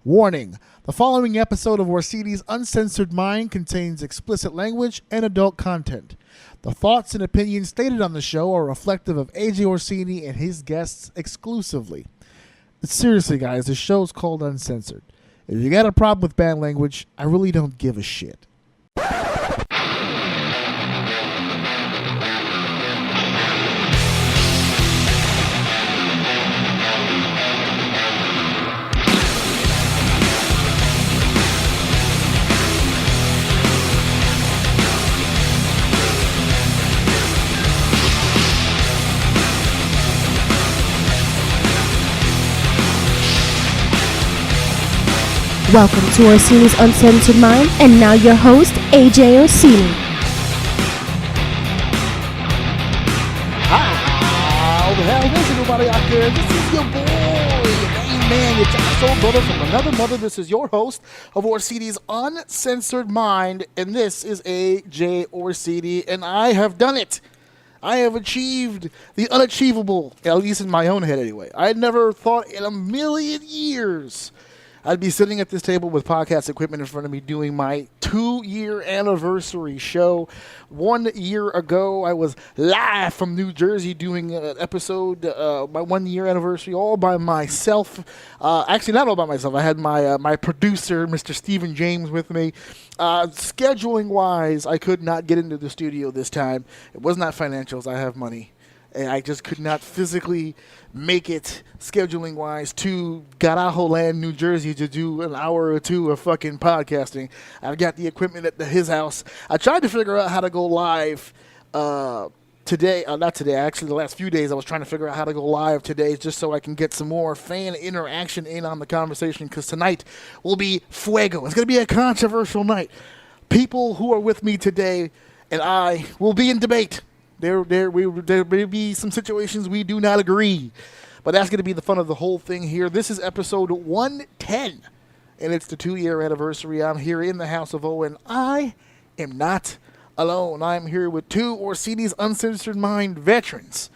Warning: the following episode of Orsini's Uncensored Mind contains explicit language and adult content. The thoughts and opinions stated on the show are reflective of AJ Orsini and his guests exclusively. But seriously, guys, the show's called Uncensored. If you got a problem with bad language, I really don't give a shit. Welcome to Orsini's Uncensored Mind, and now your host, AJ Orsini. How the hell is everybody out there? This is your boy, your main man, your soul brother from another mother. This is your host of Orsini's Uncensored Mind, and this is AJ Orsini, and I have done it. I have achieved the unachievable, at least in my own head anyway. I had never thought in a million years I'd be sitting at this table with podcast equipment in front of me doing my 2-year anniversary show. 1 year ago, I was live from New Jersey doing an episode, my 1-year anniversary, all by myself. Actually, not all by myself. I had my producer, Mr. Stephen James, with me. Scheduling-wise, I could not get into the studio this time. It was not financials. I have money. And I just could not physically make it, scheduling-wise, to Garajo Land, New Jersey, to do an hour or two of fucking podcasting. I've got the equipment at his house. I tried to figure out how to go live today. Not today. Actually, the last few days, I was trying to figure out how to go live today just so I can get some more fan interaction in on the conversation, because tonight will be fuego. It's going to be a controversial night. People who are with me today and I will be in debate. There may be some situations we do not agree, but that's going to be the fun of the whole thing here. This is episode 110, and it's the 2-year anniversary. I'm here in the House of O, and I am not alone. I'm here with two Orsini's Uncensored Mind veterans.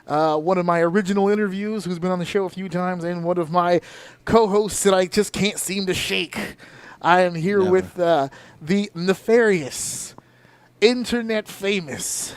One of my original interviews, who's been on the show a few times, and one of my co-hosts that I just can't seem to shake. I am here with the nefarious, internet famous,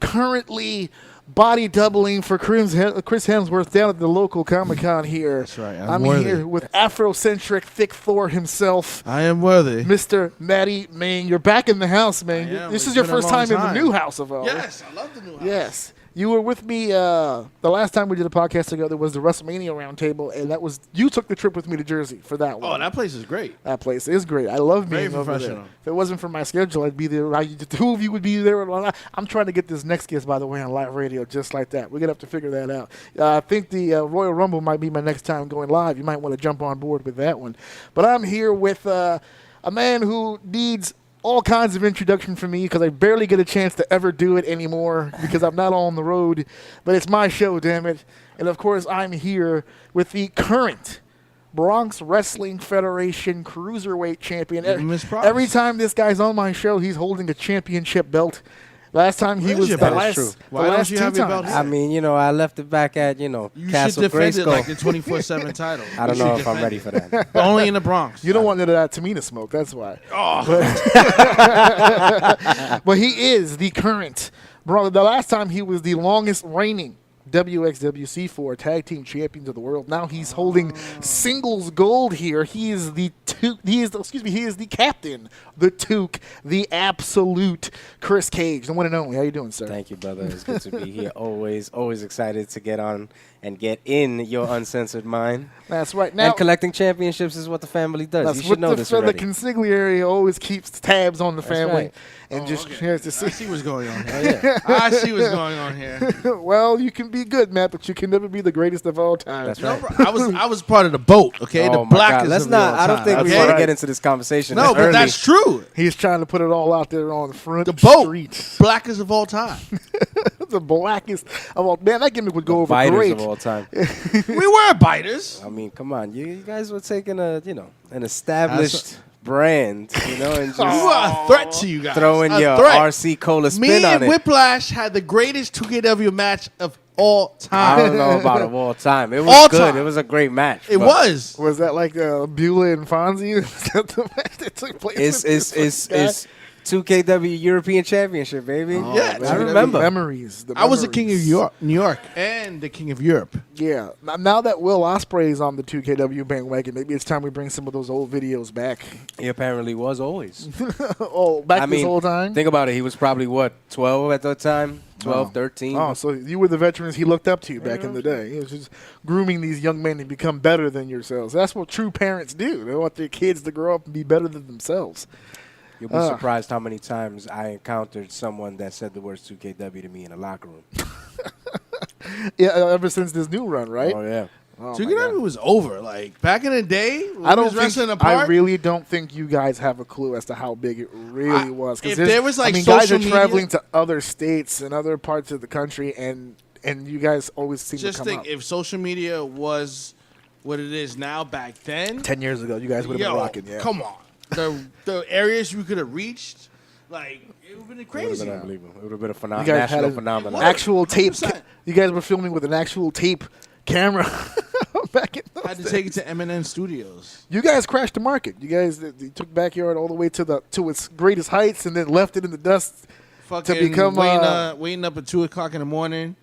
currently body doubling for Chris Hemsworth down at the local Comic-Con here. That's right. I'm here with Afrocentric Thick Thor himself. I am worthy. Mr. Matty, Ming. You're back in the house, Ming. This is your first time in the new house of all. Yes, I love the new house. Yes. You were with me the last time we did a podcast together was the WrestleMania roundtable, and that was you took the trip with me to Jersey for that one. Oh, that place is great. That place is great. I love being Very over there. professional. If it wasn't for my schedule, I'd be there. The two of you would be there. I'm trying to get this next guest, by the way, on live radio just like that. We're going to have to figure that out. I think the Royal Rumble might be my next time going live. You might want to jump on board with that one. But I'm here with a man who needs all kinds of introduction from me because I barely get a chance to ever do it anymore because I'm not on the road. But it's my show, damn it. And, of course, I'm here with the current Bronx Wrestling Federation Cruiserweight Champion. Every time this guy's on my show, he's holding a championship belt. Last time he was the last two times. I mean, I left it back at, You Castle should defend it Grayskull. like the 24/7 title. I don't know if I'm ready for that. But only in the Bronx. You don't want none of that Tamina smoke, that's why. Oh. But he is the current. Bro, the last time he was the longest reigning WXWC4 Tag Team Champions of the world. Now he's holding singles gold here. He is the captain, the Toque, the absolute Chris Kage, the one and only. How you doing, sir? Thank you, brother. It's good to be here. Always excited to get on and get in your uncensored mind. That's right. Now, and collecting championships is what the family does. That's You should know this already. The consigliere always keeps tabs on the family. Right. And has to see. I see what's going on here. Oh, yeah. I see what's going on here. Well, you can be good, Matt, but you can never be the greatest of all time. That's right. I was part of the boat, okay? Oh the blackest Let's of not. all I don't time, think we okay? want to get into this conversation. No, but early. that's true. He's trying to put it all out there on the front The boat, street. blackest of all time. The blackest of all. Man, that gimmick would go over Biters great. of all time. We were biters. I mean, come on. You guys were taking an established brand, and just We were a threat to you guys. throwing A your threat. RC Cola spin Me on and it. Whiplash had the greatest 2KW match of all I time. don't know about of all time. It was All good. time. It was a great match. It but was. Was that like Beulah and Fonzie? Is that the match that took place? It's 2KW European Championship, baby. Yeah, I remember. Memories. I was the king of New York, and the king of Europe. Yeah. Now that Will Ospreay's on the 2KW bandwagon, maybe it's time we bring some of those old videos back. He apparently was always. Back this whole time? Think about it. He was probably, 12 at the time? 12, 13? Oh, so you were the veterans he looked up to back in the day. He was just grooming these young men to become better than yourselves. That's what true parents do. They want their kids to grow up and be better than themselves. You'll be surprised how many times I encountered someone that said the words 2KW to me in a locker room. Yeah, ever since this new run, right? Oh, yeah. Oh, 2KW was over. Like, back in the day, when I we was don't wrestling think, apart. I really don't think you guys have a clue as to how big it really was. if there's- there was, like, guys social are media- traveling to other states and other parts of the country, and you guys always seem Just to come think, up. if social media was what it is now back then. 10 years ago, you guys would have been rocking. Yeah. Come on. The areas you could have reached, like, it would have been It would crazy. have been unbelievable. It would have been a You guys had national an phenomenon. actual tape. 100%. You guys were filming with an actual tape camera back in those I had to days. take it to M&N Studios. You guys crashed the market. You guys you took Backyard all the way to its greatest heights and then left it in the dust. Fucking become, waiting up at 2 o'clock in the morning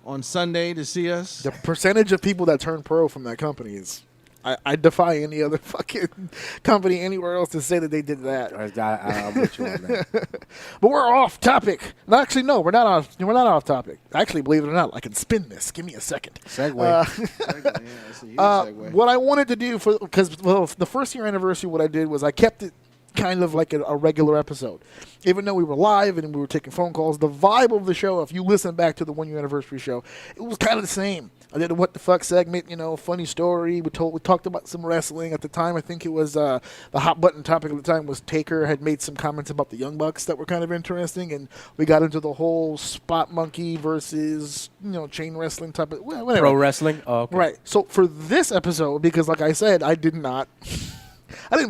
on Sunday to see us. The percentage of people that turn pro from that company is, I defy any other fucking company anywhere else to say that they did that. I'm with you on that. But we're off topic. No, actually, no, we're not off. We're not off topic. Actually, believe it or not, I can spin this. Give me a second. Segway. What I wanted to do because the first year anniversary, what I did was I kept it kind of like a regular episode. Even though we were live and we were taking phone calls, the vibe of the show, if you listen back to the 1 year anniversary show, it was kind of the same. I did a what the fuck segment, funny story. We talked about some wrestling at the time. I think it was the hot button topic at the time was Taker had made some comments about the Young Bucks that were kind of interesting, and we got into the whole spot monkey versus chain wrestling type of whatever. Pro wrestling? Oh, okay. Right. So for this episode, because like I said, I didn't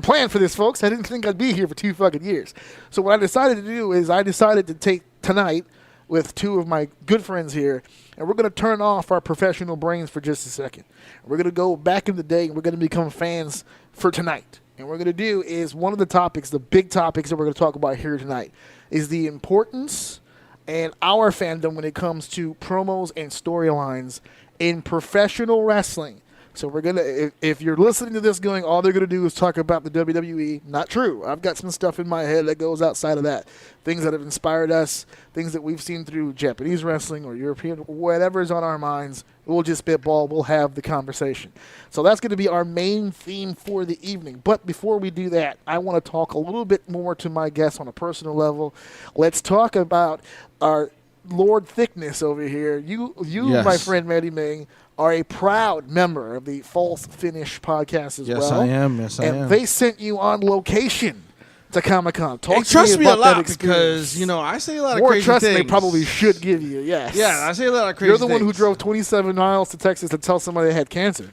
plan for this, folks. I didn't think I'd be here for 2 fucking years. So what I decided to do is I decided to take tonight with 2 of my good friends here, and we're going to turn off our professional brains for just a second. We're going to go back in the day, and we're going to become fans for tonight. And what we're going to do is one of the topics, the big topics that we're going to talk about here tonight, is the importance and our fandom when it comes to promos and storylines in professional wrestling. So we're gonna, if you're listening to this going, all they're gonna do is talk about the WWE. Not true. I've got some stuff in my head that goes outside of that. Things that have inspired us, things that we've seen through Japanese wrestling or European, whatever's on our minds. We'll just spitball. We'll have the conversation. So that's going to be our main theme for the evening. But before we do that, I want to talk a little bit more to my guests on a personal level. Let's talk about our Lord Thickness over here. You, Yes. my friend Matty Ming, are a proud member of the False Finish podcast as well. Yes, I am. Yes, I am. And they sent you on location to Comic-Con. Talk They to trust me me a about that lot experience. because, I say a lot of more crazy trust things. they probably should give you, yes. Yeah, I say a lot of crazy You're the one who things. drove 27 miles to Texas to tell somebody they had cancer.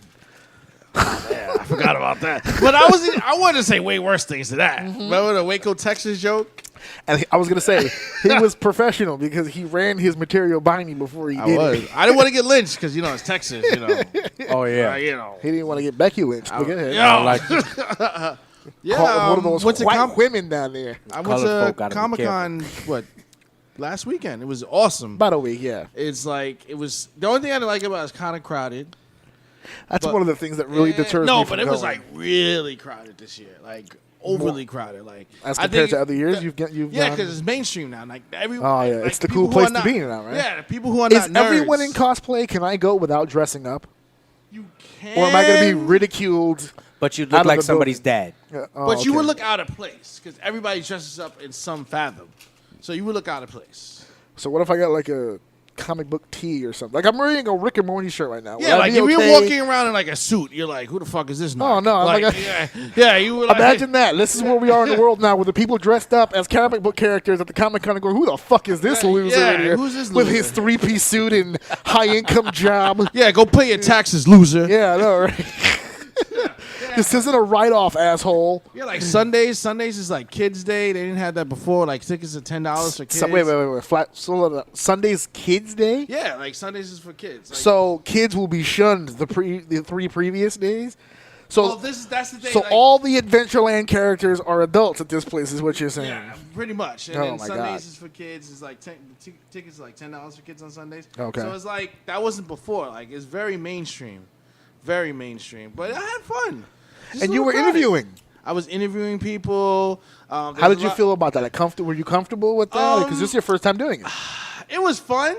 I forgot about that. But I wanted to say way worse things than that. Remember the Waco, Texas joke? And I was going to say, he was professional because he ran his material by me before he did it. I didn't want to get lynched because, it's Texas, Oh, yeah. He didn't want to get Becky lynched. Look at him. Yeah. Like, Caught one of those went to white women down there. I went Colored folk to gotta be Comic-Con, last weekend. It was awesome. About a week, yeah. It's like, it was, the only thing I didn't like about it was kind of crowded. That's But- one of the things that really deters me No, from but it was going. like really crowded this year. Like overly crowded. Like As I compared think to other years, the- you've Yeah, gone- because it's mainstream now. Like Oh, yeah. like, It's the people cool who place are to not- be now, right? Yeah, the people who are Is not nerds. everyone in cosplay? Can I go without dressing up? You can. Or am I going to be ridiculed? but you Out look of like the somebody's building. dad. But you okay. would look out of place because everybody dresses up in some fathom. So you would look out of place. So what if I got like a comic book tee or something? Like I'm wearing a Rick and Morty shirt right now. Yeah, Would I like be if okay? you're walking around in like a suit, you're like, who the fuck is this? Oh, narc? no, I'm like, like yeah, you would like, Imagine that. This is where we are in the world now, where the people dressed up as comic book characters at the Comic Con going, "Who the fuck is this Yeah, loser yeah, in here who's this with loser?" his 3-piece suit and high income job?" Yeah, go pay your taxes, loser. Yeah, I know, right? This isn't a write-off, asshole. Yeah, like Sundays. Sundays is like Kids Day. They didn't have that before. Like tickets are $10 for kids. Wait. Sunday's Kids Day? Yeah, like Sundays is for kids. Like, So kids will be shunned the 3 previous days? So, well, that's the thing. so like, all the Adventureland characters are adults at this place, is what you're saying? yeah, pretty much. And Oh then my Sundays God. is for kids. It's like tickets are like $10 for kids on Sundays. Okay. So it's like that wasn't before. Like it's very mainstream, very mainstream. But I had fun. Just And a you were little crowded. interviewing. I was interviewing people. How did you feel about that? Like, were you comfortable with that? Because this is your first time doing it. It was fun.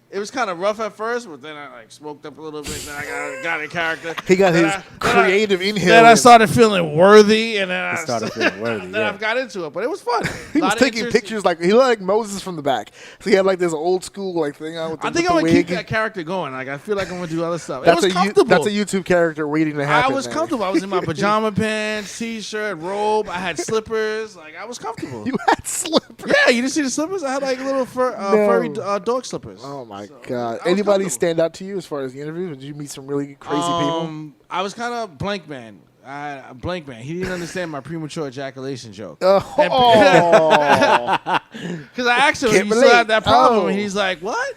It was kind of rough at first, but then I like smoked up a little bit. Then I got in character. He got Then his creative inhale. Then I started feeling worthy, and then I started feeling worthy, Then I got into it, but it was fun. He was taking pictures like he looked like Moses from the back. So he had like this old school like thing on with the, I think with I'm the gonna keep wig. that character going. Like I feel like I'm gonna do other stuff. That's it was comfortable. That's a YouTube character waiting to happen. I was comfortable. I was in my pajama pants, t-shirt, robe. I had slippers. Like I was comfortable. You had slippers. Yeah, you didn't see the slippers? I had like little furry dog slippers. Oh my So, God! I was Anybody comfortable. stand out to you as far as the interview? Did you meet some really crazy people? I was kind of blank man. A blank man. He didn't understand my premature ejaculation joke. Oh, Because I asked him, Can't you still relate. have that problem? Oh. And he's like, what?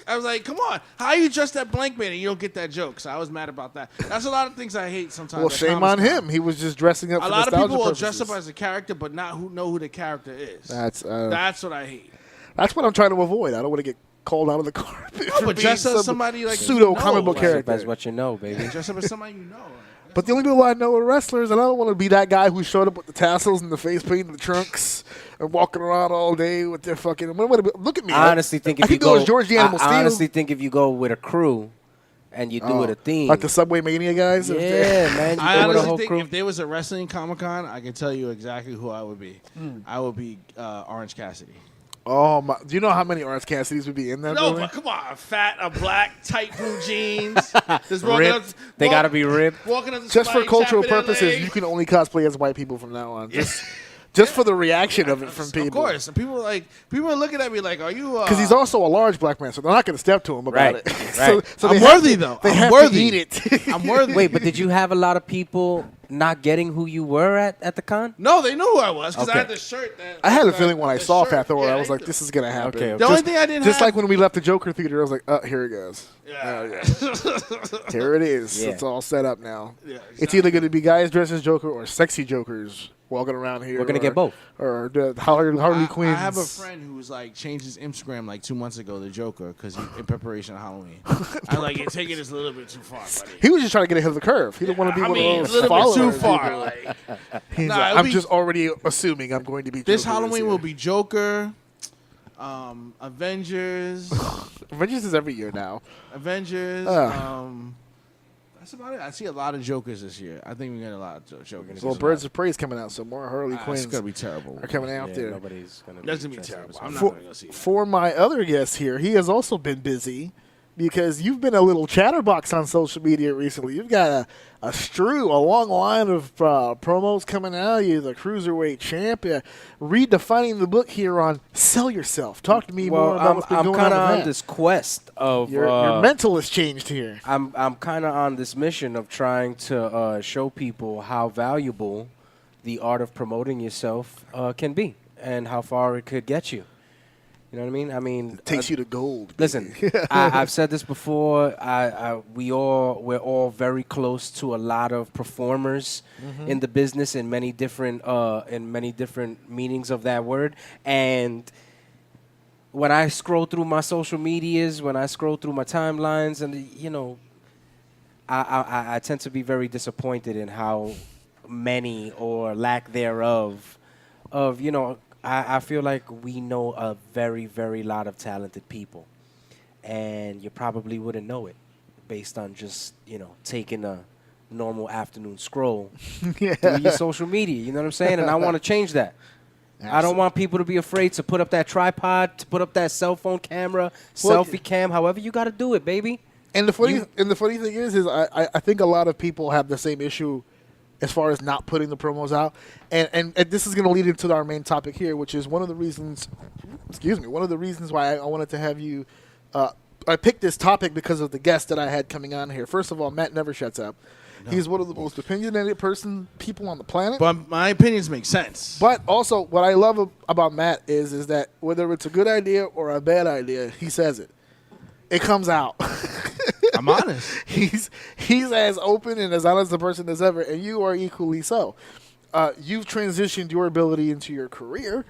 I was like, come on. How you dress that blank man and you don't get that joke? So I was mad about that. That's a lot of things I hate sometimes. well, at shame Comic on Con. him. He was just dressing up A for lot of nostalgia people will purposes. dress up as a character, but not know who the character is. That's what I hate. that's what I'm trying to avoid. I don't want to get called out of the carpet. No, for but being dress as some somebody like pseudo you know, comic book like- character. That's what you know, baby. Dress up as somebody you know. But the only people I know are wrestlers, and I don't want to be that guy who showed up with the tassels and the face paint and the trunks and walking around all day with their fucking. Look at me. I honestly think I if you could go go, as George the Animal I Steel. honestly think if you go with a crew and you do it a theme, like the Subway Mania guys. yeah, man, you I go with a honestly whole think crew. if there was a wrestling Comic Con, I can tell you exactly who I would be. Hmm. I would be Orange Cassidy. Oh my! Do you know how many Orange Cassidys would be in that? No, building? but come on, a black, tight blue jeans. Just walking up, Ripped. They gotta be ripped. Walking up to Just for somebody, cultural tapping their purposes, leg. you can only cosplay as white people from now on. Just for the reaction of it from people. Of course, and people are looking at me like, "Are you?" Because he's also a large black man, so they're not going to step to him about Right, it. right. So I'm they have worthy, to- though. They I'm have worthy. to eat it. I'm worthy. Wait, but did you have a lot of people not getting who you were at the con? No, they knew who I was because I Okay. had the shirt. I had a feeling when I the saw shirt. Fat Thor, Yeah, I was they like, knew. "This is going to happen." Okay, The only thing I didn't just have, like when we left the Joker theater, I was like, "Oh, here it goes. Yeah. Oh, yeah. Here it is. Yeah. It's all set up now. Yeah, It's exactly. either going to be guys dressed as Joker or sexy Jokers walking around here. We're gonna get both. Or the Harley Quinn. I have a friend who's like changed his Instagram like 2 months ago, the Joker, because in preparation of Halloween. I'm like, you're taking this a little bit too far, buddy. He was just trying to get ahead of the curve. He didn't want to be I one mean, of a those little bit followers. too far. people. Like, He's Nah, like, it'll I'm be- just already assuming I'm going to be this Joker Halloween year. will be Joker, Avengers, Avengers is every year now. Avengers. Ugh. That's about it. I see a lot of Jokers this year. I think we get a lot of Jokers. Well, Birds of Prey is coming out, so more Harley It's Quinns gonna be terrible. are coming out Yeah, there. nobody's gonna. That's gonna be dressed up terrible. as I'm not For, gonna go see it. for my other guest here, he has also been busy because you've been a little chatterbox on social media recently. You've got a long line of promos coming out. You're the Cruiserweight champ. Redefining the book here on Sell Yourself. Talk to me more about what's been I'm going kind of on on with this quest of. that. Your mental has changed here. I'm kind of on this mission of trying to show people how valuable the art of promoting yourself can be and how far it could get you. You know what I mean? I mean, It takes you to gold. listen. I've said this before. We're all very close to a lot of performers in the business in many different meanings of that word. And when I scroll through my social medias, when I scroll through my timelines, and I tend to be very disappointed in how many or lack thereof of I feel like we know a very, very lot of talented people, and you probably wouldn't know it based on just taking a normal afternoon scroll through your social media. You know what I'm saying? And I want to change that. I don't want people to be afraid to put up that tripod, to put up that cell phone camera, selfie cam, however you got to do it, baby. And the funny thing is I think a lot of people have the same issue as far as not putting the promos out. And this is going to lead into our main topic here, which is one of the reasons why I wanted to have you I picked this topic because of the guest that I had coming on here. First of all, Matt never shuts up. No. He's one of the most opinionated people on the planet. But my opinions make sense. But also, what I love about Matt is that whether it's a good idea or a bad idea, he says it. It comes out. I'm honest. He's as open and as honest a person as ever, and you are equally so. You've transitioned your ability into your career.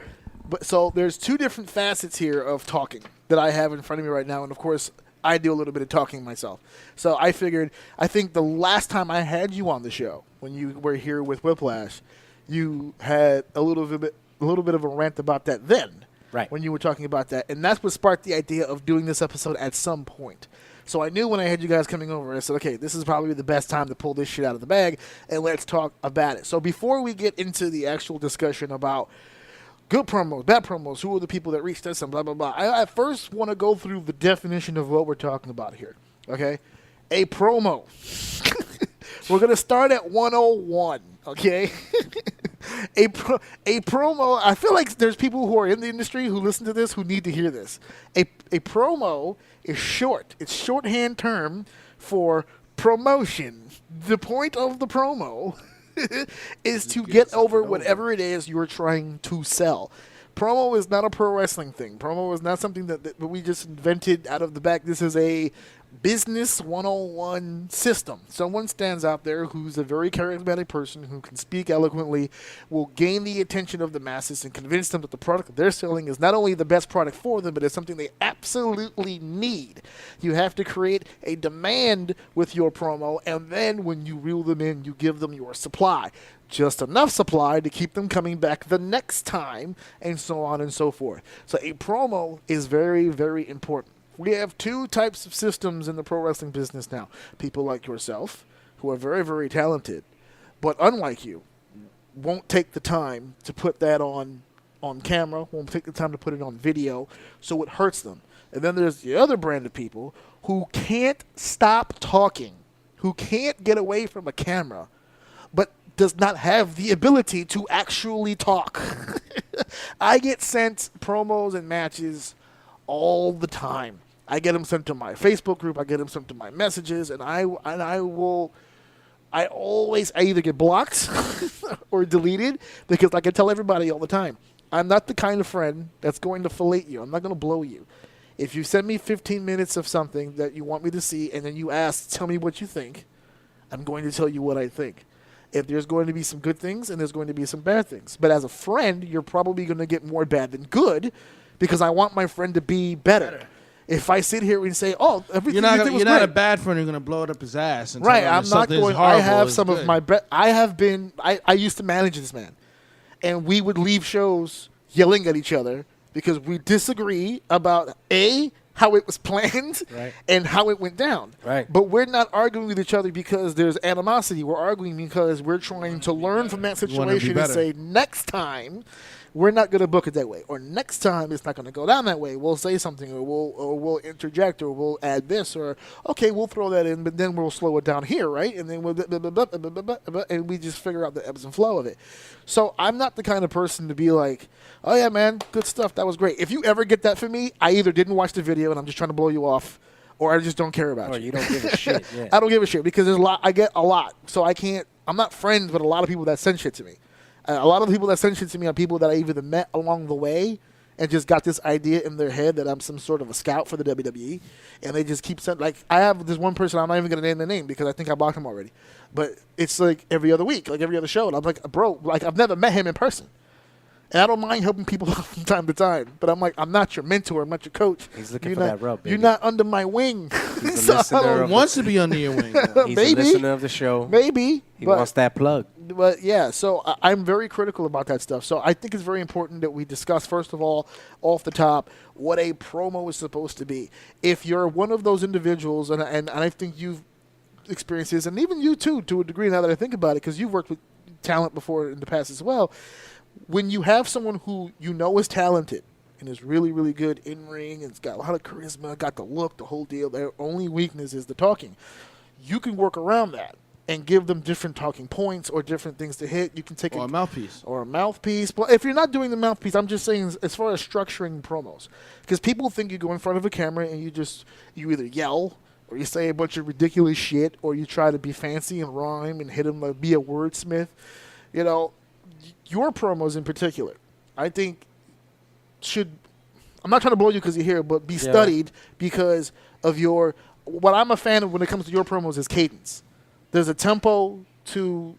But so there's two different facets here of talking that I have in front of me right now, and of course, I do a little bit of talking myself. So I think the last time I had you on the show, when you were here with Whiplash, you had a little bit of a rant about that then. Right. When you were talking about that. And that's what sparked the idea of doing this episode at some point. So I knew when I had you guys coming over, I said, okay, this is probably the best time to pull this shit out of the bag, and let's talk about it. So before we get into the actual discussion about good promos, bad promos, who are the people that reached us, and blah, blah, blah. I first want to go through the definition of what we're talking about here, okay? A promo. We're going to start at 101, okay? A promo, I feel like there's people who are in the industry who listen to this who need to hear this. A promo is short. It's shorthand term for promotion. The point of the promo is to get over whatever it is you're trying to sell. Promo is not a pro wrestling thing. Promo is not something that we just invented out of the back. This is a business 101 system. Someone stands out there who's a very charismatic person who can speak eloquently, will gain the attention of the masses and convince them that the product that they're selling is not only the best product for them, but it's something they absolutely need. You have to create a demand with your promo, and then when you reel them in, you give them your supply. Just enough supply to keep them coming back the next time, and so on and so forth. So a promo is very, very important. We have two types of systems in the pro wrestling business now. People like yourself, who are very, very talented, but unlike you, won't take the time to put that on camera, won't take the time to put it on video, so it hurts them. And then there's the other brand of people who can't stop talking, who can't get away from a camera, but does not have the ability to actually talk. I get sent promos and matches all the time. I get them sent to my Facebook group. I get them sent to my messages, and I either get blocked or deleted because I can tell everybody all the time, I'm not the kind of friend that's going to fillet you. I'm not going to blow you. If you send me 15 minutes of something that you want me to see, and then you ask, tell me what you think, I'm going to tell you what I think. If there's going to be some good things and there's going to be some bad things. But as a friend, you're probably going to get more bad than good because I want my friend to be better. If I sit here and say, "Oh, everything you did was great," you're not a bad friend. You're going to blow it up his ass. And right? tell him I'm not going. I have some good. of my. I have been. I used to manage this man, and we would leave shows yelling at each other because we disagree about how it was planned right. and how it went down. Right. But we're not arguing with each other because there's animosity. We're arguing because we're trying to learn from that situation and say, next time, we're not going to book it that way. Or next time, it's not going to go down that way. We'll say something, or we'll interject, or we'll add this, or, okay, we'll throw that in, but then we'll slow it down here, right? And then and we just figure out the ebbs and flow of it. So I'm not the kind of person to be like, oh, yeah, man, good stuff. That was great. If you ever get that from me, I either didn't watch the video and I'm just trying to blow you off, or I just don't care about you. Or you don't give a shit. Yeah. I don't give a shit because I get a lot. So I'm not friends with a lot of people that send shit to me. A lot of the people that send shit to me are people that I either met along the way and just got this idea in their head that I'm some sort of a scout for the WWE, and they just keep sending. Like, I have this one person, I'm not even going to name their name because I think I blocked him already, but it's like every other week, like every other show, and I'm like, bro, like I've never met him in person. And I don't mind helping people out from time to time, but I'm like, I'm not your mentor, I'm not your coach. He's looking for that rub, baby. You're not under my wing. He's a listener. Wants to be under your wing. He's Maybe. a listener of the show. Maybe. He wants that plug. But yeah, so I'm very critical about that stuff. So I think it's very important that we discuss, first of all, off the top, what a promo is supposed to be. If you're one of those individuals, and I think you've experienced this, and even you too, to a degree now that I think about it, because you've worked with talent before in the past as well, when you have someone who you know is talented and is really, really good in-ring and it's got a lot of charisma, got the look, the whole deal, their only weakness is the talking. You can work around that. and give them different talking points or different things to hit. You can take Or a mouthpiece. Or a mouthpiece. But if you're not doing the mouthpiece, I'm just saying as far as structuring promos. Because people think you go in front of a camera and you either yell or you say a bunch of ridiculous shit or you try to be fancy and rhyme and hit them like be a wordsmith. You know, your promos in particular, I think should, I'm not trying to blow you because you're here, but be studied because of your, what I'm a fan of when it comes to your promos is cadence. There's a tempo to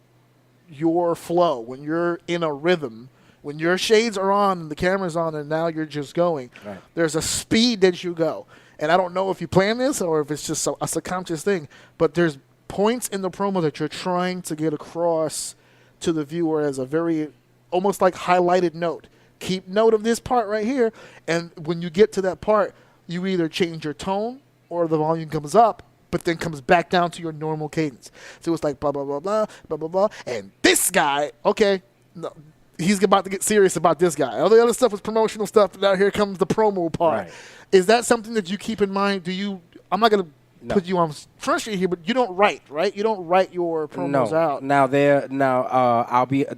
your flow. When you're in a rhythm, when your shades are on and the camera's on and now you're just going, there's a speed that you go. And I don't know if you plan this or if it's just a subconscious thing, but there's points in the promo that you're trying to get across to the viewer as a very, almost like highlighted note. Keep note of this part right here, and when you get to that part, you either change your tone or the volume comes up, but then comes back down to your normal cadence. So it's like blah, blah, blah, blah, blah, blah, blah. And this guy, okay, no, he's about to get serious about this guy. All the other stuff was promotional stuff, and now here comes the promo part. Right. Is that something that you keep in mind? Do you, I'm not going to put you on front street here, but you don't write, right? You don't write your promos out.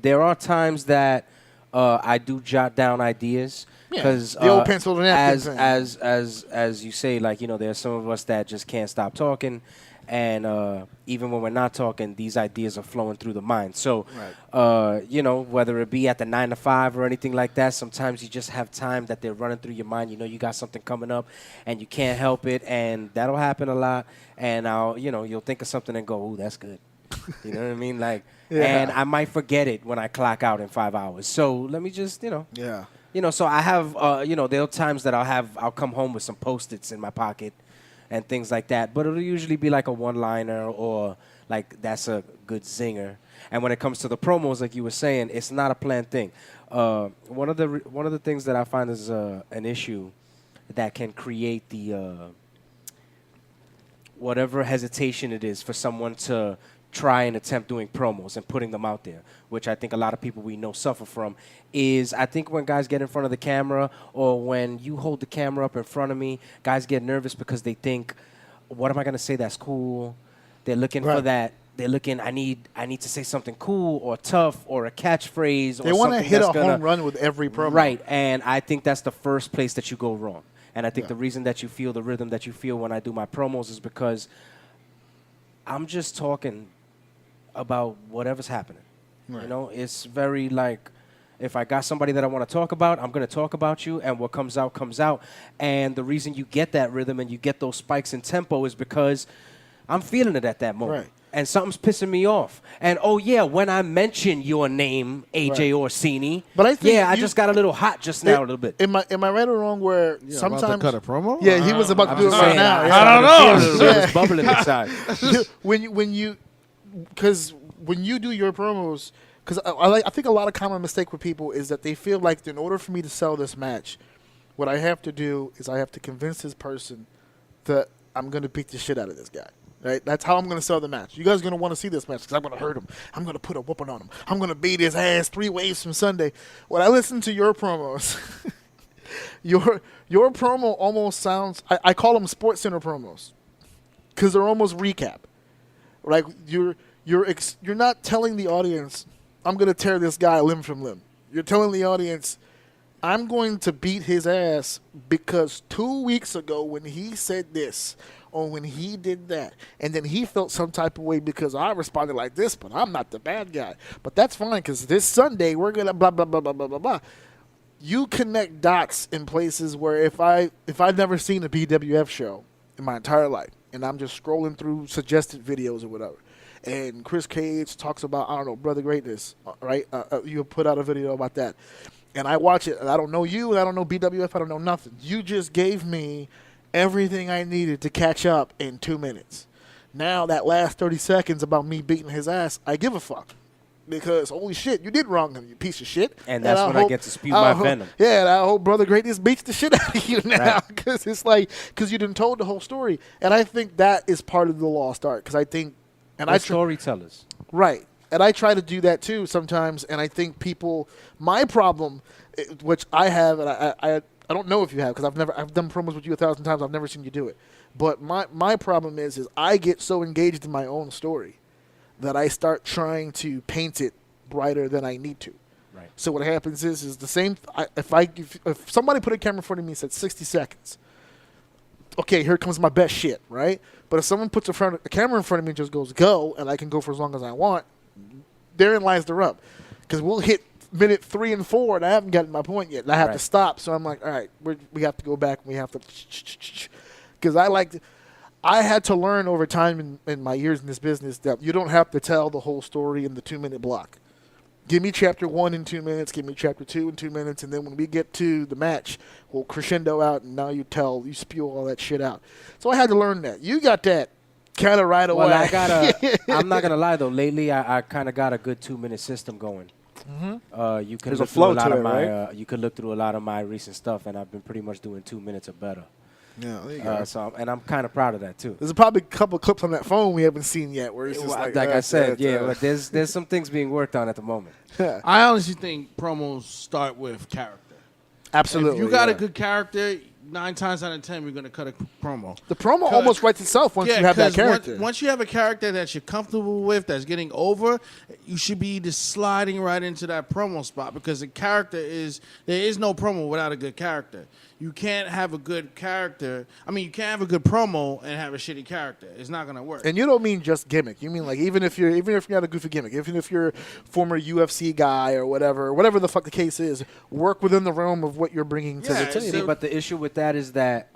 There are times that I do jot down ideas. Because the old pencil and napkin as you say, like, you know, there's some of us that just can't stop talking, and even when we're not talking, these ideas are flowing through the mind. So, you know, whether it be at the 9 to 5 or anything like that, sometimes you just have time that they're running through your mind. You know, you got something coming up, and you can't help it, and that'll happen a lot. And you'll think of something and go, "Ooh, that's good." You know what I mean? Like, and I might forget it when I clock out in 5 hours. So let me just, so I have, there are times that I'll come home with some Post-its in my pocket and things like that. But it'll usually be like a one-liner or like that's a good zinger. And when it comes to the promos, like you were saying, it's not a planned thing. One of the things that I find is an issue that can create the whatever hesitation it is for someone to try and attempt doing promos and putting them out there, which I think a lot of people we know suffer from, is I think when guys get in front of the camera or when you hold the camera up in front of me, guys get nervous because they think, what am I going to say that's cool? They're looking for that. They're looking, I need to say something cool or tough or a catchphrase. Or they want to hit a home run with every promo. Right, and I think that's the first place that you go wrong. And I think the reason that you feel the rhythm that you feel when I do my promos is because I'm just talking about whatever's happening. Right. You know, it's very like, if I got somebody that I want to talk about, I'm going to talk about you, and what comes out, comes out. And the reason you get that rhythm and you get those spikes in tempo is because I'm feeling it at that moment. Right. And something's pissing me off. And, when I mention your name, AJ Orsini, but I think I just got a little hot just now a little bit. Am I right or wrong where sometimes... About to cut a promo? Yeah, he was about to do it right now. I don't know. It's bubbling inside. Because when you do your promos, because I think a lot of common mistake with people is that they feel like in order for me to sell this match, what I have to do is I have to convince this person that I'm going to beat the shit out of this guy. Right? That's how I'm going to sell the match. You guys are going to want to see this match because I'm going to hurt him. I'm going to put a whooping on him. I'm going to beat his ass 3 waves from Sunday. When I listen to your promos, your promo almost sounds, I call them Sports Center promos because they're almost recap. Like you're not telling the audience, I'm going to tear this guy limb from limb. You're telling the audience, I'm going to beat his ass because 2 weeks ago when he said this or when he did that, and then he felt some type of way because I responded like this, but I'm not the bad guy. But that's fine because this Sunday we're going to blah, blah, blah, blah, blah, blah, blah. You connect dots in places where if I've never seen a BWF show in my entire life, and I'm just scrolling through suggested videos or whatever, and Chris Cage talks about, I don't know, Brother Greatness, right? You put out a video about that. And I watch it, and I don't know you, and I don't know BWF, I don't know nothing. You just gave me everything I needed to catch up in 2 minutes. Now that last 30 seconds about me beating his ass, I give a fuck. Because, holy shit, you did wrong, you piece of shit. And that's when I get to spew my venom. Yeah, and I hope Brother Greatness beats the shit out of you now. Because it's like, because you done told the whole story. And I think that is part of the lost art. Because I think, and we're storytellers. Right. And I try to do that too sometimes. And I think people, my problem, which I have, and I don't know if you have, because I've done promos with you 1,000 times. I've never seen you do it. But my problem is I get so engaged in my own story that I start trying to paint it brighter than I need to. Right. So what happens is the same. If somebody put a camera in front of me and said 60 seconds, okay, here comes my best shit, right? But if someone puts a camera in front of me and just goes go, and I can go for as long as I want, therein lies the rub. Because we'll hit minute 3 and 4, and I haven't gotten my point yet, and I have to stop. So I'm like, all right, we have to go back, and we have to, because I had to learn over time in my years in this business that you don't have to tell the whole story in the 2-minute block. Give me chapter 1 in 2 minutes, give me chapter 2 in 2 minutes, and then when we get to the match, we'll crescendo out, and now you spew all that shit out. So I had to learn that. You got that kind of right away. Well, I'm not gonna lie though. Lately, I kind of got a good 2-minute system going. Mm-hmm. You can There's look a flow through a lot to of it, my. right? You can look through a lot of my recent stuff, and I've been pretty much doing 2 minutes or better. Yeah, there you go. So, and I'm kind of proud of that too. There's probably a couple of clips on that phone we haven't seen yet, where it's just Like like I said, but there's some things being worked on at the moment. I honestly think promos start with character. Absolutely. If you got yeah. a good character, 9 times out of 10, we're going to cut a promo. The promo almost writes itself once you have that character. Once you have a character that you're comfortable with, that's getting over, you should be just sliding right into that promo spot because there is no promo without a good character. You can't have a good character. I mean, you can't have a good promo and have a shitty character. It's not going to work. And you don't mean just gimmick. You mean like even if you're not a goofy gimmick, even if you're a former UFC guy or whatever the fuck the case is, work within the realm of what you're bringing to the table. See, but the issue with that is that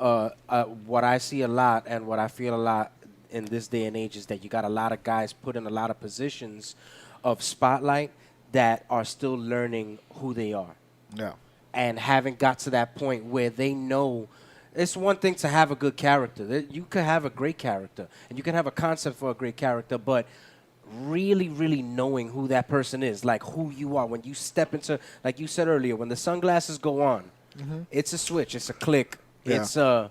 what I see a lot and what I feel a lot in this day and age is that you got a lot of guys put in a lot of positions of spotlight that are still learning who they are. Yeah. And haven't got to that point where they know. It's one thing to have a good character. You could have a great character, and you can have a concept for a great character, but really, really knowing who that person is, like who you are. When you step into, like you said earlier, when the sunglasses go on, it's a switch, it's a click, Yeah.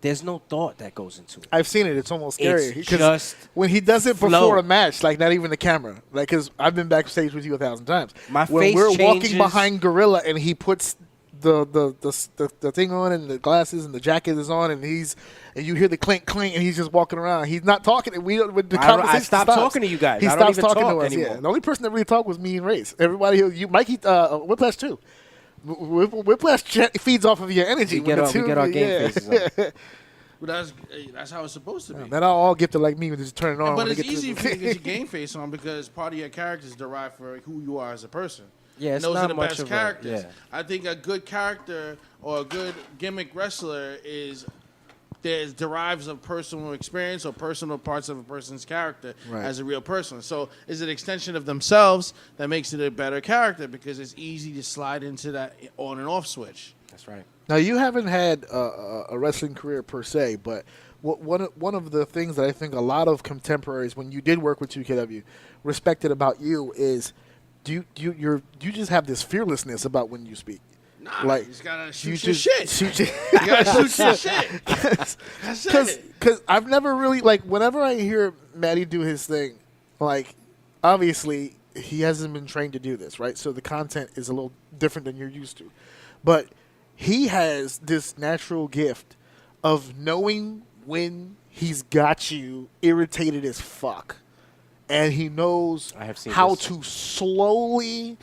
There's no thought that goes into it. I've seen it. It's almost scary. It's 'Cause just when he does it flow. before a match, like not even the camera, like because I've been backstage with you 1,000 times. My when face we're walking changes. behind Gorilla and he puts the thing on and the glasses and the jacket is on and you hear the clink clink and he's just walking around. He's not talking. The conversation I stopped stops. talking to you guys. He I don't stops even talking talk to us. anymore. Yeah, the only person that really talked was me and Race. Everybody, Mikey, Whiplash too. Whiplash feeds off of your energy. We get our game faces on. But that's how it's supposed to be. Then I'll all get to like me and just turn it on. But when it's I get easy to for you to get your game face on because part of your character is derived for who you are as a person. Yeah, it's and those not are the much best of a- characters. yeah. I think a good character or a good gimmick wrestler derives of personal experience or personal parts of a person's character as a real person. So it's an extension of themselves that makes it a better character because it's easy to slide into that on and off switch. That's right. Now, you haven't had a wrestling career per se, but one of the things that I think a lot of contemporaries, when you did work with 2KW, respected about you is you just have this fearlessness about when you speak. Nah, Like, you just gotta shoot you your just shit. shoot You gotta shoot your shit. That's it. Because I've never really, like, whenever I hear Matty do his thing, like, obviously he hasn't been trained to do this, right? So the content is a little different than you're used to. But he has this natural gift of knowing when he's got you irritated as fuck. And he knows I have seen how this. to slowly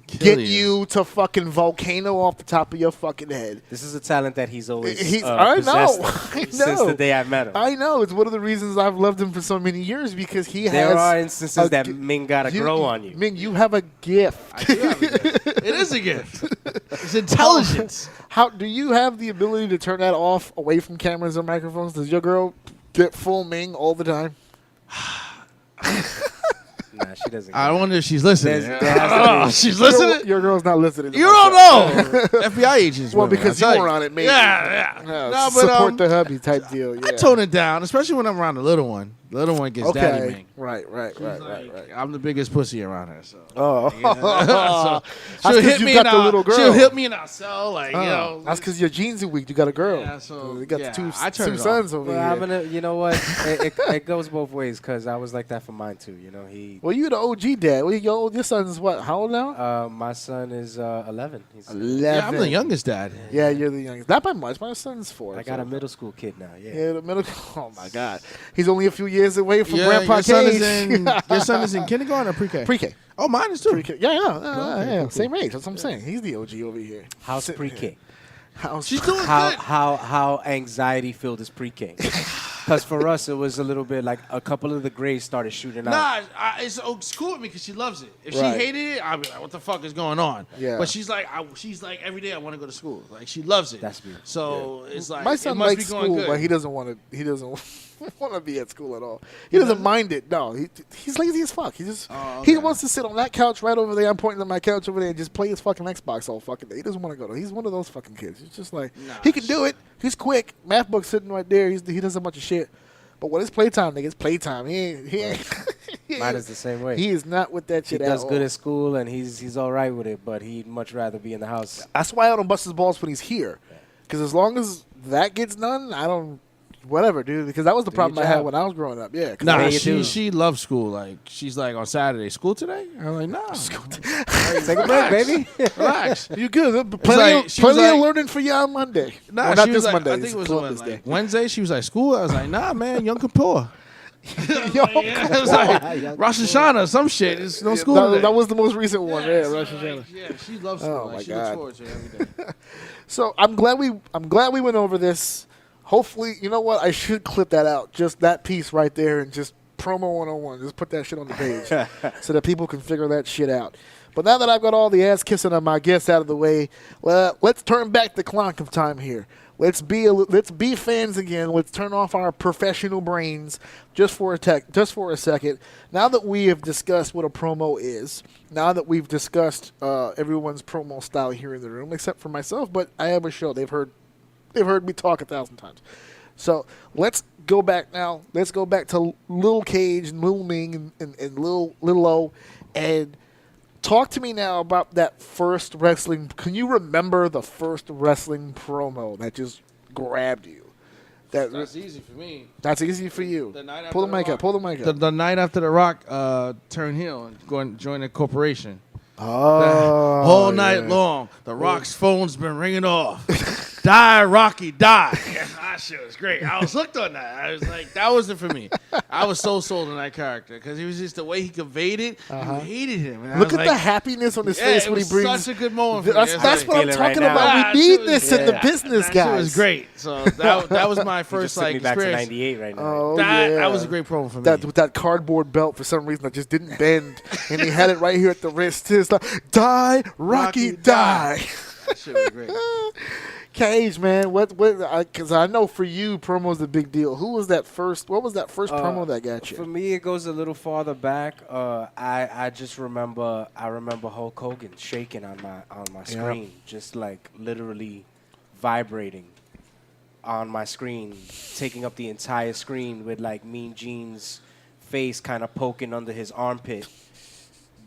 Kill get you to fucking volcano off the top of your fucking head. This is a talent that he's always I know. possessed I since know. the day I met him. I know. It's one of the reasons I've loved him for so many years because he There has. are instances a that gi- Ming gotta grow on you. Ming, you have a gift. I do have a gift. It is a gift. It's intelligence. How do you have the ability to turn that off away from cameras or microphones? Does your girl get full Ming all the time? Nah, she doesn't. I wonder if she's listening. There has to be- She's listening. Your girl's not listening. to You my don't show. know. FBI agents. Well, women, because I you tell were on it, maybe. Yeah. Yeah, No, but, support the hubby type deal. Yeah. I tone it down, especially when I'm around the little one. The little one gets daddy Okay. Ming. Right. Like, I'm the biggest pussy around her. So. Oh. So That's she'll 'cause hit you me got in the our, little girl. She'll hit me in our cell, like you Oh, know. that's because your jeans are weak. You got a girl. Yeah, so, you got yeah, two I turn it sons over Well, here. I'm gonna, you know what? It goes both ways because I was like that for mine too. You know, he. Well, you you're the OG dad. Your son's what? How old now? My son is 11. He's 11. Yeah, I'm the youngest dad. Yeah, you're the youngest. Not by much. My son's 4. I got a middle school kid now. Yeah. Yeah, the middle. Oh my God, he's only a few years away from Yeah, Grandpa your son Kage. your son is in kindergarten or pre-K? Pre-K. Oh, mine is too. Pre-K. Yeah, Okay, cool. same age. That's what I'm saying. He's the OG over here. How's pre-K? She's doing How good. how anxiety filled is pre-K? Because for us, it was a little bit like a couple of the grades started shooting out. Nah, it's cool with me because she loves it. If Right. she hated it, I'd be like, "What the fuck is going on?" Yeah. But she's like, every day I want to go to school. Like she loves it. That's beautiful. So it's like My it son must likes be going school, good. but he doesn't want to. He doesn't want to be at school at all. He doesn't mind it. No, he's lazy as fuck. He just he wants to sit on that couch right over there. I'm pointing at my couch over there and just play his fucking Xbox all fucking day. He doesn't want to go. He's one of those fucking kids. He's just like he can do it. He's quick. Math book sitting right there. He does a bunch of shit. But when it's playtime, nigga, it's playtime. He ain't. Mine is the same way. He is not with that He shit does at good all. at school, and he's all right with it, but he'd much rather be in the house. That's why I don't bust his balls when he's here. Because as long as that gets done, I don't. Whatever, dude. Because that was the problem your I had job. when I was growing up. Yeah. 'cause Nah, Pay your she dues. she loves school. Like she's like on Saturday, school today. I'm like, nah, Take a break, baby. relax. You good? like- Plenty, she was plenty of like- learning for you on Monday. Nah, Well, not she was this like, Monday. I think it's it was Columbus like Day. Wednesday. She was like, school. I was like, nah, man, Yom Kippur. Yo, Yeah, it was like Rosh Hashanah, some shit. It's no school today. that was the most recent one. Yeah, so, Rosh like, Hashanah. yeah, she loves school. Oh, Like, my she God. looks forward to it every day. So I'm glad we went over this. Hopefully, you know what? I should clip that out. Just that piece right there and just promo 101. Just put that shit on the page so that people can figure that shit out. But now that I've got all the ass kissing of my guests out of the way, let's turn back the clock of time here. Let's be fans again. Let's turn off our professional brains just for a second. Now that we have discussed what a promo is, now that we've discussed everyone's promo style here in the room, except for myself, but I have a show. They've heard me talk 1,000 times. So let's go back now. Let's go back to Lil Kage and Lil Ming and Lil O, and talk to me now about that first wrestling. Can you remember the first wrestling promo that just grabbed you? That's easy for me. That's easy for you. The night after Pull the The mic Rock. up. Pull the mic up. The night after The Rock turned heel and go and join a corporation. Oh, All night long, The Rock's phone's been ringing off. Die, Rocky, die. That shit was great. I was hooked on that. I was like, that wasn't for me. I was so sold on that character because he was just the way he conveyed it. You hated him. And I Look was at like, the happiness on his yeah, face it when he was brings. such a good moment for me. That's, It's that's like, what I'm Feel it right talking now. about. Ah, We shit need was- this in the business, that guys. shit was great. So that was my You first just took like me back to experience. 98 right now. Oh, That was a great promo for me. That with that cardboard belt for some reason that just didn't bend, and he had it right here at the wrist. It's like, die, Rocky, die. That shit was great. Cage, man, what? Because I know for you, promo's a big deal. Who was that first? What was that first promo that got For you? me, it goes a little farther back. I just remember Hulk Hogan shaking on my screen, just like literally vibrating on my screen, taking up the entire screen with like Mean Gene's face kind of poking under his armpit.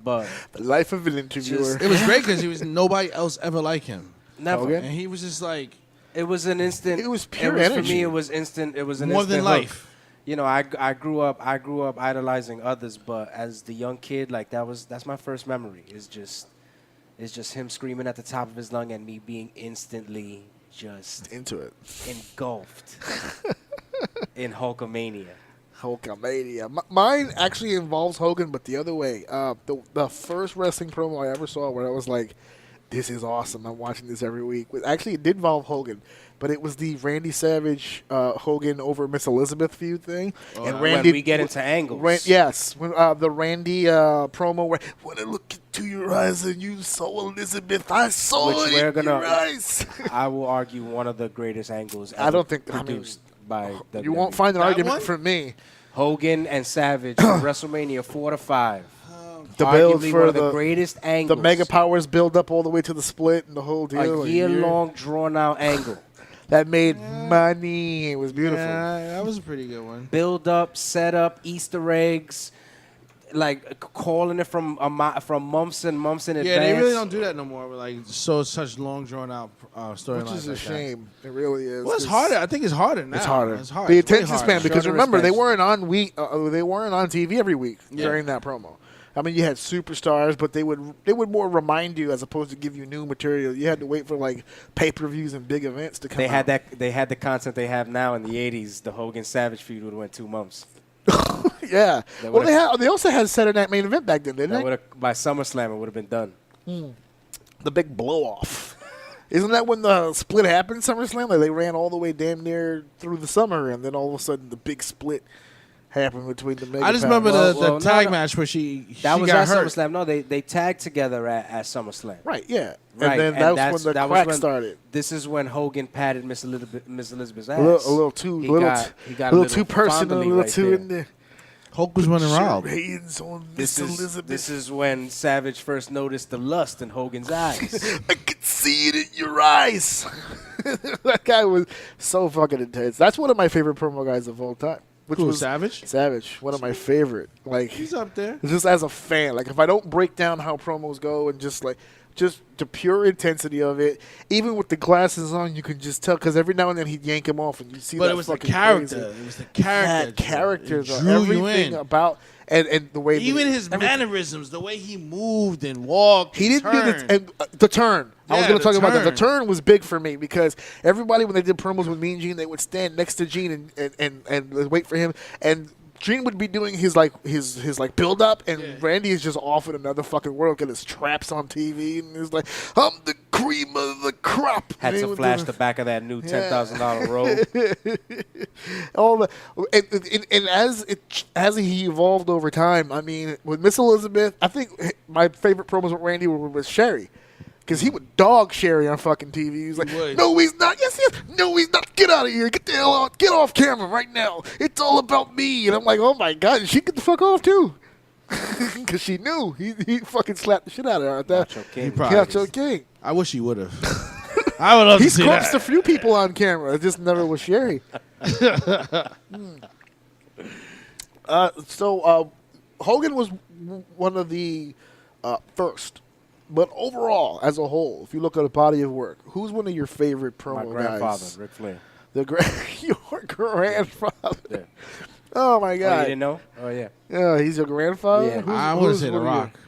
But The life of an interviewer. It was great because he was nobody else ever like him, never. Hogan? and he was just like It was an instant. It was pure For energy. me, it was instant. It was an more instant than hook. life. You know, I grew up idolizing others, but as the young kid, like that's my first memory. It's just him screaming at the top of his lung and me being instantly just Into it. engulfed in Hulkamania. Hulkamania. Mine actually involves Hogan, but the other way. The first wrestling promo I ever saw where I was like, this is awesome. I'm watching this every week. Actually, it did involve Hogan, but it was the Randy Savage Hogan over Miss Elizabeth feud thing. And When we get into angles. Yes, when, the Randy promo where when I look into your eyes and you saw Elizabeth, I saw Which it we're in gonna- your eyes. I will argue one of the greatest angles ever I don't think produced by WWE. You won't find an That argument one? from me. Hogan and Savage at WrestleMania 4 to 5. The build Arguably for one of the greatest angles. The Mega Powers build up all the way to the split and the whole deal. A year-long, drawn-out angle. That made money. It was beautiful. Yeah, that was a pretty good one. Build up, set up, Easter eggs, like calling it from months and months in advance. Yeah, they really don't do that no more. With like such long drawn out storylines. Which is a like that. shame. It really is. Well, it's 'cause harder. I think it's harder now. It's harder. It's hard. The It's way attention harder. span, because Shorter remember they response. weren't on TV every week Yeah. during that promo. I mean, you had superstars, but they would more remind you as opposed to give you new material. You had to wait for like pay-per-views and big events to come They had out. they had the content they have now in the 80s. The Hogan Savage feud would have went 2 months. Yeah. That Well, would've- they also had Saturday Night Main Event back then, didn't That they? would have by SummerSlam it would have been done. The big blow-off. Isn't that when the split happened, SummerSlam? Like they ran all the way damn near through the summer, and then all of a sudden the big split happened between the mega I just powers. remember the Well, tag no. match where she That was got at hurt. SummerSlam. No, they tagged together at SummerSlam. Right, yeah. Right, And then and that's when the that was crack when- started. This is when Hogan patted Miss Elizabeth's ass. A little too, He little, got- he got a a little little too personal, a fondling little right too there. in there. Hulk was running Your wild. hands on Miss Elizabeth. This is when Savage first noticed the lust in Hogan's eyes. I could see it in your eyes. That guy was so fucking intense. That's one of my favorite promo guys of all time. Which Who, was Savage? Savage, one of my favorite. Like He's up there. just as a fan, like if I don't break down how promos go and just the pure intensity of it, even with the glasses on, you can just tell because every now and then he'd yank him off and you see. But that it was the fucking character. crazy. It was the He character. had character, It though. drew you Everything in. about and the way Even his everything. mannerisms, the way he moved and walked. He didn't do turned. this. And the turn. I was Yeah, going to the talk about that. The turn. turn was big for me because everybody, when they did promos with Mean Gene, they would stand next to Gene and wait for him. And Gene would be doing his build up, and Yeah. Randy is just off in another fucking world, getting his traps on TV, and he's like, "I'm the cream of the crop." Had And he to would flash do the back of that new $10,000 robe. all the and as he evolved over time. I mean, with Miss Elizabeth, I think my favorite promos with Randy were with Sherry. Because he would dog Sherry on fucking TV. He was like, He would. "No, he's not. Yes, yes. No, he's not. Get out of here. Get the hell out. Get off camera right now. It's all about me." And I'm like, "Oh my god, she get the fuck off too," because she knew he fucking slapped the shit out of her at that. Nacho King. probably Nacho King. I wish he would have. I would love to He's see corpsed that. a few people on camera. It just never was Sherry. So Hogan was one of the first. But overall, as a whole, if you look at a body of work, who's one of your favorite promo My grandfather, guys? Ric Flair. Your grandfather. Yeah. Oh my Oh, you God! didn't know? Oh, yeah. Yeah, he's your grandfather. Yeah. I want to say The one of your- Rock.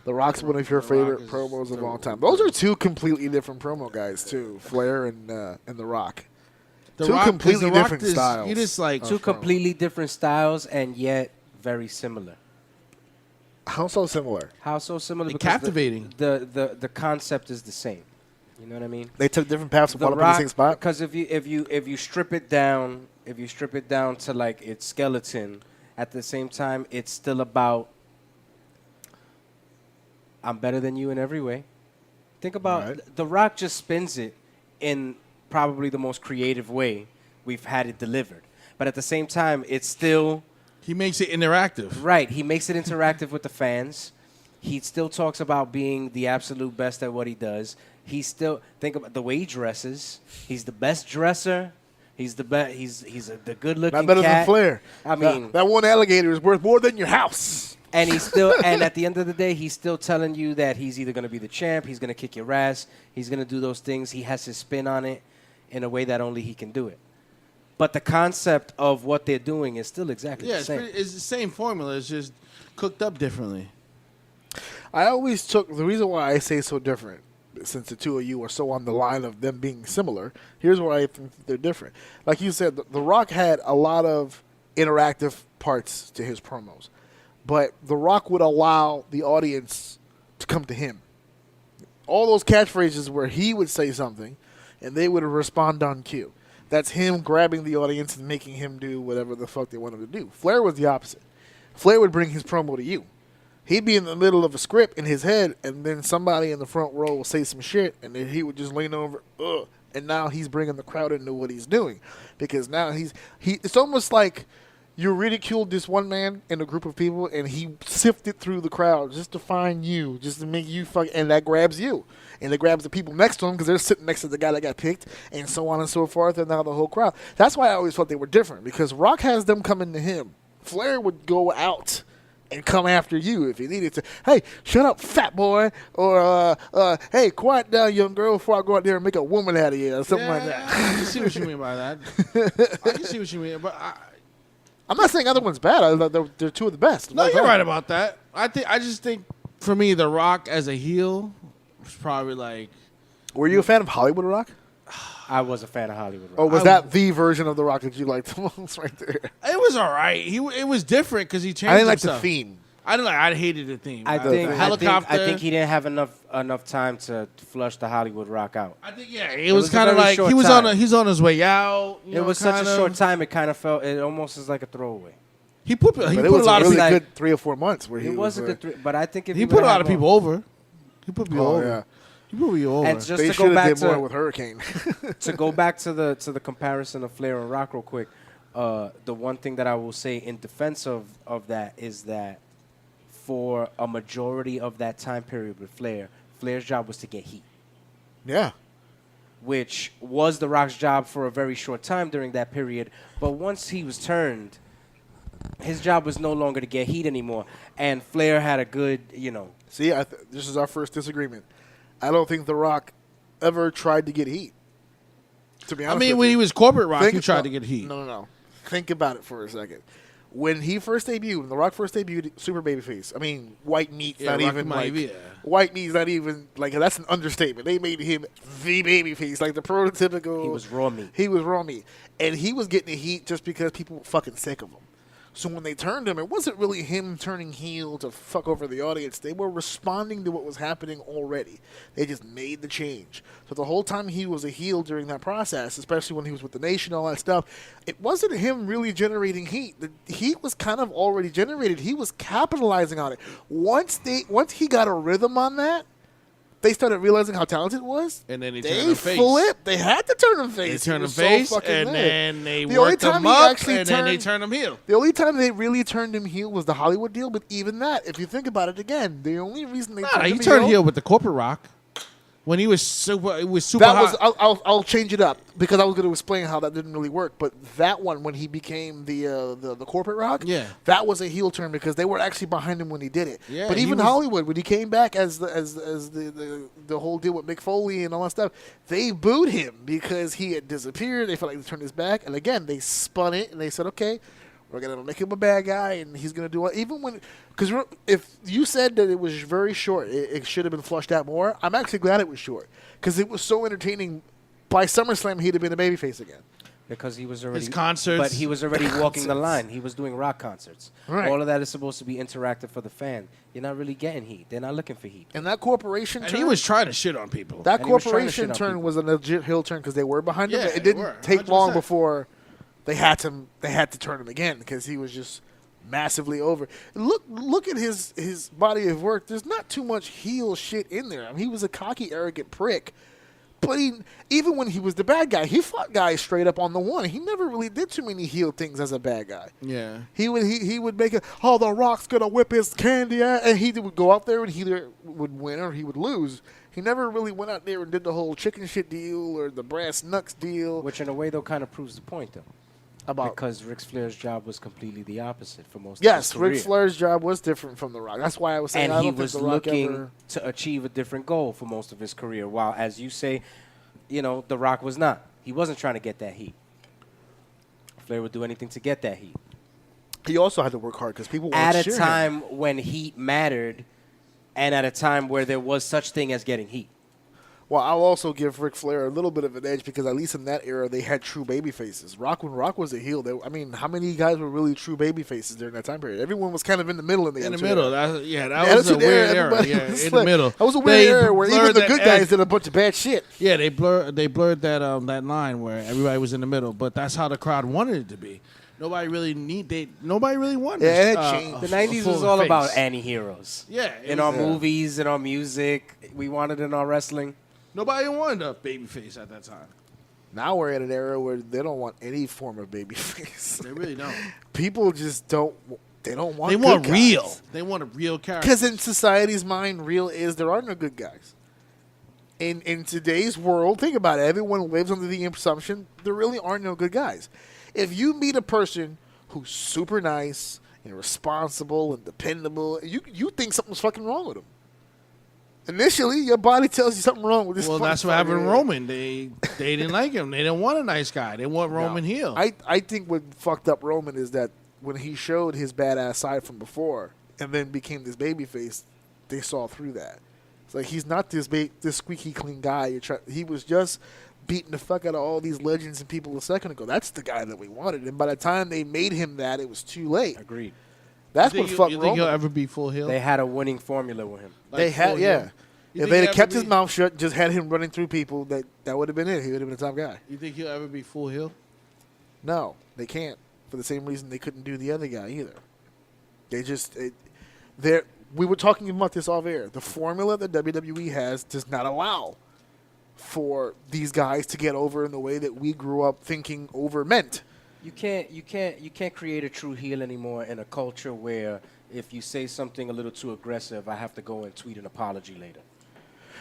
The Rock's one of your The favorite Rock is promos of the- all time. Those are two completely different promo guys too, Flair and The Rock. The Two Rock- 'cause completely The Rock different is- styles. You just like Two completely different styles and yet very similar. How so similar? How so similar? And Because captivating. The concept is the same. You know what I mean? They took different paths to The fall up in the same spot. because if you strip it down, to like its skeleton, at the same time it's still about I'm better than you in every way. Think about Right. The Rock just spins it in probably the most creative way we've had it delivered. But at the same time, it's still he makes it interactive. right. He makes it interactive with the fans. He still talks about being the absolute best at what he does. He still think about the way he dresses. He's the best dresser. He's the best. The good looking. Not better than cat. Flair. I mean, that one alligator is worth more than your house. and he's still. And at the end of the day, he's still telling you that he's either going to be the champ. He's going to kick your ass. He's going to do those things. He has his spin on it in a way that only he can do it. But the concept of what they're doing is still exactly Yeah, the same. it's the same formula. It's just cooked up differently. I always took the reason why I say so different, since the two of you are so on the line of them being similar. Here's why I think they're different. Like you said, The Rock had a lot of interactive parts to his promos, but The Rock would allow the audience to come to him. All those catchphrases where he would say something, and they would respond on cue. That's him grabbing the audience and making him do whatever the fuck they want him to do. Flair was the opposite. Flair would bring his promo to you. He'd be in the middle of a script in his head, and then somebody in the front row will say some shit, and then he would just lean over, ugh. And now he's bringing the crowd into what he's doing. Because now it's almost like you ridiculed this one man in a group of people, and he sifted through the crowd just to find you, just to make you fuck, and that grabs you. And it grabs the people next to him because they're sitting next to the guy that got picked, and so on and so forth, and now the whole crowd. That's why I always thought they were different, because Rock has them coming to him. Flair would go out and come after you if he needed to. Hey, shut up, fat boy, or hey, quiet down, young girl, before I go out there and make a woman out of you, or something like that. I can see what you mean by that. I can see what you mean, but I'm not saying other one's bad. They're two of the best. no, you're right about that. I just think for me, The Rock as a heel was probably like. Were you a fan of Hollywood Rock? I was a fan of Hollywood Rock. Or was that the version of The Rock that you liked the most right there? It was all right. It was different because he changed. I didn't like himself. the theme. I hated the theme. I think helicopter. I think he didn't have enough time to flush the Hollywood Rock out. I think it was a kind of very like short he was time. he's on his way out. It was such a short time. It kind of felt. It almost was like a throwaway. He put But it a was lot a of really people. good 3 or 4 months where he It was a good, but I think if He you put a would lot have of more- people over. He put people over. yeah. He put people over. And just They to should go have back did more to with Hurricane. to go back to the comparison of Flair and Rock real quick, the one thing that I will say in defense of that is that for a majority of that time period with Flair's job was to get heat, Yeah. which was The Rock's job for a very short time during that period. But once he was turned, his job was no longer to get heat anymore. And Flair had a good, See, this is our first disagreement. I don't think The Rock ever tried to get heat. To be I honest mean, with when you. he was corporate Rock, he tried no, to get heat. No. Think about it for a second. When he first debuted, when The Rock first debuted, super babyface. I mean, white meat's Yeah, not Rocky even Maivia, like yeah. white meat's not even like that's an understatement. They made him the babyface, like the prototypical. he was raw meat. He was raw meat, and he was getting the heat just because people were fucking sick of him. So when they turned him, it wasn't really him turning heel to fuck over the audience. They were responding to what was happening already. They just made the change. So the whole time he was a heel during that process, especially when he was with the Nation, all that stuff, it wasn't him really generating heat. The heat was kind of already generated. He was capitalizing on it. Once he got a rhythm on that, they started realizing how talented it was. And then they they turned him face. flipped. They had to turn him face. They He turned him was so face, fucking and good. then they The only worked time him he up, actually and then they turned- turned him heel. The only time they really turned him heel was the Hollywood deal, but even that, if you think about it again, the only reason they turned He him turned heel with the corporate Rock when he was super. It was super that hot. was I'll change it up because I was going to explain how that didn't really work. But that one, when he became the corporate Rock, Yeah. that was a heel turn because they were actually behind him when he did it. Yeah, but he even was- Hollywood, when he came back as the whole deal with Mick Foley and all that stuff, they booed him because he had disappeared. They felt like they turned his back, and again they spun it and they said, okay, we're gonna make him a bad guy, and he's gonna do it. Even when, because if you said that it was very short, it should have been flushed out more. I'm actually glad it was short because it was so entertaining. By SummerSlam, he'd have been a babyface again. Because he was already His concerts. but he was already walking the line. He was doing rock concerts. Right. All of that is supposed to be interactive for the fan. You're not really getting heat. They're not looking for heat. And that corporation and turn, he was trying to shit on people. that and he was trying to corporation shit on turn people. was a legit heel turn because they were behind him. Yeah, But it they didn't were, take long 100%. before they had to turn him again because he was just massively over. Look at his body of work. There's not too much heel shit in there. I mean, he was a cocky, arrogant prick. But even when he was the bad guy, he fought guys straight up on the one. He never really did too many heel things as a bad guy. Yeah. He would make it, oh, the Rock's going to whip his candy out. And he would go out there and he either would win or he would lose. He never really went out there and did the whole chicken shit deal or the brass knucks deal. Which in a way though kind of proves the point though. About Because Ric Flair's job was completely the opposite for most yes, of his career. Ric Flair's job was different from The Rock. That's why I was saying And I he don't think was The Rock looking ever. to achieve a different goal for most of his career. While, as you say, The Rock was not. He wasn't trying to get that heat. Flair would do anything to get that heat. He also had to work hard because people were At a cheering time him. when heat mattered and at a time where there was such thing as getting heat. Well, I'll also give Ric Flair a little bit of an edge because at least in that era they had true baby faces. When Rock was a heel, how many guys were really true baby faces during that time period? Everyone was kind of in the middle in the In the Attitude middle. Era. That was a Attitude weird era. everybody Yeah, was in the like- middle. That was a weird They era where even blurred the that good guys did a bunch of bad shit. Yeah, they blurred that line where everybody was in the middle, but that's how the crowd wanted it to be. Nobody really wanted. Yeah, it changed. The a 90s full was all face. about anti-heroes. Yeah, it In was- our Yeah. movies, in our music, we wanted in our wrestling. Nobody wanted a baby face at that time. Now we're in an era where they don't want any form of baby face. They really don't. People just don't. They don't want. They good want guys. real. They want a real character. Because in society's mind, real is there are no good guys. In today's world, think about it. Everyone lives under the assumption there really are no good guys. If you meet a person who's super nice and responsible and dependable, you think something's fucking wrong with them. Initially, your body tells you something wrong with this. Well, that's what motherfucker. happened with Roman. They didn't like him. They didn't want a nice guy. They want Roman heel. I think what fucked up Roman is that when he showed his badass side from before, and then became this babyface, they saw through that. It's like he's not this squeaky clean guy. He was just beating the fuck out of all these legends and people a second ago. That's the guy that we wanted. And by the time they made him that, it was too late. Agreed. That's what fucked You think Roman. he'll ever be full heel? They had a winning formula with him. Like They had, full yeah. heel? You If think they'd he'll have kept ever his mouth shut, just had him running through people, that would have been it. He would have been a top guy. You think he'll ever be full heel? No, they can't. For the same reason they couldn't do the other guy either. They just, we were talking about this off air. The formula that WWE has does not allow for these guys to get over in the way that we grew up thinking over meant. You can't create a true heel anymore in a culture where if you say something a little too aggressive, I have to go and tweet an apology later.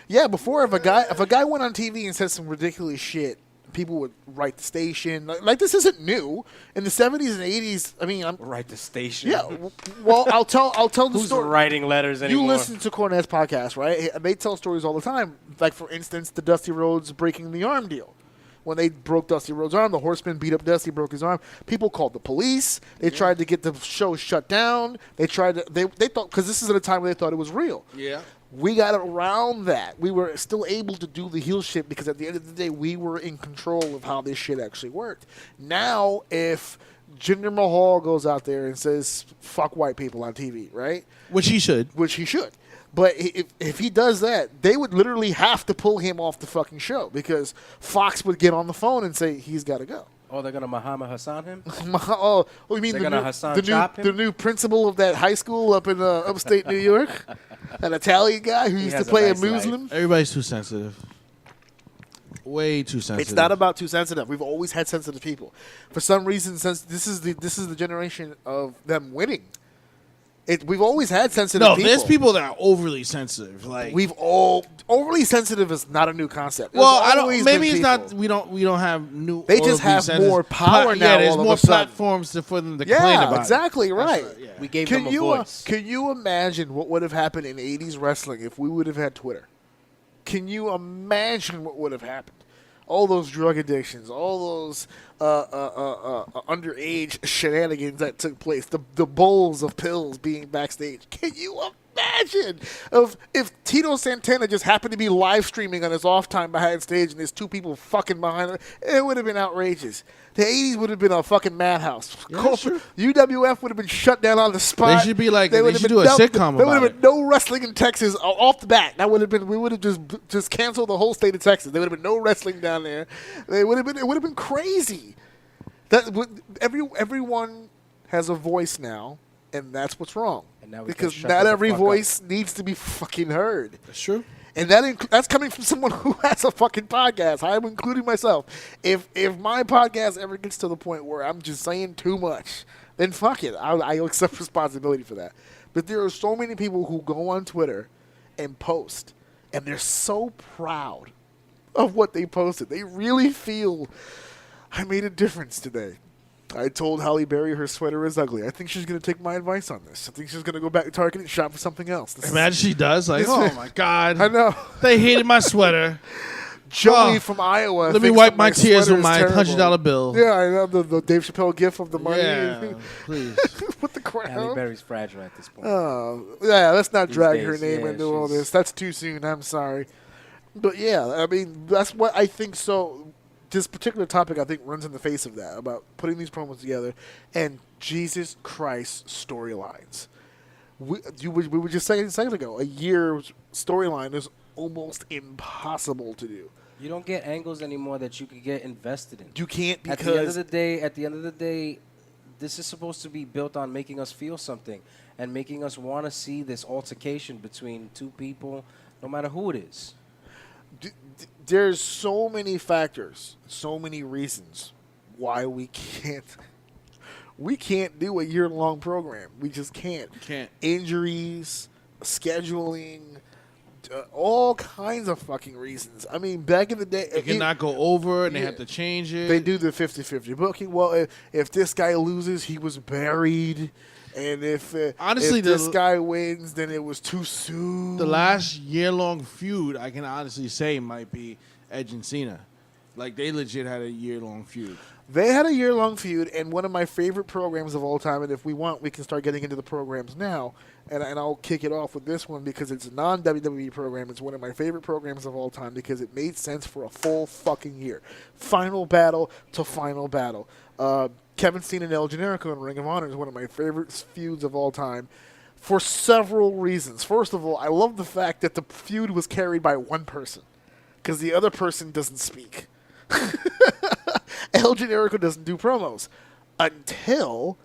Yeah, before if a guy went on TV and said some ridiculous shit, people would write the station. Like this isn't new. In the 70s and 80s, I mean, Right, the station. yeah. Well, I'll tell the Who's story. writing letters anymore? You listen to Cornette's podcast, right? They tell stories all the time. Like, for instance, the Dusty Rhodes breaking the arm deal. When they broke Dusty Rhodes' arm, the Horseman beat up Dusty, broke his arm. People called the police. They tried to get the show shut down. They thought, because this is at a time where they thought it was real. Yeah. We got around that. We were still able to do the heel shit because at the end of the day, we were in control of how this shit actually worked. Now, if Jinder Mahal goes out there and says, fuck white people on TV, right? Which he should. Which he should. But if he does that, they would literally have to pull him off the fucking show because Fox would get on the phone and say, he's got to go. Oh, they're going to Muhammad Hassan him? Oh, you mean They're gonna Hassan chop him? the new principal of that high school up in upstate New York? An Italian guy who used to has a play nice a Muslim? Everybody's too sensitive. Way too sensitive. It's not about too sensitive. We've always had sensitive people. For some reason, since this is the generation of them winning, we've always had sensitive people. No, there's people that are overly sensitive. Like Overly sensitive is not a new concept. well, There's I don't. always Maybe been it's people. not. We don't have new. They just overly have sensitive- more power now Yeah, there's all of more a sudden. platforms for them to complain about. Exactly right. That's right, yeah. We gave them a voice. Can you imagine what would have happened in 80s wrestling if we would have had Twitter? Can you imagine what would have happened? All those drug addictions, all those underage shenanigans that took place, the bowls of pills being backstage. Can you imagine if Tito Santana just happened to be live streaming on his off time behind stage and there's two people fucking behind him? It would have been outrageous. The 80s would have been a fucking madhouse. Yeah, sure. UWF would have been shut down on the spot. They should be like- they would have should been do a sitcom There would about have been no wrestling in Texas off the bat. That would have been. We would have just canceled the whole state of Texas. There would have been no wrestling down there. It would have been crazy. Everyone has a voice now, and that's what's wrong. And now we because can shut not the every fuck voice needs to be fucking heard. That's true. And that's coming from someone who has a fucking podcast. I'm including myself. If my podcast ever gets to the point where I'm just saying too much, then fuck it. I'll accept responsibility for that. But there are so many people who go on Twitter and post, and they're so proud of what they posted. They really feel, I made a difference today. I told Halle Berry her sweater is ugly. I think she's going to take my advice on this. I think she's going to go back to Target and shop for something else. Imagine she does. Like, oh my god, I know. they hated my sweater. Joey Oh. from Iowa. Let me thinks wipe that my tears sweater with is my terrible. $100 bill. Yeah, I know the Dave Chappelle gif of the money. Yeah, please. With the Halle crown. Berry's fragile at this point. Oh, yeah, let's not These drag her days, name yeah, into all she's- this. That's too soon. I'm sorry. But yeah, I mean, that's what I think. So this particular topic, I think, runs in the face of that, about putting these promos together and Jesus Christ storylines. We were just saying a second ago, a year's storyline is almost impossible to do. You don't get angles anymore that you could get invested in. You can't At the end of because the day, this is supposed to be built on making us feel something and making us want to see this altercation between two people, no matter who it is. there's so many factors, so many reasons why we can't do a year-long program. We just can't. Can't. Injuries, scheduling, all kinds of fucking reasons. I mean, back in the day, It cannot go over, and they yeah. have to change it. they do the 50-50 booking. Well, if this guy loses, he was buried. And if Honestly, this guy wins, then it was too soon. The last year-long feud, I can honestly say, might be Edge and Cena. Like, they legit had a year-long feud. They had a year-long feud, and one of my favorite programs of all time, and if we want, we can start getting into the programs now, and I'll kick it off with this one because it's a non-WWE program. It's one of my favorite programs of all time because it made sense for a full fucking year. Final battle to final battle. Kevin Steen and El Generico in Ring of Honor is one of my favorite feuds of all time for several reasons. First of all, I love the fact that the feud was carried by one person because the other person doesn't speak. El Generico doesn't do promos until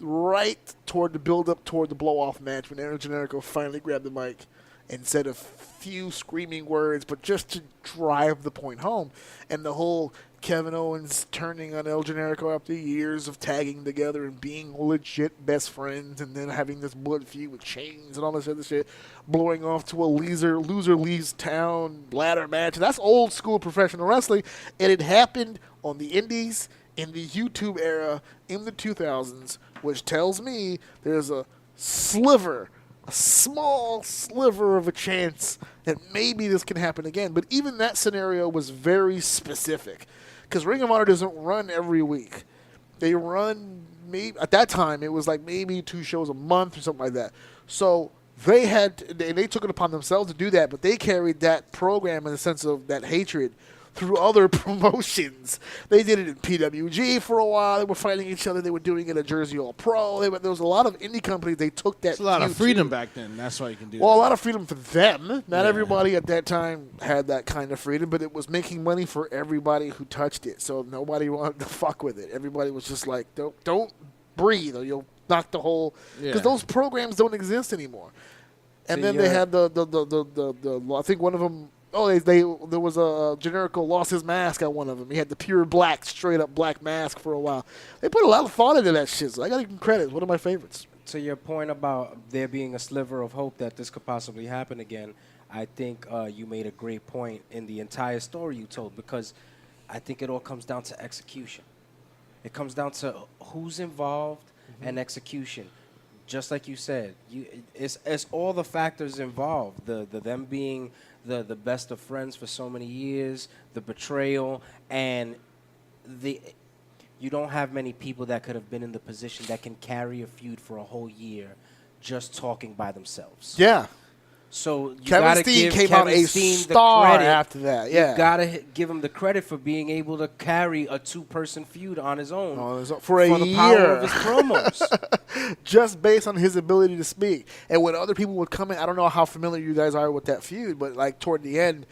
right toward the build-up toward the blow-off match when El Generico finally grabbed the mic and said a few screaming words, but just to drive the point home. And the whole Kevin Owens turning on El Generico after years of tagging together and being legit best friends and then having this blood feud with chains and all this other shit, blowing off to a loser leaves town ladder match. That's old school professional wrestling, and it happened on the indies in the YouTube era in the 2000s, which tells me there's a small sliver of a chance that maybe this can happen again. But even that scenario was very specific because Ring of Honor doesn't run every week. They run, maybe at that time, it was like maybe 2 shows a month or something like that. So they took it upon themselves to do that, but they carried that program in the sense of that hatred through other promotions. They did it in PWG for a while. They were fighting each other. They were doing it at Jersey All Pro. There was a lot of indie companies. They took that. It's a lot of feud freedom to. back then. That's why you can do Well, that. a lot of freedom for them. Not everybody at that time had that kind of freedom, but it was making money for everybody who touched it. So nobody wanted to fuck with it. Everybody was just like, don't breathe or you'll knock the whole. Because those programs don't exist anymore. And then they had the I think one of them. Oh, there was a Generico lost his mask on one of them. He had the pure black, straight up black mask for a while. They put a lot of thought into that shit. So I got to give them credit. It's one of my favorites. To your point about there being a sliver of hope that this could possibly happen again, I think you made a great point in the entire story you told, because I think it all comes down to execution. It comes down to who's involved and execution. Just like you said, it's all the factors involved. The them being the best of friends for so many years, the betrayal, and you don't have many people that could have been in the position that can carry a feud for a whole year just talking by themselves. Yeah. So you Kevin gotta Steen give came Kevin out a Steen star the credit. after that. Yeah. You gotta give him the credit for being able to carry a 2-person feud on his own for a the year. power of his promos. Just based on his ability to speak. And when other people would come in, I don't know how familiar you guys are with that feud, but like toward the end,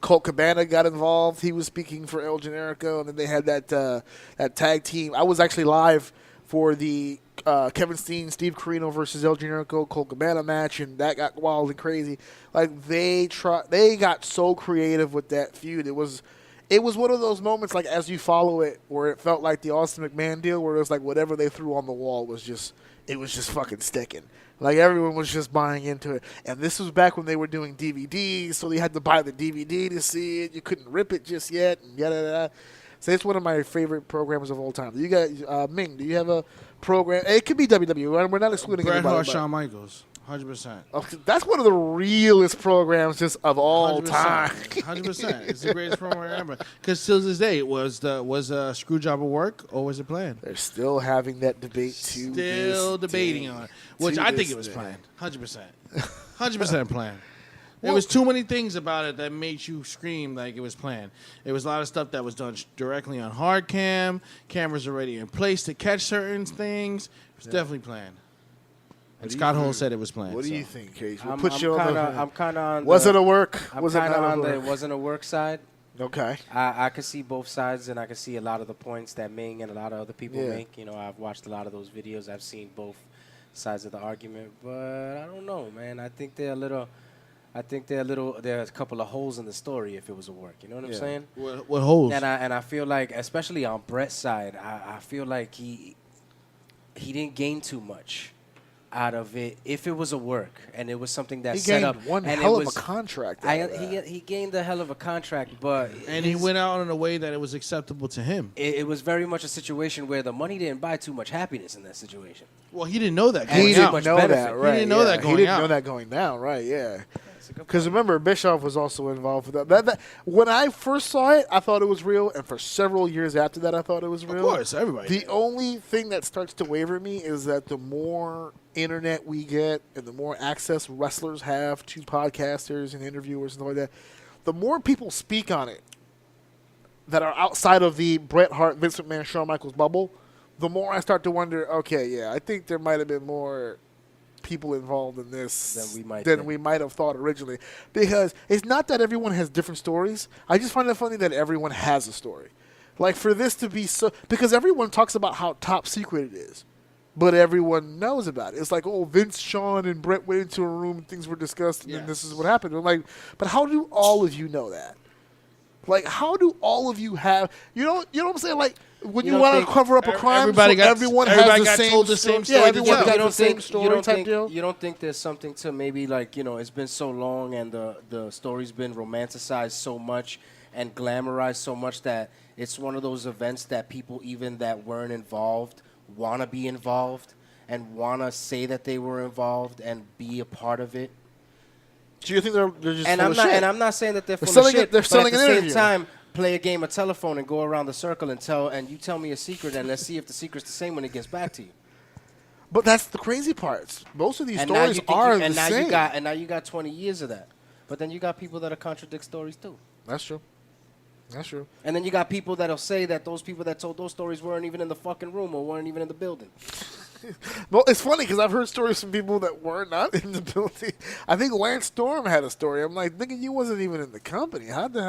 Colt Cabana got involved. He was speaking for El Generico, and then they had that tag team. I was actually live for the Kevin Steen, Steve Corino versus El Generico, Colt Cabana match, and that got wild and crazy. Like they got so creative with that feud. It was one of those moments, like as you follow it, where it felt like the Austin McMahon deal, where it was like whatever they threw on the wall was just fucking sticking. Like everyone was just buying into it. And this was back when they were doing DVDs, so you had to buy the DVD to see it. You couldn't rip it just yet, and yada yada. So it's one of my favorite programs of all time. You got Ming? Do you have a program? It could be WWE. We're not excluding Bret anybody. Hart, Shawn Michaels, 100%. That's one of the realest programs just of all 100%, time. 100%. It's the greatest promo ever. Because till this day, was Screwjob a work or was it planned? They're still having that debate too. Still debating on it, which I think it was planned. 100%. 100% planned. There was too many things about it that made you scream like it was planned. There was a lot of stuff that was done directly on hard cam. Cameras already in place to catch certain things. It was definitely planned. And Scott Hall said it was planned. What do you think, Kage? I'm kind of on. Was it a work? I'm Was it kind of not on a the work? it wasn't a work side. Okay. I could see both sides, and I could see a lot of the points that Ming and a lot of other people make. You know, I've watched a lot of those videos. I've seen both sides of the argument, but I don't know, man. I think they're a little. There's a couple of holes in the story if it was a work. You know what I'm saying? What holes? And I feel like, especially on Bret's side, I feel like he didn't gain too much out of it if it was a work and it was something that He set gained up. one and hell it of was, a contract. He gained a hell of a contract, but and he went out in a way that it was acceptable to him. It was very much a situation where the money didn't buy too much happiness in that situation. Well, he didn't know that. He Going didn't out. know that, right? He didn't know that going He didn't out. know that going down, right? Yeah. Because remember, Bischoff was also involved with that. When I first saw it, I thought it was real, and for several years after that, I thought it was real. Of course, everybody. The only thing that starts to waver me is that the more internet we get and the more access wrestlers have to podcasters and interviewers and stuff like that, the more people speak on it that are outside of the Bret Hart, Vince McMahon, Shawn Michaels bubble, the more I start to wonder, okay, yeah, I think there might have been more people involved in this than we might have thought originally. Because it's not that everyone has different stories. I just find it funny that everyone has a story. Like, for this to be so... Because everyone talks about how top secret it is. But everyone knows about it. It's like, oh, Vince, Shawn, and Bret went into a room and things were discussed, and then this is what happened. I'm like, but how do all of you know that? Like, how do all of you have... You know what I'm saying? Like... When you want to cover up a crime, everyone has the same story. Yeah, everyone got the same story type deal. You don't think there's something to maybe like, it's been so long and the story's been romanticized so much and glamorized so much that it's one of those events that people even that weren't involved want to be involved and want to say that they were involved and be a part of it? Do you think they're just full of shit? And I'm not saying that they're full of shit. They're selling but an at the interview. same time, play a game of telephone and go around the circle and you tell me a secret and let's see if the secret's the same when it gets back to you. But that's the crazy part. Most of these stories are the same. And now you got 20 years of that. But then you got people that'll contradict stories too. That's true. That's true. And then you got people that'll say that those people that told those stories weren't even in the fucking room or weren't even in the building. Well, it's funny because I've heard stories from people that were not in the building. I think Lance Storm had a story. I'm like, nigga, you wasn't even in the company. How did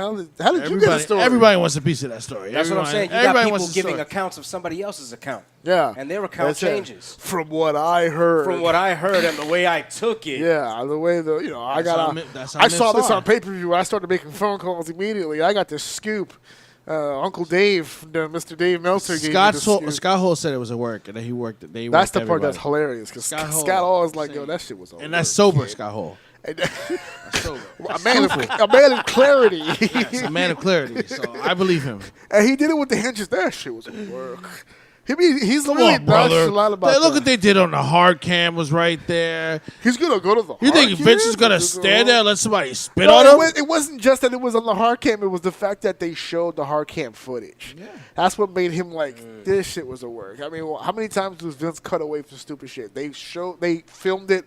you get a story? Everybody wants a piece of that story. That's what I'm saying. You got people giving accounts of somebody else's account. Yeah. And their account changes. From what I heard. From what I heard and the way I took it. Yeah, the way I saw this on pay-per-view. I started making phone calls immediately. I got this scoop. Uncle Dave, Mr. Dave Meltzer, gave me the scoop. Scott Hall said it was a work, and that he worked. That's the part that's hilarious because Scott Hall is like, yo, that shit was over. And that's sober, Scott Hall. That's sober. a man of clarity. Yes, a man of clarity. So I believe him. And he did it with the hinges. That shit was work. He's Come really on, brother. nonchalant about that. Look what they did on the hard cam was right there. He's going to go to the hard cam? You think Vince is going to stand there and let somebody spit on him? It wasn't just that it was on the hard cam. It was the fact that they showed the hard cam footage. Yeah. That's what made him like, this shit was a work. I mean, how many times was Vince cut away for stupid shit? They filmed it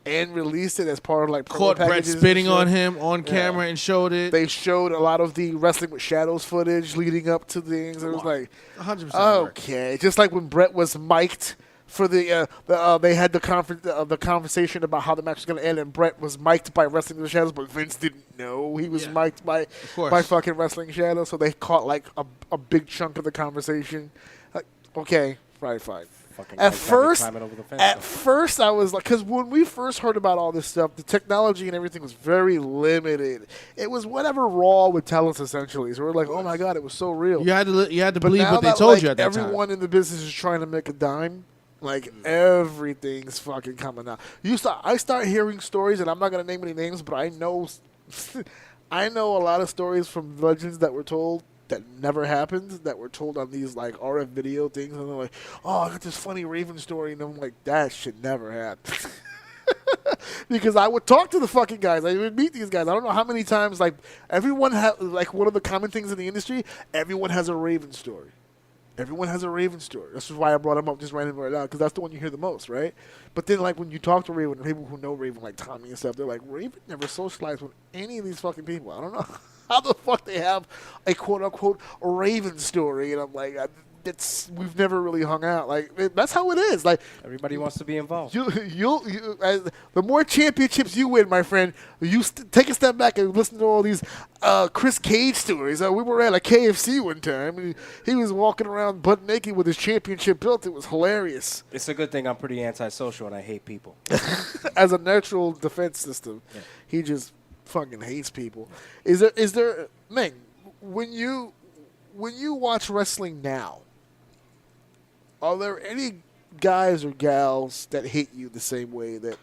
and released it as part of like caught Bret spitting on him on camera and showed it. They showed a lot of the Wrestling with Shadows footage leading up to things. It was like 100%. Okay, just like when Bret was mic'd for they had the conversation about how the match was going to end, and Bret was mic'd by Wrestling with Shadows, but Vince didn't know he was mic'd by fucking Wrestling Shadows, so they caught like a big chunk of the conversation. Like, okay, right, fine. At first, I was like, because when we first heard about all this stuff, the technology and everything was very limited. It was whatever Raw would tell us, essentially. So we're like, oh my god, it was so real. You had to believe what they told you at that time. Everyone in the business is trying to make a dime. Like everything's fucking coming out. I start hearing stories, and I'm not gonna name any names, but I know a lot of stories from legends that were told that never happened, that were told on these like RF video things, and they're like, oh, I got this funny Raven story, and I'm like, that shit never happened. Because I would talk to the fucking guys, I would meet these guys. I don't know how many times, like, everyone has, like, one of the common things in the industry, everyone has a Raven story. Everyone has a Raven story. This is why I brought him up just randomly right now, because that's the one you hear the most, right? But then, like, when you talk to Raven, people who know Raven, like Tommy and stuff, they're like, Raven never socialized with any of these fucking people. I don't know how the fuck they have a quote-unquote Raven story. And I'm like, we've never really hung out. Like, that's how it is. Like, everybody wants to be involved. The more championships you win, my friend, you take a step back and listen to all these Chris Cage stories. We were at a KFC one time. He was walking around butt naked with his championship belt. It was hilarious. It's a good thing I'm pretty antisocial and I hate people. As a natural defense system, he just fucking hates people. Is there Ming, when you watch wrestling now, are there any guys or gals that hit you the same way that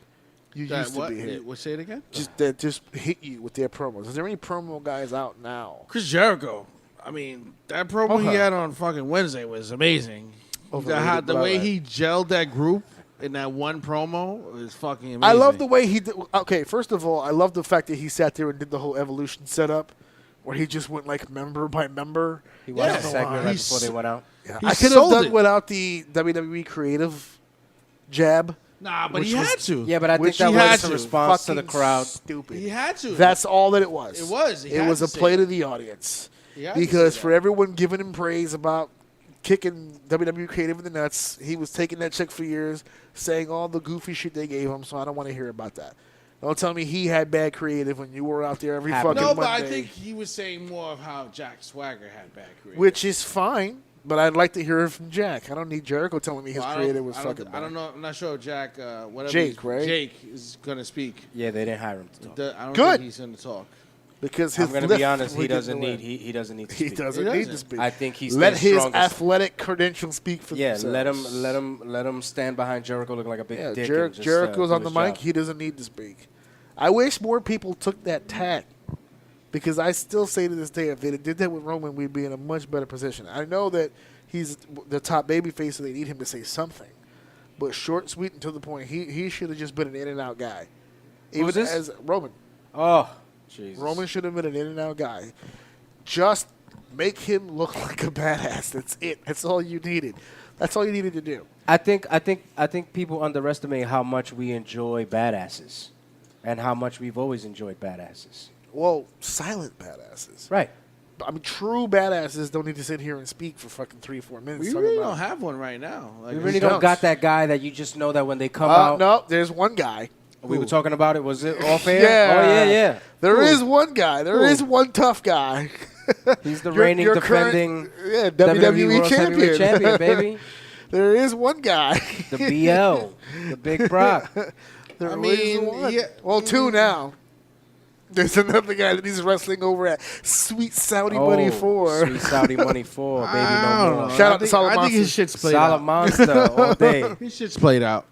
you used to be hit? Say it again? Just hit you with their promos. Is there any promo guys out now? Chris Jericho. I mean, that promo he had on fucking Wednesday was amazing. The way he gelled that group. in that one promo is fucking amazing. I love the way he did. Okay, first of all, I love the fact that he sat there and did the whole evolution setup, where he just went like member by member. He watched Yeah. the segment right before they went out. Yeah. He I could have sold done it. without the WWE creative jab. Nah, but which he was- had to. Yeah, but I think Which that he had was a to. response to the Fucking crowd. Stupid. he had to. That's all that it was. It was. He It had was to a say play that. to the audience. He had to Because say for that. everyone giving him praise about kicking WWE creative in the nuts, he was taking that check for years, saying all the goofy shit they gave him. So I don't want to hear about that. Don't tell me he had bad creative when you were out there every Happened. fucking No, but I Monday. think he was saying more of how Jack Swagger had bad career. Which is fine, but I'd like to hear it from Jack. I don't need Jericho telling me his Well, creative was I fucking don't, bad. I don't know. I'm not sure if Jack. Whatever. Jake, right? Jake is gonna speak. Yeah, they didn't hire him to talk. I don't Good. think he's gonna talk. Because his I'm going to lift be honest. will He get in doesn't the way. need. He doesn't need to He speak. doesn't He need to doesn't. speak. I think he's Let still his strongest. athletic credentials speak for Yeah, themselves. let him stand behind Jericho looking like a big Yeah, dick. and just, Jericho's do on the his mic. job. He doesn't need to speak. I wish more people took that tack, because I still say to this day, if they did that with Roman, we'd be in a much better position. I know that he's the top babyface, so they need him to say something. But short, sweet, and to the point. He should have just been an in-and-out guy. Even Who's this? as Roman. Oh, Jesus. Roman should have been an in-and-out guy. Just make him look like a badass. That's it. That's all you needed. That's all you needed to do. I think people underestimate how much we enjoy badasses, and how much we've always enjoyed badasses. Well, silent badasses. Right. I mean, true badasses don't need to sit here and speak for fucking 3-4 minutes. We talking really about- don't have one right now. Like, We really don't. don't got that guy that you just know that when they come out. No, there's one guy. We were talking about it. Was it off air? Yeah. Oh yeah. There is one guy. There Who? is one tough guy. He's the Your- reigning your current- defending yeah, WWE WWE World Heavyweight champion. champion, baby. There is one guy. The BL, the Big Brock. There I is mean, one. yeah. Well, two now. There's another guy that he's wrestling over at Sweet Saudi Money 4. Sweet Saudi Money 4, baby, I no don't more. know. Shout I out to think- Solid I think his Monster. shit's played Solid out. monster all day. His shit's played out.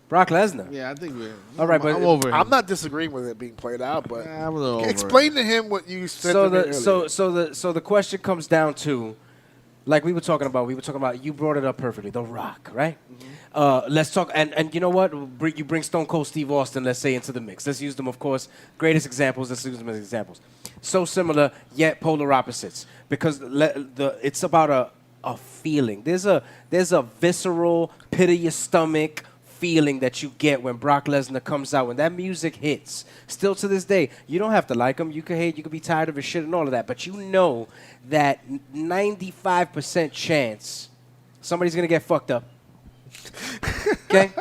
Brock Lesnar. Yeah, I think we're. All right, but I'm over it. I'm not disagreeing with it being played out, but I'm a little over explain to him what you said So to me the earlier. so the question comes down to, like we were talking about. You brought it up perfectly. The Rock, right? Let's talk. And you know what? You bring Stone Cold Steve Austin, let's say, into the mix. Let's use them, of course, greatest examples. Let's use them as examples. So similar yet polar opposites, because it's about a feeling. There's a visceral, pit of your stomach feeling that you get when Brock Lesnar comes out, when that music hits. Still to this day, you don't have to like him. You can hate, you can be tired of his shit and all of that, but you know that 95% chance somebody's going to get fucked up. Okay?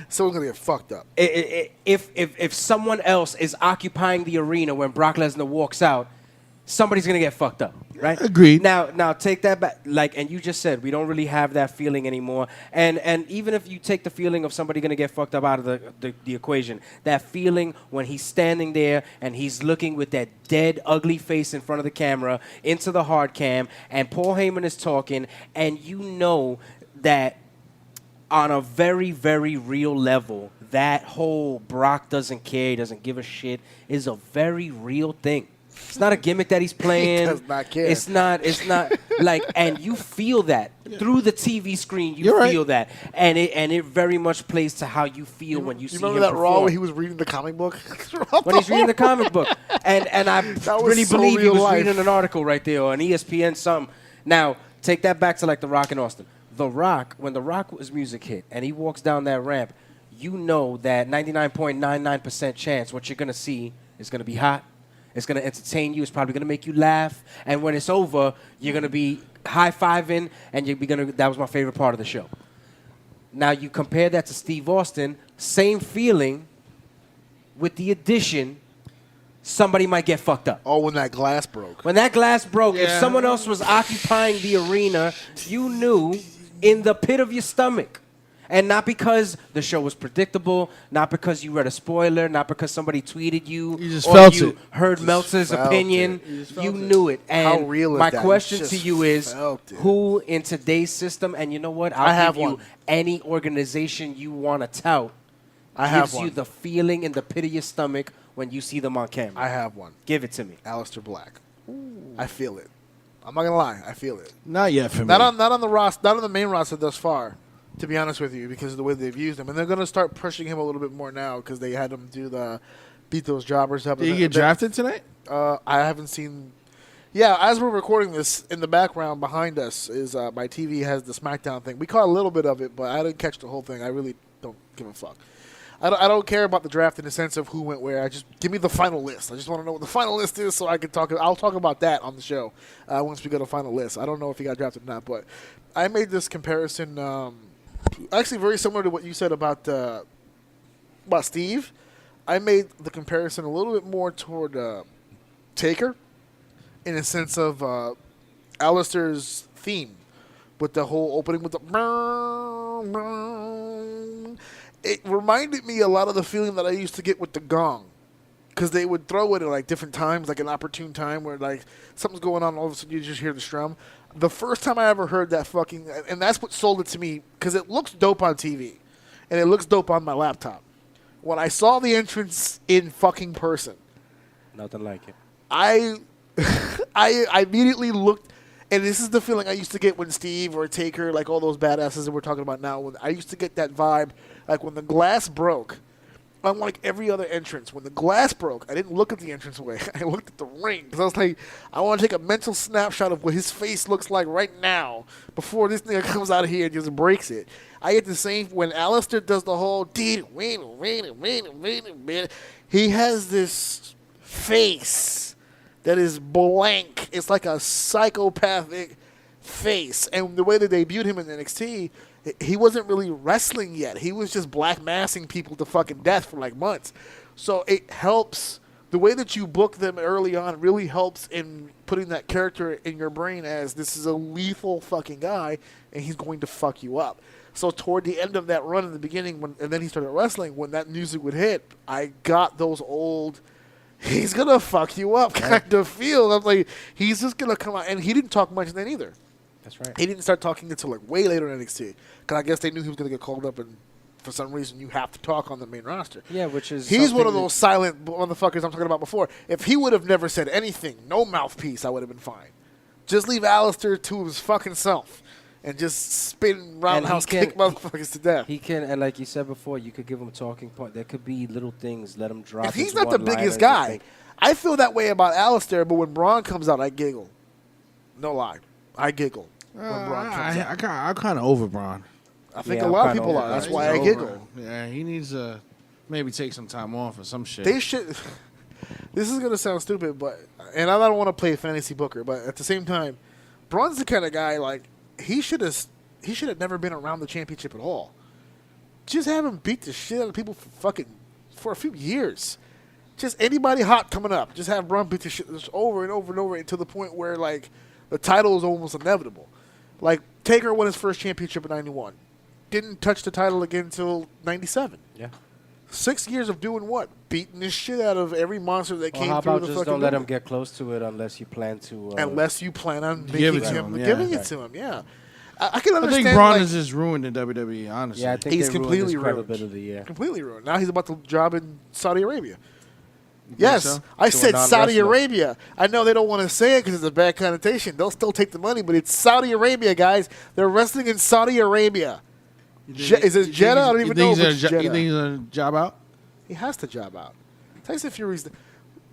Someone's gonna get fucked up. If someone else is occupying the arena when Brock Lesnar walks out, somebody's gonna get fucked up, right? Agreed. Now take that back. Like, and you just said we don't really have that feeling anymore. And even if you take the feeling of somebody gonna get fucked up out of the equation, that feeling when he's standing there and he's looking with that dead, ugly face in front of the camera into the hard cam, and Paul Heyman is talking, and you know that on a very, very real level, that whole Brock doesn't care, he doesn't give a shit is a very real thing. It's not a gimmick that he's playing. He does not care. It's not like, and you feel that through the TV screen. You You're feel right. that, and it very much plays to how you feel when you see remember him that perform. Raw where he was reading the comic book? When he's reading the comic book, and I That was really so believe he real was life. reading an article right there on ESPN something. Now take that back to like The Rock and Austin. The Rock, when The Rock's music hit and he walks down that ramp, you know that 99.99% chance what you're gonna see is gonna be hot. It's gonna entertain you. It's probably gonna make you laugh. And when it's over, you're gonna be high-fiving, and you'll be gonna. That was my favorite part of the show. Now you compare that to Steve Austin, same feeling, with the addition, somebody might get fucked up. Oh, when that glass broke. When that glass broke, if Yeah. someone else was occupying the arena, you knew in the pit of your stomach. And not because the show was predictable, not because you read a spoiler, not because somebody tweeted you, You just or felt you it. heard Meltzer's felt opinion. it. You just You felt it. knew it. And How real is my that? question You to just you is, felt it. who in today's system, and you know what? I have give you one. any organization you want to tout, I have gives you one. the feeling in the pit of your stomach when you see them on camera. I have one. Give it to me. Aleister Black. I feel it. I'm not gonna lie. I feel it. Not yet for me. Not on the main roster thus far, to be honest with you, because of the way they've used him. And they're going to start pushing him a little bit more now because they had him beat those jobbers up. Did he get drafted tonight? I haven't seen. Yeah, as we're recording this, in the background behind us is my TV has the SmackDown thing. We caught a little bit of it, but I didn't catch the whole thing. I really don't give a fuck. I don't care about the draft in the sense of who went where. I just give me the final list. I just want to know what the final list is so I can talk. I'll talk about that on the show once we go to final list. I don't know if he got drafted or not, but I made this comparison actually very similar to what you said about Steve. I made the comparison a little bit more toward Taker in a sense of Alistair's theme with the whole opening with the it reminded me a lot of the feeling that I used to get with the gong, because they would throw it at like different times, like an opportune time where like something's going on, all of a sudden you just hear the strum. The first time I ever heard that fucking, and that's what sold it to me, because it looks dope on TV, and it looks dope on my laptop. When I saw the entrance in fucking person, Nothing like it. I immediately looked, and this is the feeling I used to get when Steve or Taker, like all those badasses that we're talking about now, when I used to get that vibe, like when the glass broke, unlike every other entrance, when the glass broke, I didn't look at the entranceway. I looked at the ring, because I was like, I want to take a mental snapshot of what his face looks like right now before this nigga comes out of here and just breaks it. I get the same when Alistair does the whole, wait a minute. He has this face that is blank. It's like a psychopathic face. And the way they debuted him in NXT, he wasn't really wrestling yet. He was just black massing people to fucking death for like months. So it helps. The way that you book them early on really helps in putting that character in your brain as this is a lethal fucking guy and he's going to fuck you up. So toward the end of that run in the beginning, and then he started wrestling, when that music would hit, I got those old, he's going to fuck you up kind of feel. I'm like, he's just going to come out. And he didn't talk much then either. That's right. He didn't start talking until like way later in NXT. Because I guess they knew he was going to get called up, and for some reason you have to talk on the main roster. Yeah, which is he's one of those silent motherfuckers I'm talking about before. If he would have never said anything, no mouthpiece, I would have been fine. Just leave Alistair to his fucking self and just spin roundhouse kick motherfuckers to death. He can, and like you said before, you could give him a talking point. There could be little things, let him drop. If he's not the biggest guy, I feel that way about Alistair, but when Braun comes out, I giggle. No lie. I giggle when Braun comes out. I'm kind of over Braun. I think a lot of people are. That's why I giggle. Yeah, he needs to maybe take some time off or some shit. They should. This is going to sound stupid, and I don't want to play fantasy booker, but at the same time, Braun's the kind of guy, like, he should have never been around the championship at all. Just have him beat the shit out of people for a few years. Just anybody hot coming up. Just have Braun beat the shit just over and over and over to the point where, like, the title is almost inevitable. Like, Taker won his first championship in 91. Didn't touch the title again until 97. Yeah. 6 years of doing what? Beating the shit out of every monster that came how through about the just fucking don't let movie. him get close to it unless you plan to. Unless you plan on Give making it to him, him, giving yeah. it to him, yeah. I can I understand. think Braun like, is just ruined in WWE, honestly. Yeah, I think he's they ruined completely his ruined. credibility. Yeah. Completely ruined. Now he's about to job in Saudi Arabia. Yes, so? I To a said Saudi non-wrestler. Arabia. I know they don't want to say it because it's a bad connotation. They'll still take the money, but it's Saudi Arabia, guys. They're wrestling in Saudi Arabia. Is it Jeddah? I don't even know if it's You think Jeddah. he's a job out? He has to job out. Tyson Fury's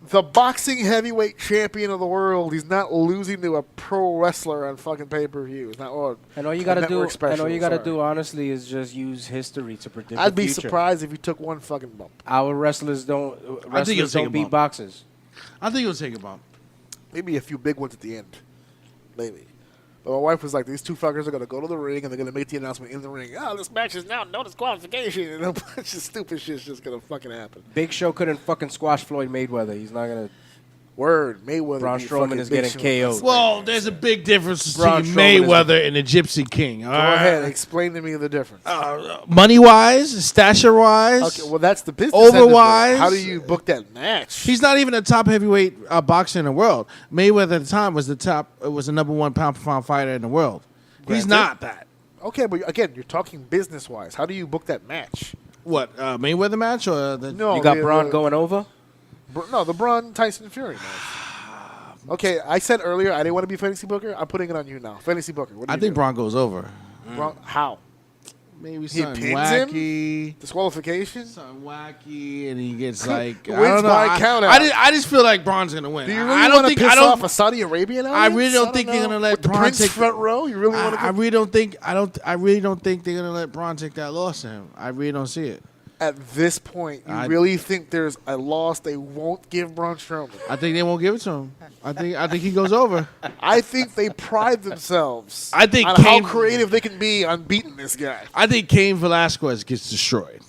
the boxing heavyweight champion of the world. He's not losing to a pro wrestler on fucking pay-per-view. It's not. And all you a gotta do, network special, and all you gotta sorry. do, honestly, is just use history to predict. I'd the be future. surprised if he took one fucking bump. Our wrestlers don't. I think he'll Wrestlers take a don't beat bump. boxers. I think he'll take a bump. Maybe a few big ones at the end. Maybe. But my wife was like, these two fuckers are going to go to the ring and they're going to make the announcement in the ring. Oh, this match is now no disqualification. And a bunch of stupid shit's just going to fucking happen. Big Show couldn't fucking squash Floyd Mayweather. He's not gonna. Word. Mayweather. Braun beat Strowman fucking is Big getting Show. KO'd. Well, there's a big difference Braun between Strowman is- Mayweather and the Gypsy King. Go ahead. Explain to me the difference. Money-wise, stature-wise. Okay, well, that's the business end of it. Over-wise. How do you book that match? He's not even a top heavyweight boxer in the world. Mayweather at the time was the number one pound-for-pound fighter in the world. He's Granted. not that. Okay, but again, you're talking business-wise. How do you book that match? What, Mayweather match or the? No, You got the- Braun the- going over. No, the Braun Tyson Fury match. Okay, I said earlier I didn't want to be fantasy booker. I'm putting it on you now. Fantasy booker. What do I you think do? Braun goes over. Braun, how? maybe He something pins him? wacky. Disqualification? Something wacky, and he gets like I Wins don't know. by count out. I just feel like Braun's gonna win. Do you I really don't want to think piss I don't. off a Saudi Arabian I audience? really don't think they're gonna let With the Braun Prince take front row. You really want to? I really don't think I really don't think they're gonna let Braun take that loss to him. I really don't see it. At this point, you really think there's a loss they won't give Braun Strowman? I think they won't give it to him. I think he goes over. I think they pride themselves I think on Cain- how creative they can be on beating this guy. I think Cain Velasquez gets destroyed.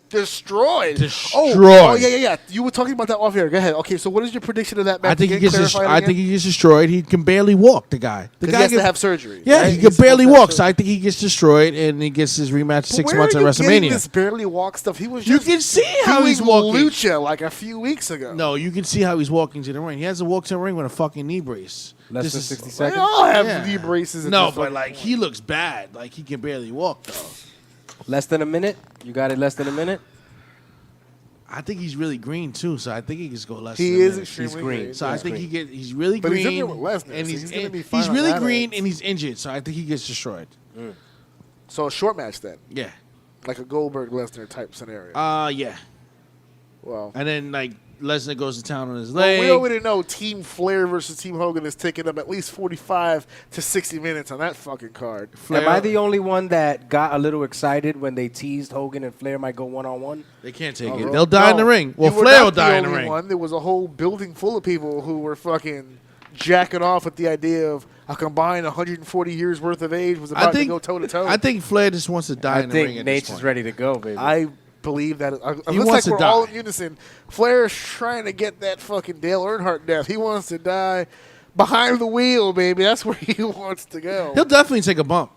Destroyed. Destroyed. Oh, yeah. You were talking about that off here. Go ahead. Okay, so what is your prediction of that match? I think he Again, gets. clarify it I again? think he gets destroyed. He can barely walk. The guy. The 'Cause guy he has can- to have surgery. Yeah, right? he He's can barely supposed to have walk. So I think he gets destroyed, and he gets his rematch But 6 where months are at you getting WrestleMania. This barely walk stuff. He was You just can see how he's doing walking. lucha like a few weeks ago. No, you can see how he's walking to the ring. He hasn't walked to the ring with a fucking knee brace. Less This than is- 60 They seconds. all have Yeah. knee braces. At No, this but fucking like point. he looks bad. Like he can barely walk though. Less than a minute. You got it. Less than a minute. I think he's really green too, so I think he can go less. He than a is minute. extremely He's green. green. So I Yeah. think he's really But green. he's in there with Lesnar, and so he's he's gonna be fine he's on really that green end. and he's injured, so I think he gets destroyed. So a short match then, Yeah. like a Goldberg Lesnar type scenario. Yeah. Well, And then like Lesnar goes to town on his well, leg. we already know Team Flair versus Team Hogan is taking up at least 45 to 60 minutes on that fucking card. Flair- Am I the only one that got a little excited when they teased Hogan and Flair might go one-on-one? They can't take Oh, it. bro. They'll die in the No, ring. Well, you were Flair not will die in the only ring. one. There was a whole building full of people who were fucking jacking off at the idea of a combined 140 years worth of age was about to go toe to toe. I think Flair just wants to die I in the ring. think At this Nate's point. is ready to go, baby. I believe that. It looks wants like to we're all die. in unison. Flair's trying to get that fucking Dale Earnhardt death. He wants to die behind the wheel, baby. That's where he wants to go. He'll definitely take a bump.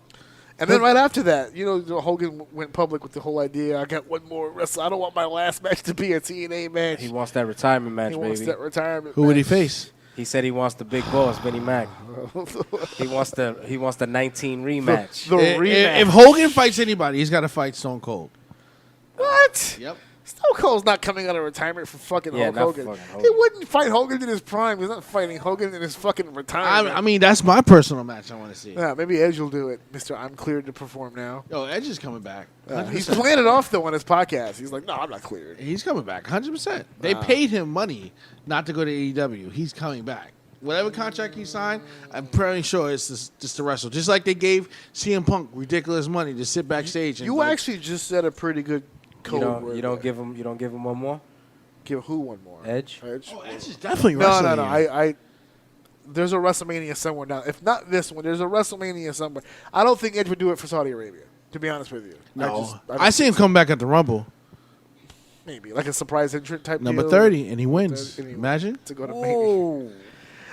And then right after that, Hogan went public with the whole idea. I got one more wrestle. I don't want my last match to be a TNA match. He wants that retirement match, He wants baby. that retirement. Who would he match. face? He said he wants the big boss, Vinnie Mac. He wants the 19 rematch. The rematch. If Hogan fights anybody, he's got to fight Stone Cold. What? Yep. Stone Cold's not coming out of retirement for fucking Yeah, Hulk not Hogan. fucking Hogan. He wouldn't fight Hogan in his prime. He's not fighting Hogan in his fucking retirement. I mean, that's my personal match. I want to see. Yeah, maybe Edge will do it, Mister. I'm cleared to perform now. Yo, Edge is coming back. He's 100%. playing it off though on his podcast. He's like, no, I'm not cleared. He's coming back, 100%. They paid him money not to go to AEW. He's coming back. Whatever contract he signed, I'm pretty sure it's just to wrestle. Just like they gave CM Punk ridiculous money to sit backstage. And You like, actually just said a pretty good code word. You don't there. give him one more? Give who one more? Edge? Edge. Oh, Edge is definitely No, wrestling. no. here. There's a WrestleMania somewhere now. If not this one, there's a WrestleMania somewhere. I don't think Edge would do it for Saudi Arabia. To be honest with you, No, I I see him come back at the Rumble, maybe like a surprise entrant type. number deal. 30, and he wins. And he Imagine. to go to maybe.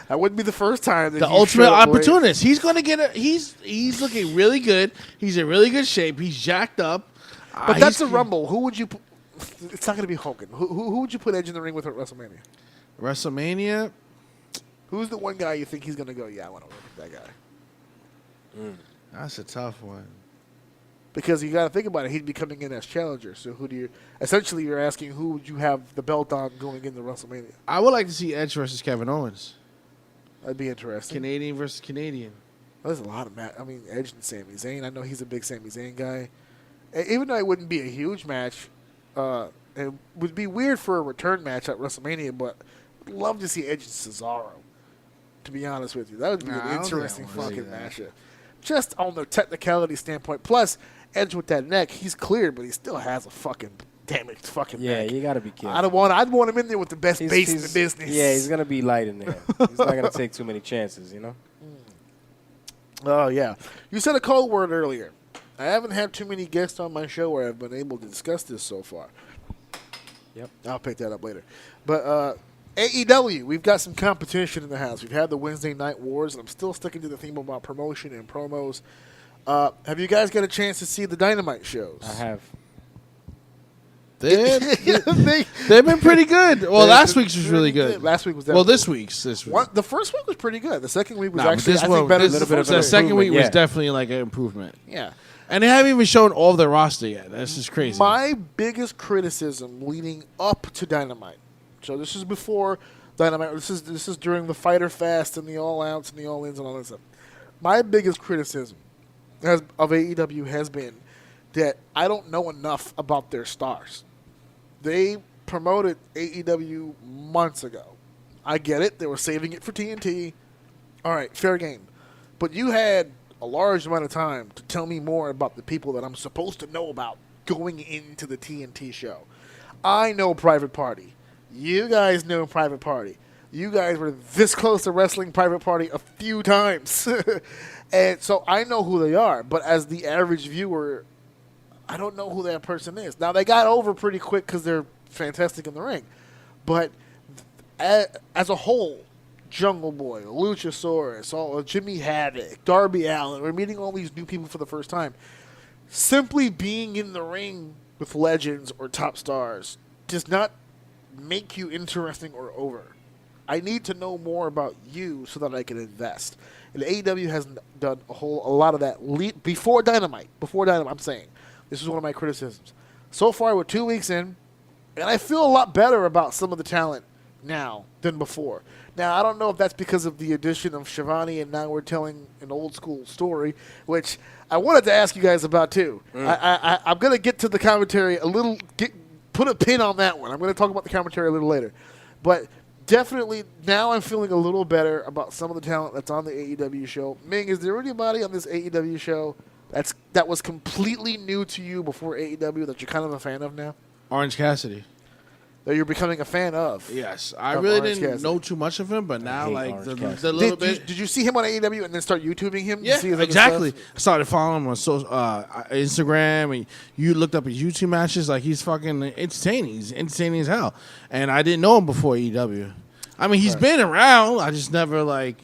That wouldn't be the first time. That The he ultimate showed up late. opportunist. He's going to get a. He's looking really good. He's in really good shape. He's jacked up. But that's a Rumble. Who would you? It's not going to be Hogan. Who would you put Edge in the ring with at WrestleMania? WrestleMania. Who's the one guy you think he's going to go? Yeah, I want to work with that guy. That's a tough one. Because you got to think about it. He'd be coming in as challenger. So who do you? Essentially, you're asking who would you have the belt on going into WrestleMania? I would like to see Edge versus Kevin Owens. That'd be interesting. Canadian versus Canadian. There's a lot of Edge and Sami Zayn. I know he's a big Sami Zayn guy. Even though it wouldn't be a huge match, it would be weird for a return match at WrestleMania. But I'd love to see Edge and Cesaro. To be honest with you, that would be Nah, I an don't think I interesting wanna see fucking that. matchup. Just on the technicality standpoint. Plus, Edge with that neck, he's cleared, but he still has a fucking damaged fucking Yeah, neck. you got to be careful. I'd want him in there with the best base in the business. Yeah, he's going to be light in there. He's not going to take too many chances, you know? Oh, yeah. You said a code word earlier. I haven't had too many guests on my show where I've been able to discuss this so far. Yep. I'll pick that up later. But AEW, we've got some competition in the house. We've had the Wednesday Night Wars, and I'm still sticking to the theme about promotion and promos. Have you guys got a chance to see the Dynamite shows? I have. They've been pretty good. Well, last week's was really good. Last week was Well, definitely. this week. The first week was pretty good. The second week was Nah, but actually, this I one, think, better this, than the little bit first of an the second week improvement, was yeah. definitely like an improvement. Yeah. And they haven't even shown all their roster yet. That's just crazy. My biggest criticism leading up to Dynamite. So this is before Dynamite. This is during the Fighter Fest and the All Outs and the All Ins and all that stuff. My biggest criticism of AEW has been that I don't know enough about their stars. They promoted AEW months ago. I get it. They were saving it for TNT. All right, fair game. But you had a large amount of time to tell me more about the people that I'm supposed to know about going into the TNT show. I know Private Party. You guys know Private Party. You guys were this close to wrestling Private Party a few times. And so I know who they are. But as the average viewer, I don't know who that person is. Now, they got over pretty quick because they're fantastic in the ring. But as a whole, Jungle Boy, Luchasaurus, Jimmy Havoc, Darby Allin, we're meeting all these new people for the first time. Simply being in the ring with legends or top stars does not make you interesting or over. I need to know more about you so that I can invest. And AEW hasn't done a lot of that before Dynamite. I'm saying. This is one of my criticisms. So far, we're 2 weeks in, and I feel a lot better about some of the talent now than before. Now, I don't know if that's because of the addition of Shivani, and now we're telling an old school story, which I wanted to ask you guys about too. I'm going to get to the commentary a little, put a pin on that one. I'm going to talk about the commentary a little later. But definitely now I'm feeling a little better about some of the talent that's on the AEW show. Ming, is there anybody on this AEW show that was completely new to you before AEW that you're kind of a fan of now? Orange Cassidy. That you're becoming a fan of? Yes. I really didn't know too much of him, but now, like, the little bit. Did you see him on AEW and then start YouTubing him? Yeah, to see his exactly. stuff? I started following him on Instagram, and you looked up his YouTube matches. Like, he's fucking entertaining. He's entertaining as hell. And I didn't know him before AEW. I mean, he's been around. I just never, like,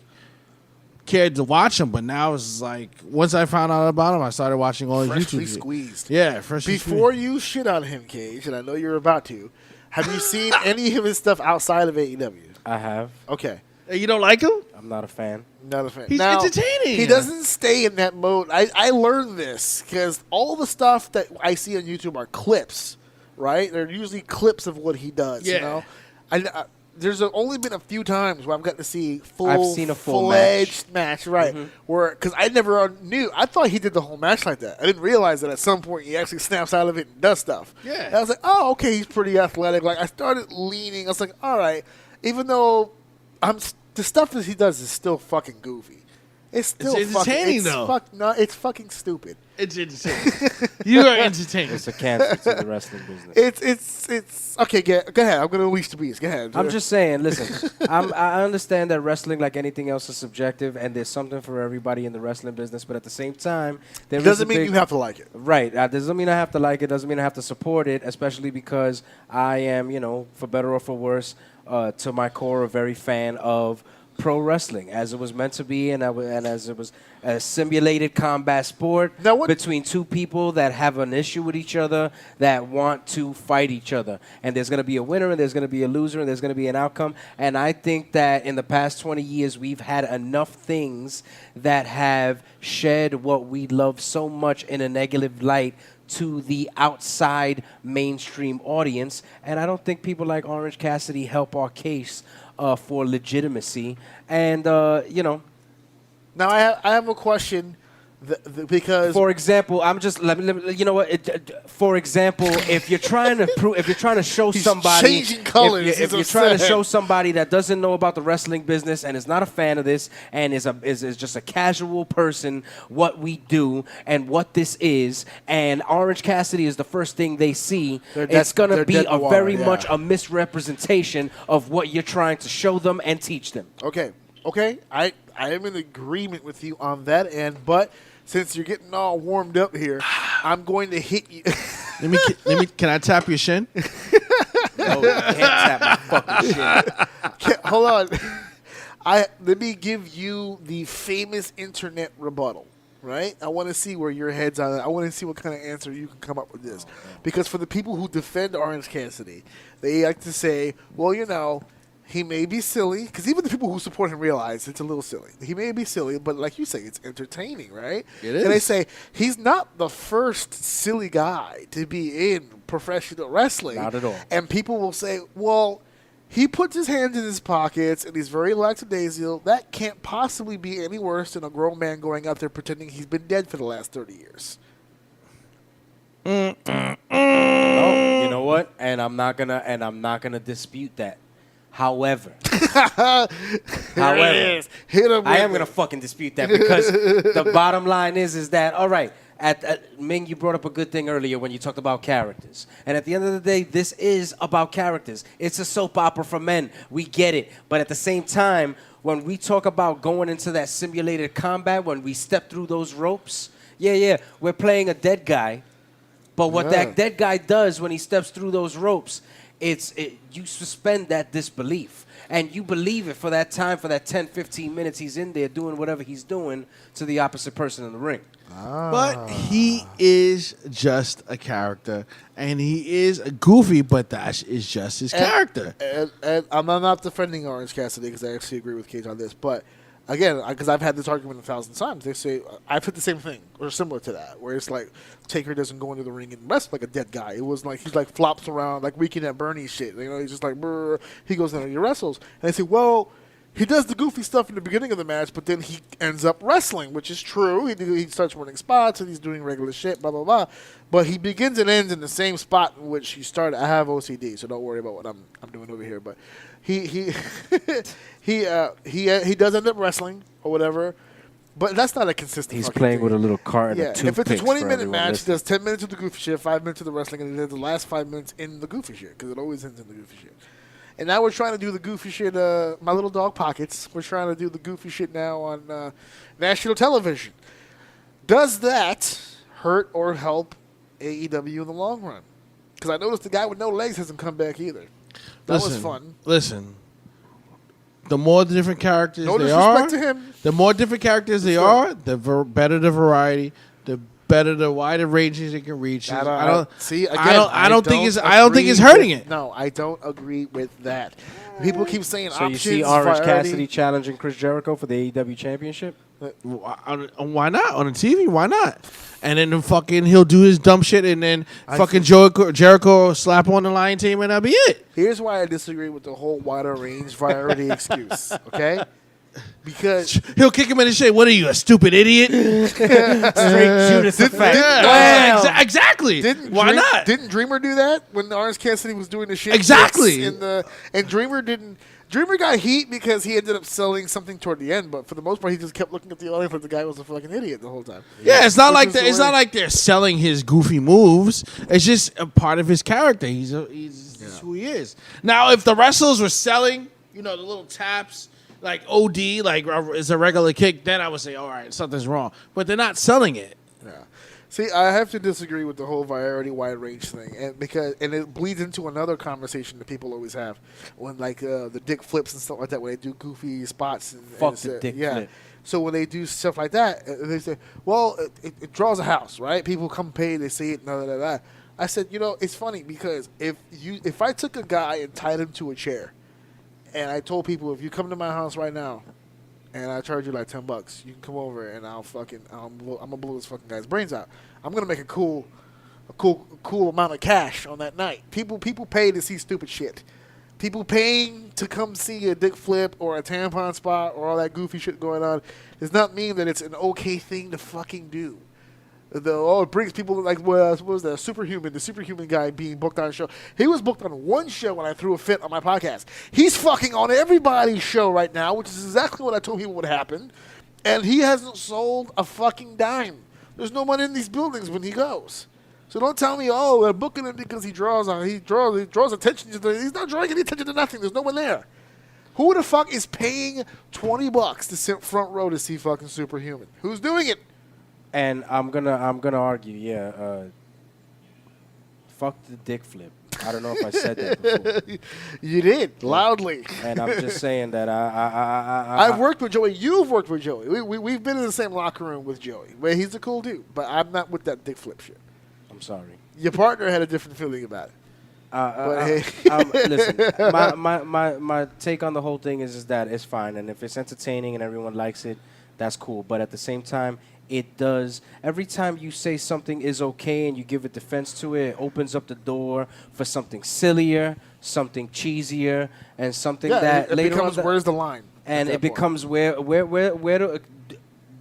cared to watch him. But now it's like, once I found out about him, I started watching all his Freshly YouTube. squeezed. Yeah, freshly squeezed. Before you shit on him, Kage, and I know you're about to, have you seen any of his stuff outside of AEW? I have. Okay. Hey, you don't like him? I'm not a fan. Not a fan. He's now, entertaining. He doesn't stay in that mode. I learned this because all the stuff that I see on YouTube are clips, right? They're usually clips of what he does. Yeah. You know? There's only been a few times where I've got to see I've seen a full-fledged match, right? Where because I never knew. I thought he did the whole match like that. I didn't realize that at some point he actually snaps out of it and does stuff. Yeah. And I was like, oh, okay, he's pretty athletic. Like I started leaning. I was like, all right, even though the stuff that he does is still fucking goofy. It's still entertaining, though. No, it's fucking stupid. It's entertaining. You are entertaining. It's a cancer to the wrestling business. It's okay. Go ahead. I'm gonna unleash the beast. Go ahead. I'm just saying. Listen, I understand that wrestling, like anything else, is subjective, and there's something for everybody in the wrestling business. But at the same time, it doesn't mean you have to like it. Right. Doesn't mean I have to like it. Doesn't mean I have to support it. Especially because I am, for better or for worse, to my core, a very fan of pro wrestling, as it was meant to be, and as it was a simulated combat sport between two people that have an issue with each other, that want to fight each other. And there's going to be a winner, and there's going to be a loser, and there's going to be an outcome. And I think that in the past 20 years, we've had enough things that have shed what we love so much in a negative light to the outside mainstream audience. And I don't think people like Orange Cassidy help our case for legitimacy. And, Now, I have a question because... For example, for example, if you're trying to show somebody... changing colors. If you're trying to show somebody that doesn't know about the wrestling business and is not a fan of this and is just a casual person, what we do and what this is, and Orange Cassidy is the first thing they see, it's going to be very much a misrepresentation of what you're trying to show them and teach them. Okay. I am in agreement with you on that end, but since you're getting all warmed up here, I'm going to hit you. Can I tap your shin? No, you can't tap my fucking shin. Hold on. Let me give you the famous internet rebuttal, right? I want to see where your head's on it. I want to see what kind of answer you can come up with this. Because for the people who defend Orange Cassidy, they like to say, well, he may be silly, because even the people who support him realize it's a little silly. He may be silly, but like you say, it's entertaining, right? It is. And they say, he's not the first silly guy to be in professional wrestling. Not at all. And people will say, well, he puts his hands in his pockets, and he's very lackadaisical. That can't possibly be any worse than a grown man going out there pretending he's been dead for the last 30 years. Oh, you know what? And I'm not gonna dispute that. However, Hit him. I am gonna fucking dispute that because the bottom line is that all right. Ming, you brought up a good thing earlier when you talked about characters. And at the end of the day, this is about characters. It's a soap opera for men. We get it. But at the same time, when we talk about going into that simulated combat, when we step through those ropes, we're playing a dead guy. But what that dead guy does when he steps through those ropes, you suspend that disbelief. And you believe it for that time, for that 10, 15 minutes he's in there doing whatever he's doing to the opposite person in the ring. But he is just a character, and he is goofy, but that is just his character. And I'm not defending Orange Cassidy because I actually agree with Kage on this. But again, because I've had this argument 1,000 times, they say I've hit the same thing or similar to that, where it's like Taker doesn't go into the ring and wrestle like a dead guy. It was like he's like flops around like Weekend at Bernie's shit. You know, he's just like brr, he goes in and he wrestles, and they say, well, he does the goofy stuff in the beginning of the match, but then he ends up wrestling, which is true. He starts winning spots and he's doing regular shit, blah, blah, blah. But he begins and ends in the same spot in which he started. I have OCD, so don't worry about what I'm doing over here. But he does end up wrestling or whatever. But that's not a consistent. He's playing thing. with a little cart and Yeah, a toothpick. if it's a 20-minute match, he does 10 minutes of the goofy shit, 5 minutes of the wrestling, and he does the last 5 minutes in the goofy shit because it always ends in the goofy shit. And now we're trying to do the goofy shit, My Little Dog Pockets. We're trying to do the goofy shit now on national television. Does that hurt or help AEW in the long run? Because I noticed the guy with no legs hasn't come back either. That was fun. Listen, the more different characters No they are, disrespect to him. the more different characters they are, the better the variety, the better the wider ranges it can reach. I don't think it's hurting it. No, I don't agree with that. People keep saying So options. you see Orange variety. Cassidy challenging Chris Jericho for the AEW championship? Why not on the TV? Why not? And then fucking he'll do his dumb shit, and then fucking Jericho slap on the Lion Team, and that'll be it. Here's why I disagree with the whole wider range variety excuse. Okay, because he'll kick him in the shit. What are you, a stupid idiot? Straight Judas effect. Yeah, exactly. Why not? Didn't Dreamer do that when Orange Cassidy was doing the shit? Exactly. And Dreamer didn't. Dreamer got heat because he ended up selling something toward the end, but for the most part, he just kept looking at the audience like the guy was a fucking idiot the whole time. Yeah, it's not like not like they're selling his goofy moves. It's just a part of his character. He's who he is. Now, if the wrestlers were selling, the little taps like OD, like is a regular kick, then I would say, all right, something's wrong. But they're not selling it. Yeah. See, I have to disagree with the whole variety wide range thing, and it bleeds into another conversation that people always have when the dick flips and stuff like that when they do goofy spots. Fuck the dick flip. So when they do stuff like that, they say, well, it draws a house, right? People come pay, they see it, blah. I said, it's funny because if I took a guy and tied him to a chair, and I told people, if you come to my house right now, and I charge you like $10, you can come over and I'm gonna blow this fucking guy's brains out. I'm gonna make a cool amount of cash on that night. People pay to see stupid shit. People paying to come see a dick flip or a tampon spot or all that goofy shit going on does not mean that it's an okay thing to fucking do. It brings people like what was the superhuman guy being booked on a show. He was booked on one show when I threw a fit on my podcast. He's fucking on everybody's show right now, which is exactly what I told people would happen. And he hasn't sold a fucking dime. There's no one in these buildings when he goes. So don't tell me, they're booking him because he draws attention. He's not drawing any attention to nothing. There's no one there. Who the fuck is paying $20 to sit front row to see fucking Superhuman? Who's doing it? And I'm gonna argue, fuck the dick flip. I don't know if I said that before. You did, loudly. And I'm just saying that I've worked with Joey. You've worked with Joey. We've been in the same locker room with Joey. But he's a cool dude. But I'm not with that dick flip shit. I'm sorry. Your partner had a different feeling about it. Listen, my take on the whole thing is that it's fine. And if it's entertaining and everyone likes it, that's cool. But at the same time, it does. Every time you say something is okay and you give a defense to it, it opens up the door for something sillier, something cheesier, and something that later becomes on. Where's the line? And it becomes where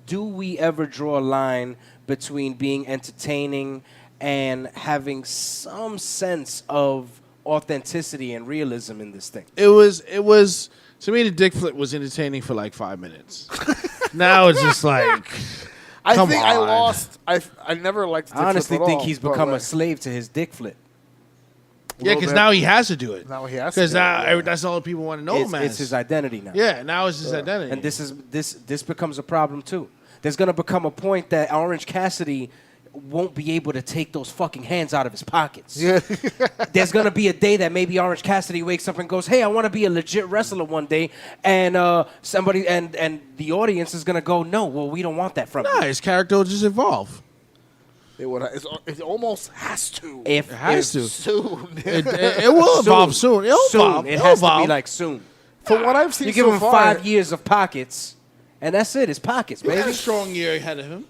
do we ever draw a line between being entertaining and having some sense of authenticity and realism in this thing. It was to me the dick flip was entertaining for like 5 minutes. Now it's just like I come think on. I lost. I never liked. I honestly Dick Flip at think all, he's but, become a like, slave to his dick flip. Yeah, because now he has to do it. Now he has to Because do it, now yeah. that's all people want to know him as. It's his identity now. Yeah, now it's his identity. And this becomes a problem too. There's gonna become a point that Orange Cassidy won't be able to take those fucking hands out of his pockets. Yeah. There's gonna be a day that maybe Orange Cassidy wakes up and goes, "Hey, I want to be a legit wrestler one day," and somebody and the audience is gonna go, "No, well, we don't want that from Nah, you." his character will just evolve. It almost has to. If It has to. Soon. It will evolve soon. It'll soon. evolve. It It'll has evolve. to be like soon. From what I've seen You give so him far, 5 years of pockets, and that's it. It's pockets, He has baby. a strong year ahead of him.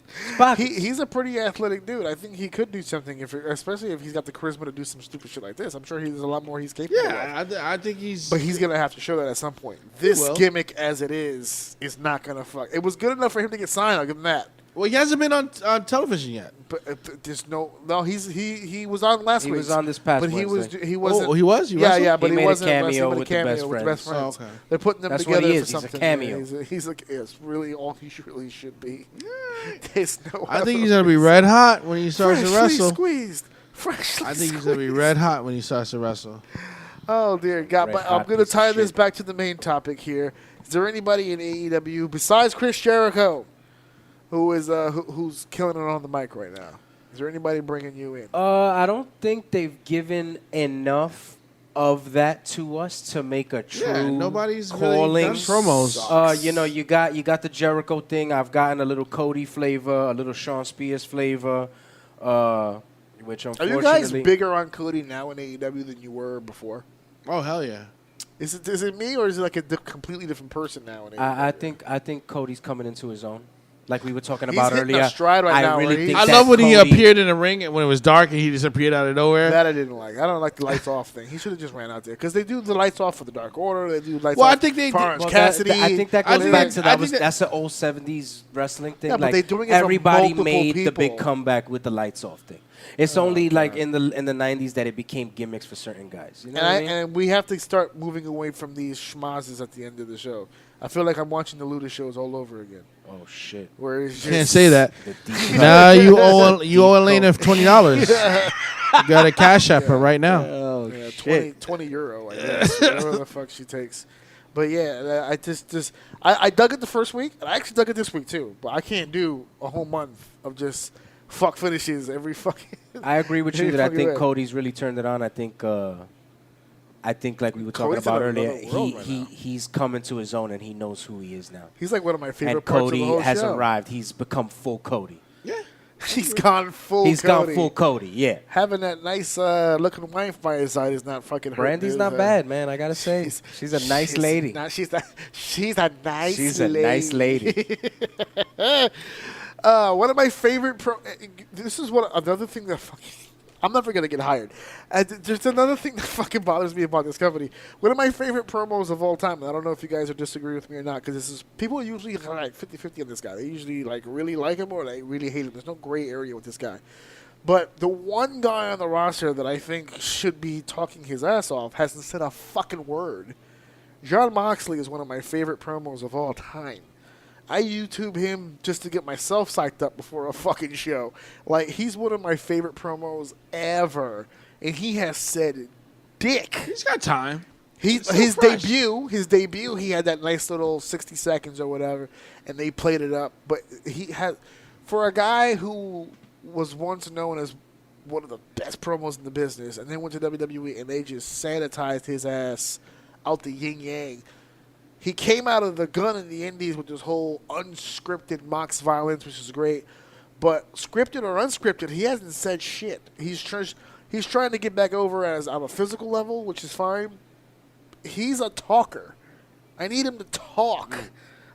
It's pockets. he's a pretty athletic dude. I think he could do something, especially if he's got the charisma to do some stupid shit like this. I'm sure there's a lot more he's capable of. Yeah, I think he's. But he's going to have to show that at some point. This will. gimmick as it is not going to fuck. It was good enough for him to get signed. I'll give him that. Well, he hasn't been on television yet. But there's no. He was on last week. He was on this past But he Wednesday. he wasn't. Oh, he was? He yeah, wrestled? yeah, but He he, made a wasn't cameo wrestling, with but a the Best cameo with the best Friends. friends. Oh, okay. They're putting them That's what together he for is. He's a something. cameo. Yeah, he's it's really all he really should be. There's no. I think other he's gonna be reason. red hot when he starts to Freshly wrestle. squeezed. Freshly I think he's squeezed. gonna be red hot when he starts to wrestle. Oh dear God! Red But hot I'm going to piece of tie this shit. back to the main topic here. Is there anybody in AEW besides Chris Jericho who is who's killing it on the mic right now? Is there anybody bringing you in? I don't think they've given enough of that to us to make a true Yeah, nobody's really calling. done promos. You got the Jericho thing. I've gotten a little Cody flavor, a little Sean Spears flavor, which Are unfortunately. you guys bigger on Cody now in AEW than you were before? Oh hell yeah! Is it me or is it like a completely different person now in AEW? I think Cody's coming into his own. Like we were talking He's about hitting earlier. a stride right I now, really right? think I that love when he Cody- appeared in the ring and when it was dark and he just appeared out of nowhere. That I didn't like. I don't like the lights off thing. He should have just ran out there because they do the lights off for the Dark Order. They do lights Well, off. I think they for did- Orange Well, Cassidy. I think that I goes think back that- to I that think was that- that's an old '70s wrestling thing. Yeah, but like they're doing it for everybody multiple made the big people. comeback with the lights off thing. It's only like in the '90s that it became gimmicks for certain guys. You know what I mean? And we have to start moving away from these schmazes at the end of the show. I feel like I'm watching the Luda shows all over again. Oh shit! Where it's just, Can't say that. The deep Now you owe Elena $20. You got to cash app her right now. Oh Yeah, shit! 20 euro, I guess. Whatever the fuck she takes. But yeah, I dug it the first week, and I actually dug it this week too. But I can't do a whole month of just fuck finishes every fucking. I agree with you every that I fucking think way. Cody's really turned it on. I think like we were talking Cody's in about another earlier, world right now. he's coming to his own and he knows who he is now. He's like one of my favorite And parts Cody of the whole has show. arrived. He's become full Cody. Yeah. He's gone full. He's Cody. gone full Cody. Yeah. Having that nice looking wife by his side is not fucking hurting. Brandy's his, not bad, man. I gotta say, she's a nice lady. She's a nice. She's a nice lady. One of my favorite. This is another thing that fucking. I'm never gonna get hired. There's another thing that fucking bothers me about this company. One of my favorite promos of all time, and I don't know if you guys would disagree with me or not, because this is people are usually like 50-50 on this guy. They usually like really like him or they really hate him. There's no gray area with this guy. But the one guy on the roster that I think should be talking his ass off hasn't said a fucking word. Jon Moxley is one of my favorite promos of all time. I YouTube him just to get myself psyched up before a fucking show. Like, he's one of my favorite promos ever. And he has said dick. He's got time. His fresh. debut, he had that nice little 60 seconds or whatever, and they played it up. But he had, for a guy who was once known as one of the best promos in the business, and then went to WWE and they just sanitized his ass out the yin yang. He came out of the gun in the indies with this whole unscripted Mox violence, which is great. But scripted or unscripted, he hasn't said shit. He's trying to get back over as on a physical level, which is fine. He's a talker. I need him to talk.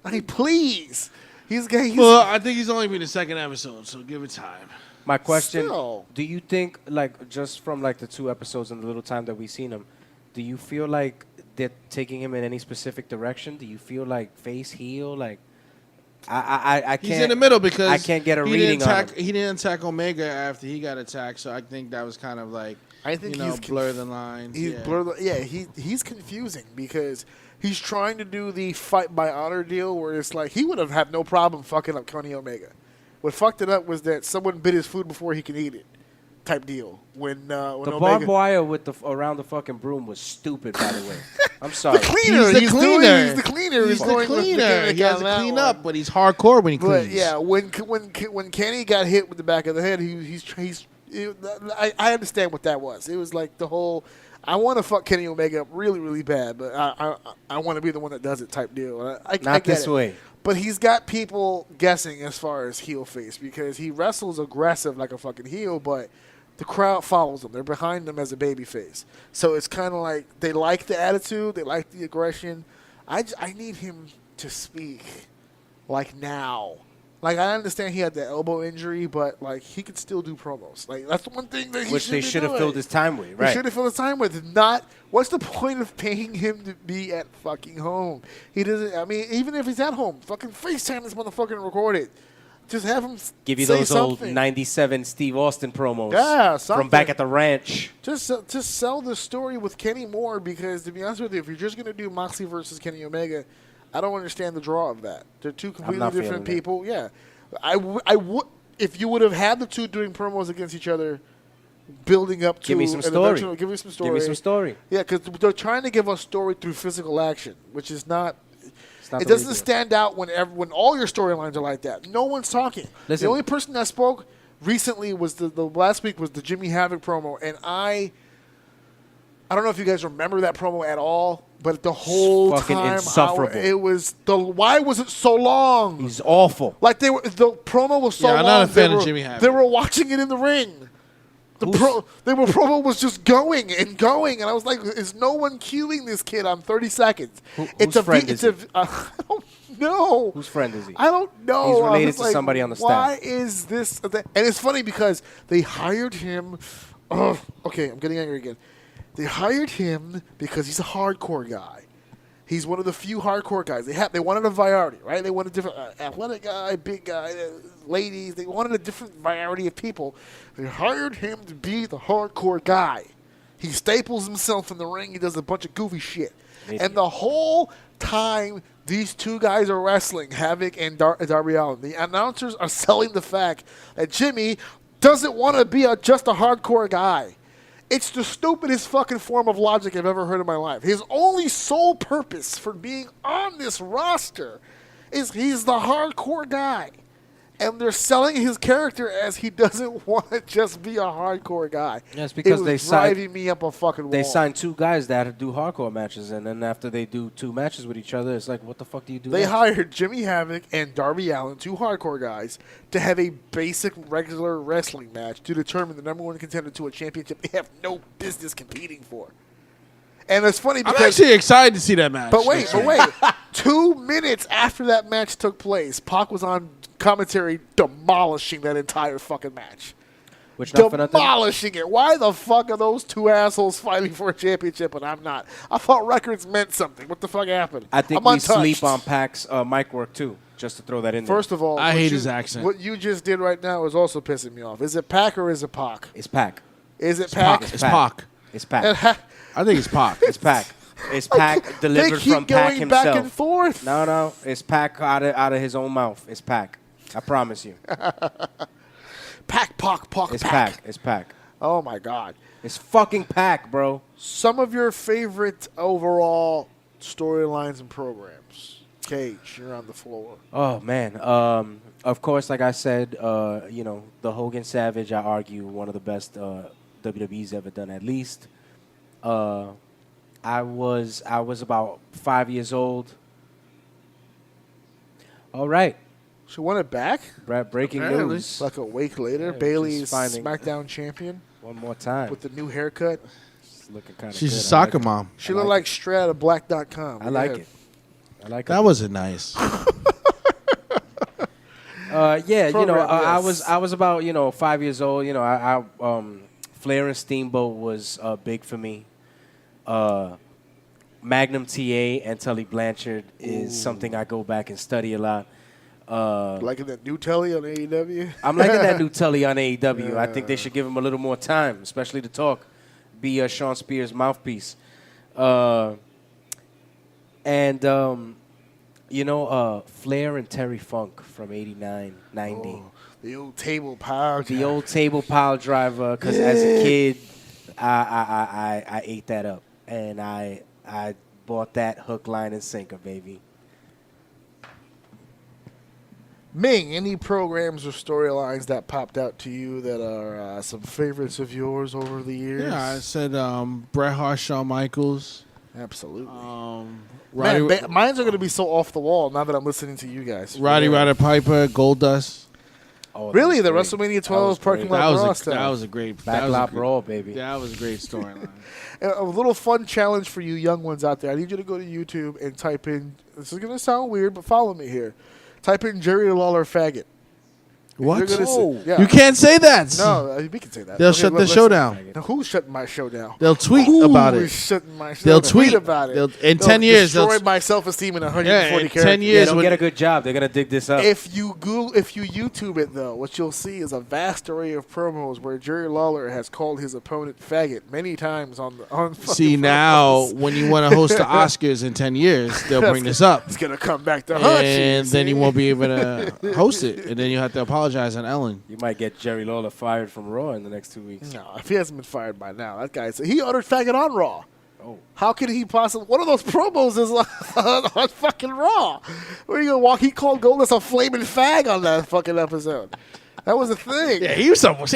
I mean, please. Well, I think he's only been the second episode, so give it time. My question: Still. do you think, like, just from like the 2 episodes and the little time that we've seen him, do you feel like they're taking him in any specific direction? Do you feel like face heel? Like, I can't. He's in the middle because I can't get a reading on him. He didn't attack Omega after he got attacked, so I think that was kind of like, I think he's blur the lines. He's confusing because he's trying to do the fight by honor deal where it's like he would have had no problem fucking up Kenny Omega. What fucked it up was that someone bit his food before he could eat it, type deal. When the Omega, barbed wire with around the fucking broom was stupid. By the way, I'm sorry. the cleaner, He's the cleaner. He's the cleaner. He's the cleaner. He has to clean one. up, but he's hardcore when he But cleans. yeah, when Kenny got hit with the back of the head, I understand what that was. It was like the whole, I want to fuck Kenny Omega up really, really bad, but I want to be the one that does it type deal. I Not get this it. way. But he's got people guessing as far as heel face because he wrestles aggressive like a fucking heel, but the crowd follows him. They're behind him as a baby face. So it's kind of like they like the attitude, they like the aggression. I need him to speak like now. Like, I understand he had the elbow injury, but, like, he could still do promos. Like, that's the one thing that he Which they should have filled his time with, right? They should have filled his time with. Not, what's the point of paying him to be at fucking home? He doesn't, I mean, even if he's at home, fucking FaceTime this motherfucker and record it. Just have him Give you say those something. old 97 Steve Austin promos. Yeah, something. From back at the ranch. Just sell the story with Kenny more because, to be honest with you, if you're just going to do Moxley versus Kenny Omega, I don't understand the draw of that. They're two completely different people. Yeah. I would if you would have had the two doing promos against each other, building up to Give me some story. Give me some story. Give me some story. Yeah, because they're trying to give us story through physical action, which is not. Not It the way doesn't to do stand out when all your storylines are like that. No one's talking. Listen. The only person that spoke recently was the last week was the Jimmy Havoc promo, and I don't know if you guys remember that promo at all, but the whole fucking time insufferable. it was why was it so long? He's awful. Like the promo was so Yeah, long. I'm not a fan they of were- Jimmy Havoc. They were watching it in the ring. The promo was just going and going, and I was like, "Is no one cueing this kid on 30 seconds?" Whose friend is he? I don't know. Whose friend is he? I don't know. He's I related was to like, somebody on the Why staff. is this? And it's funny because they hired him. Okay, I'm getting angry again. They hired him because he's a hardcore guy. He's one of the few hardcore guys. They wanted a variety, right? They wanted a different athletic guy, big guy, ladies. They wanted a different variety of people. They hired him to be the hardcore guy. He staples himself in the ring. He does a bunch of goofy shit. Idiot. And the whole time these two guys are wrestling, Havoc and Darby Allin, the announcers are selling the fact that Jimmy doesn't want to be just a hardcore guy. It's the stupidest fucking form of logic I've ever heard in my life. His only sole purpose for being on this roster is he's the hardcore guy. And they're selling his character as he doesn't want to just be a hardcore guy. Yeah, it's because it was they signed- driving me up a fucking wall. They signed two guys that do hardcore matches, and then after they do two matches with each other, it's like, what the fuck do you do They next? hired Jimmy Havoc and Darby Allin, two hardcore guys, to have a basic regular wrestling match to determine the number one contender to a championship they have no business competing for. And it's funny I'm because actually excited to see that match. But wait. 2 minutes after that match took place, Pac was on commentary demolishing that entire fucking match. Which not for nothing. Demolishing it. Why the fuck are those two assholes fighting for a championship and I'm not? I thought records meant something. What the fuck happened? I think I'm we untouched. sleep on Pac's mic work, too, just to throw that in there. First of all, I what hate you- his accent. What you just did right now is also pissing me off. Is it Pac or is it Pac? It's Pac. Is it Pac? It's Pac. It's Pac. I think it's Pac. It's Pac. It's Pac They delivered keep from Pac going himself. back and forth. No. It's Pac out of his own mouth. It's Pac. I promise you. Pac. It's Pac. It's Pac. Oh my God. It's fucking Pac, bro. Some of your favorite overall storylines and programs. Kage, you're on the floor. Oh man. Of course, like I said, the Hogan Savage, I argue, one of the best WWE's ever done, at least. I was about 5 years old. All right. She won it back Breaking Apparently. news. like a week later. Yeah, Bailey's just finding- SmackDown champion One more time. with the new haircut. It's looking kind of She's good. a soccer mom. She I looked like like Strad of Black.com. I like it. I like That it. wasn't nice. Yeah, Program, I yes. was about 5 years old. Flair and Steamboat was big for me. Magnum TA and Tully Blanchard is something I go back and study a lot. Liking that new telly on AEW? I'm liking that new telly on AEW. I think they should give him a little more time, especially to talk. Be Sean Spears' mouthpiece. Flair and Terry Funk from 89, 90. Oh, the old table pile. The old table pile driver, because as a kid, I ate that up. And I bought that hook, line, and sinker, baby. Ming, any programs or storylines that popped out to you that are some favorites of yours over the years? Yeah, I said Bret Hart, Shawn Michaels. Absolutely. Roddy, Man, mine's are going to be so off the wall now that I'm listening to you guys. Roddy Piper, Goldust. Oh, Really? The great. WrestleMania 12 parking That lot brawl was stuff? that was a great Backlot Brawl, baby. That was a great storyline. A little fun challenge for you young ones out there. I need you to go to YouTube and type in, this is going to sound weird, but follow me here. Type in Jerry Lawler faggot. What? You're gonna see- yeah. You can't say that. No, we can say that. They'll Okay, shut the let's- show down. Now, who's shutting my show down? They'll tweet Who about is it. shutting my show They'll down? tweet about it. in They'll 10 years, they'll- destroy my self-esteem in 140 Yeah, in 10 characters. They years, don't when- get a good job. They're going to dig this up. If you YouTube it though, what you'll see is a vast array of promos where Jerry Lawler has called his opponent faggot many times on fucking See, now, promos. when you want to host the Oscars in 10 years, they'll bring this up. It's gonna come back to haunt you. And then see? you won't be able to host it. And then you have to apologize on Ellen. You might get Jerry Lawler fired from Raw in the next 2 weeks. No, if he hasn't been fired by now, that guy's he uttered faggot on Raw. Oh. How could he possibly? One of those promos is on fucking Raw. Where you gonna walk? He called Goldust a flaming fag on that fucking episode. That was a thing. Yeah, he was saying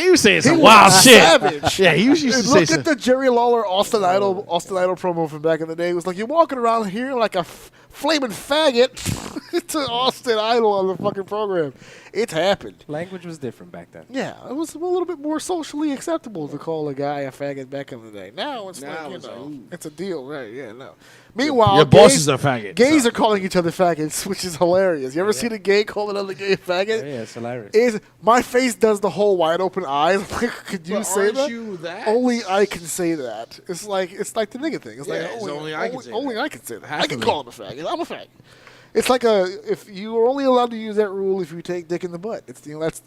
some He wild was shit. savage. Yeah, he used to say Look some. at the Jerry Lawler Austin Idol promo from back in the day. It was like you're walking around here like a flaming faggot to Austin Idol on the fucking program. It's happened. Language was different back then. Yeah, it was a little bit more socially acceptable to call a guy a faggot back in the day. Now it's Now like, it's like, ooh. it's a deal, right? Yeah, no. Meanwhile, Your bosses are faggots. gays are calling each other faggots, which is hilarious. You ever seen a gay call another gay a faggot? Yeah, it's hilarious. Is my face does the whole wide open eyes? Like, could you But say aren't that? you that? Only I can say that. It's like the nigga thing. It's Yeah, like it's only I can say only that. I can say that. Has I to can be. call him a faggot. I'm a faggot. It's like if you are only allowed to use that rule if you take dick in the butt. It's that's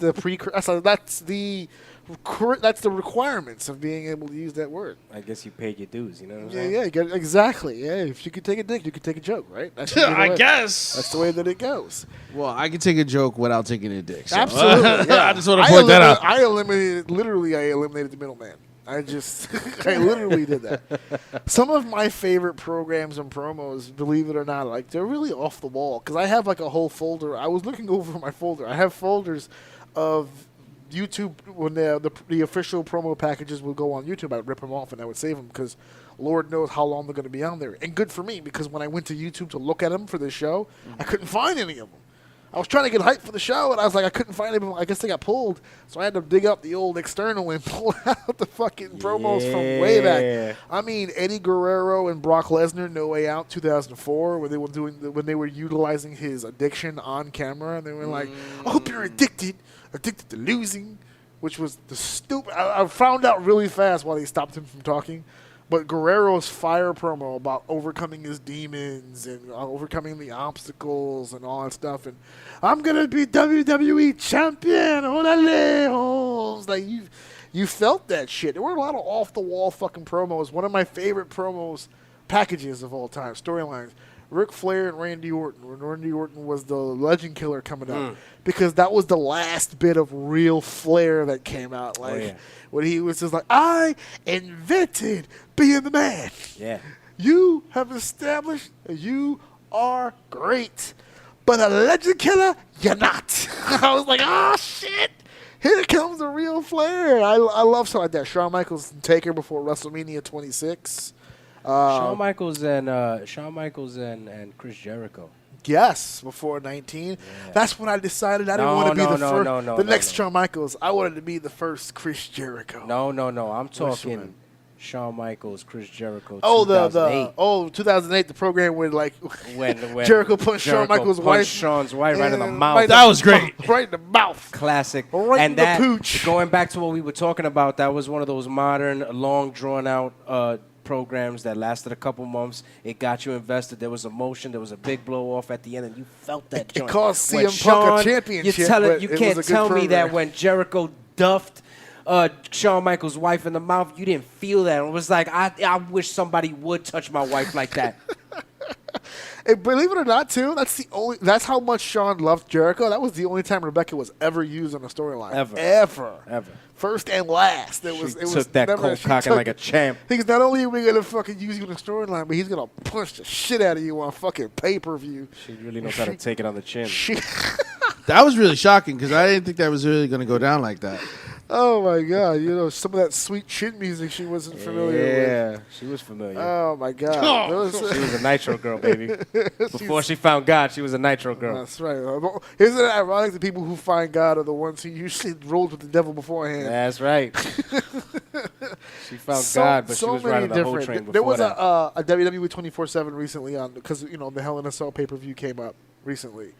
the requirements of being able to use that word. I guess you paid your dues, you know what I'm Yeah, saying? yeah, you got, exactly. Yeah, if you could take a dick, you could take a joke, right? That's I guess. that's the way that it goes. Well, I can take a joke without taking a dick. So. Absolutely. Yeah. I just want to point that out. I eliminated the middleman. I literally did that. Some of my favorite programs and promos, believe it or not, like they're really off the wall because I have like a whole folder. I was looking over my folder. I have folders of YouTube when the official promo packages would go on YouTube. I'd rip them off and I would save them because Lord knows how long they're going to be on there. And good for me because when I went to YouTube to look at them for this show, I couldn't find any of them. I was trying to get hyped for the show, and I was like, I couldn't find them. I guess they got pulled, so I had to dig up the old external and pull out the fucking promos from way Yeah. back. I mean, Eddie Guerrero and Brock Lesnar, No Way Out, 2004, when they were utilizing his addiction on camera, and they were like, "I hope you're addicted to losing," which was the stupid. I found out really fast while they stopped him from talking. But Guerrero's fire promo about overcoming his demons and overcoming the obstacles and all that stuff, and I'm gonna be WWE champion. Olale, Holmes. Like you felt that shit. There were a lot of off the wall fucking promos. One of my favorite promos packages of all time, storylines. Ric Flair and Randy Orton, when Randy Orton was the legend killer coming up, because that was the last bit of real Flair that came out. Like yeah. when he was just like, I invented being the man. Yeah. You have established that you are great, but a legend killer, you're not. I was like, oh shit. Here comes the real Flair. I love something like that. Shawn Michaels and Taker before WrestleMania 26. Shawn Michaels and Chris Jericho. Yes, before 19. That's when I decided I didn't want to be the first. The next Shawn Michaels, I wanted to be the first Chris Jericho. No. I'm Which talking one? Shawn Michaels, Chris Jericho. Oh, 2008. 2008, the program where like when Jericho punched Shawn Michaels' punched wife. Shawn's wife right in the and mouth. right in That the was great. Right in the mouth. Classic. Right and in the that, pooch. going back to what we were talking about, that was one of those modern, long, drawn out programs that lasted a couple months. It got you invested. There was emotion. There was a big blow off at the end, and you felt that joint. It cost When CM Punk a Shawn- championship. You but can't it was a good tell me that program. when Jericho duffed Shawn Michaels' wife in the mouth, you didn't feel that. It was like, I wish somebody would touch my wife like that. And believe it or not, too, that's how much Shawn loved Jericho. That was the only time Rebecca was ever used on a storyline. Ever. First and last. It was took that never, cold she cocking took like a it. champ. Because not only are we going to fucking use you in a storyline, but he's going to punch the shit out of you on fucking pay-per-view. She really knows how to take it on the chin. That was really shocking because I didn't think that was really going to go down like that. Oh, my God. You know, some of that sweet chin music she wasn't familiar with. Yeah, she was familiar. Oh, my God. She was a Nitro girl, baby. Before she found God, she was a Nitro girl. That's right. Isn't it ironic that people who find God are the ones who usually rolled with the devil beforehand? That's right. She found God, but she was riding the whole train before There was that. a WWE 24/7 recently on, because, you know, the Hell in a Cell pay-per-view came up recently.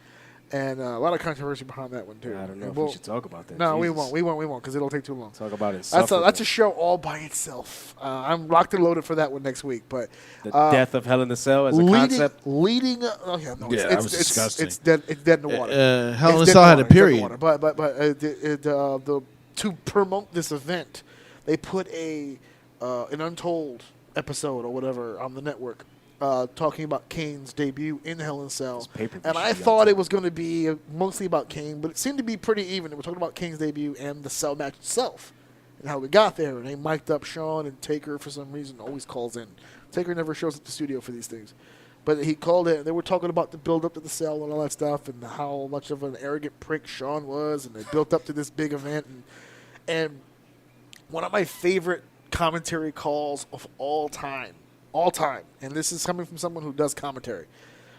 And a lot of controversy behind that one, too. I don't know And if we should talk about that. No, we Jesus. won't, because it'll take too long. Talk about it. That's a show all by itself. I'm locked and loaded for that one next week. But The death of Hell in the Cell as a concept. oh yeah, no, Yeah, that was disgusting. It's dead in the water. Hell in a It's Cell dead had a in the period. water. But to promote this event, they put an Untold episode or whatever on the network. Talking about Kane's debut in Hell in a Cell. And I thought it was going to be mostly about Kane, but it seemed to be pretty even. It was talking about Kane's debut and the Cell match itself and how we got there. And they mic'd up Shawn, and Taker, for some reason, always calls in. Taker never shows up at the studio for these things. But he called in, and they were talking about the build-up to the Cell and all that stuff and how much of an arrogant prick Shawn was, and they built up to this big event. And one of my favorite commentary calls of all time, and this is coming from someone who does commentary.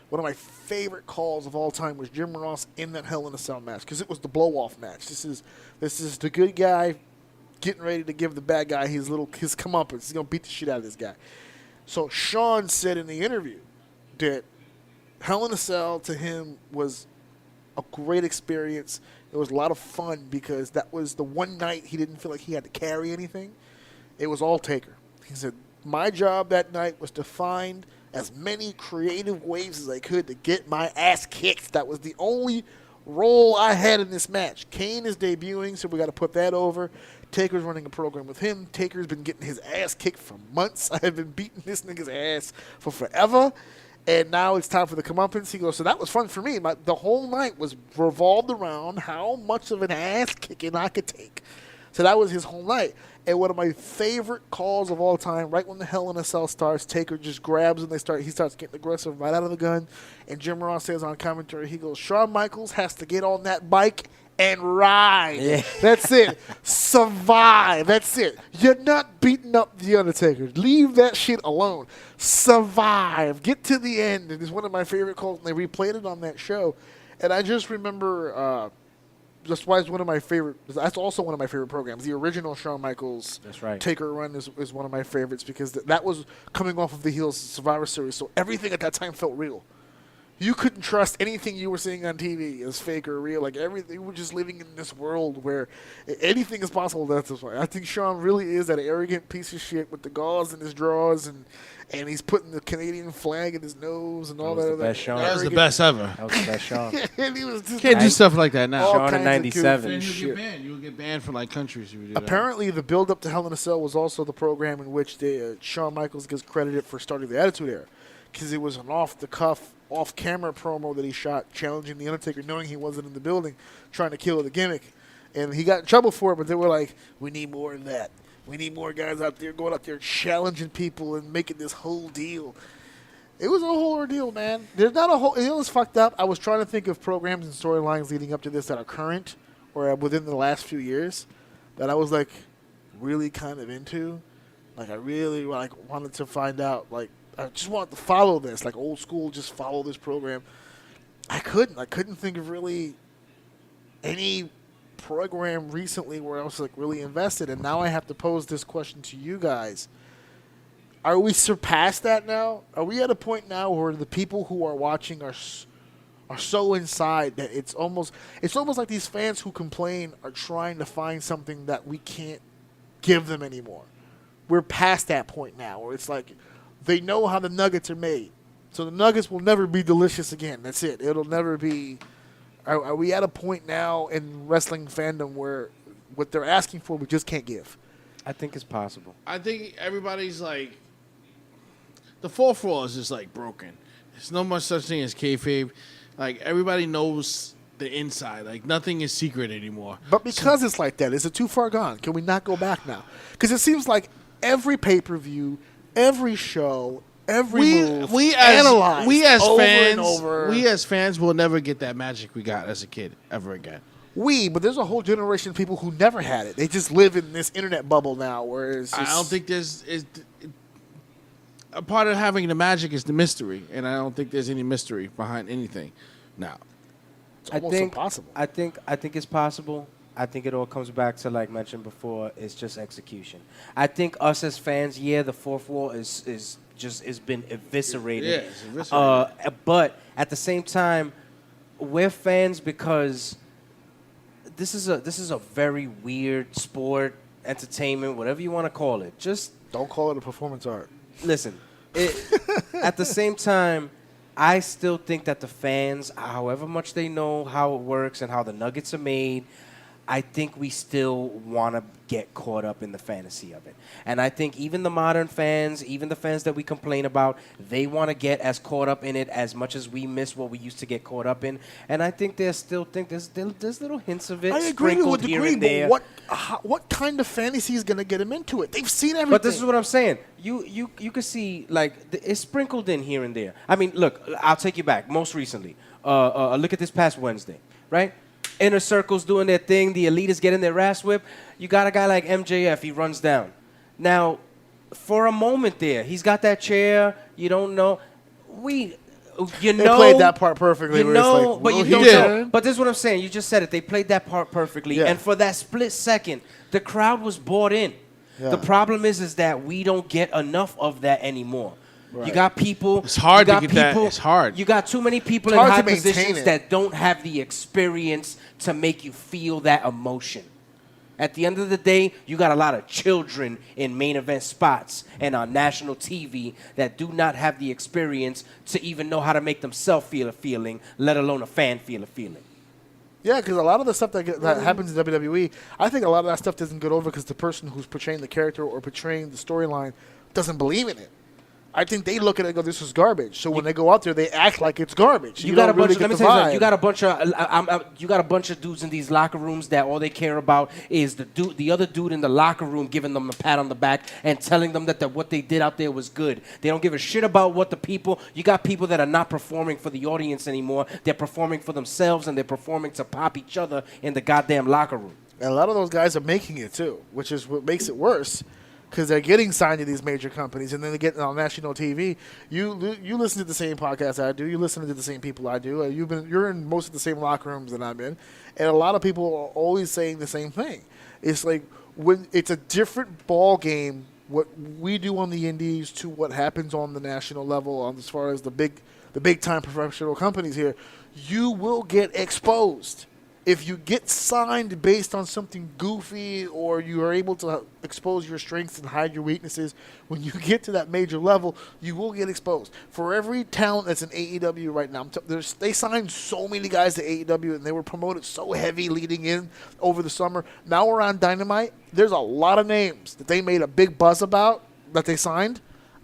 One of my favorite calls of all time was Jim Ross in that Hell in a Cell match, because it was the blow-off match. This is the good guy getting ready to give the bad guy his comeuppance. He's going to beat the shit out of this guy. So Shawn said in the interview that Hell in a Cell to him was a great experience. It was a lot of fun because that was the one night he didn't feel like he had to carry anything. It was all Taker. He said, my job that night was to find as many creative ways as I could to get my ass kicked. That was the only role I had in this match. Kane is debuting, so we got to put that over. Taker's running a program with him. Taker's been getting his ass kicked for months. I have been beating this nigga's ass for forever. And now it's time for the comeuppance. He goes, so that was fun for me. The whole night was revolved around how much of an ass kicking I could take. So that was his whole night. And one of my favorite calls of all time, right when the Hell in a Cell starts, Taker just grabs and he starts getting aggressive right out of the gun. And Jim Ross says on commentary, he goes, Shawn Michaels has to get on that bike and ride. Yeah. That's it. Survive. That's it. You're not beating up The Undertaker. Leave that shit alone. Survive. Get to the end. And it's one of my favorite calls. And they replayed it on that show. And I just remember... that's why it's one of my favorite. That's also one of my favorite programs. The original Shawn Michaels Taker run is one of my favorites because that was coming off of the heels of Survivor Series, so everything at that time felt real. You couldn't trust anything you were seeing on TV as fake or real. Like everything, you were just living in this world where anything is possible. That's why I think Shawn really is that arrogant piece of shit with the gauze in his drawers and he's putting the Canadian flag in his nose and all that. That was the best ever. That was the best Shawn. And he was just Can't do stuff like that now. Shawn in '97. Then you'll get banned. You'll get banned from like countries. If you do that. Apparently, the build-up to Hell in a Cell was also the program in which Shawn Michaels gets credited for starting the Attitude Era, because it was an off-the-cuff, off-camera promo that he shot challenging The Undertaker, knowing he wasn't in the building, trying to kill the gimmick. And he got in trouble for it, but they were like, we need more of that. We need more guys out there going out there challenging people and making this whole deal. It was a whole ordeal, man. There's not a whole... It was fucked up. I was trying to think of programs and storylines leading up to this that are current or within the last few years that I was, like, really kind of into. Like, I really, like, wanted to find out, like, I just wanted to follow this, like old school, just follow this program. I couldn't think of really any program recently where I was like really invested, and now I have to pose this question to you guys. Are we surpassed that now? Are we at a point now where the people who are watching are so inside that it's almost like these fans who complain are trying to find something that we can't give them anymore? we're past that point now where it's like they know how the nuggets are made. So the nuggets will never be delicious again. That's it. It'll never be. Are we at a point now in wrestling fandom where what they're asking for we just can't give? I think it's possible. I think everybody's like, the fourth wall is just like broken. There's no much such thing as kayfabe. Like everybody knows the inside. Like nothing is secret anymore. But because it's like that, is it too far gone? Can we not go back now? Because it seems like every pay-per-view, every show, every move, analyzed over and over. We as fans will never get that magic we got as a kid ever again. But there's a whole generation of people who never had it. They just live in this internet bubble now where it's just, I don't think a part of having the magic is the mystery, and I don't think there's any mystery behind anything now. it's almost impossible. I think it's possible. I think it all comes back to, like mentioned before, it's just execution. I think us as fans, the fourth wall is been eviscerated. Yeah, it's eviscerated. But at the same time, we're fans because this is a very weird sport, entertainment, whatever you want to call it. Just Don't call it a performance art. listen. At the same time, I still think that the fans, however much they know how it works and how the nuggets are made, I think we still want to get caught up in the fantasy of it. And I think even the modern fans, even the fans that we complain about, they want to get as caught up in it as much as we miss what we used to get caught up in. And I think there's little hints of it I agree to a sprinkled here degree, and there. but what kind of fantasy is going to get them into it? They've seen everything. But this is what I'm saying. You could see, like, it's sprinkled in here and there. I mean, look, I'll take you back. Most recently, look at this past Wednesday, right? Inner Circle's doing their thing. The Elite is getting their ass whipped. You got a guy like MJF. He runs down. Now, for a moment there, he's got that chair. You don't know. They played that part perfectly. You where it's know, like, but you he don't did. know. But this is what I'm saying. You just said it. They played that part perfectly. Yeah. And for that split second, the crowd was bought in. Yeah. The problem is that we don't get enough of that anymore. Right. You got people. It's hard you to got get that. people- It's hard. You got too many people It's in hard high to maintain positions it. that don't have the experience to make you feel that emotion. At the end of the day, you got a lot of children in main event spots and on national TV that do not have the experience to even know how to make themselves feel a feeling, let alone a fan feel a feeling. Yeah, because a lot of the stuff that happens in WWE, I think a lot of that stuff doesn't get over because the person who's portraying the character or portraying the storyline doesn't believe in it. I think they look at it and go, "This is garbage." So when they go out there, they act like it's garbage. You got a don't really bunch. get Let me the tell you something. vibe. You got a bunch of dudes in these locker rooms that all they care about is the other dude in the locker room giving them a pat on the back and telling them that what they did out there was good. They don't give a shit about what the people. You got people that are not performing for the audience anymore. They're performing for themselves and they're performing to pop each other in the goddamn locker room. And a lot of those guys are making it too, which is what makes it worse. Because they're getting signed to these major companies, and then they get on national TV. You listen to the same podcast I do. You listen to the same people I do. You're in most of the same locker rooms that I'm in, and a lot of people are always saying the same thing. It's like when it's a different ball game. What we do on the indies to what happens on the national level, as far as the big time professional companies here, you will get exposed. If you get signed based on something goofy or you are able to expose your strengths and hide your weaknesses, when you get to that major level, you will get exposed. For every talent that's in AEW right now, they signed so many guys to AEW and they were promoted so heavy leading in over the summer. Now we're on Dynamite. There's a lot of names that they made a big buzz about that they signed.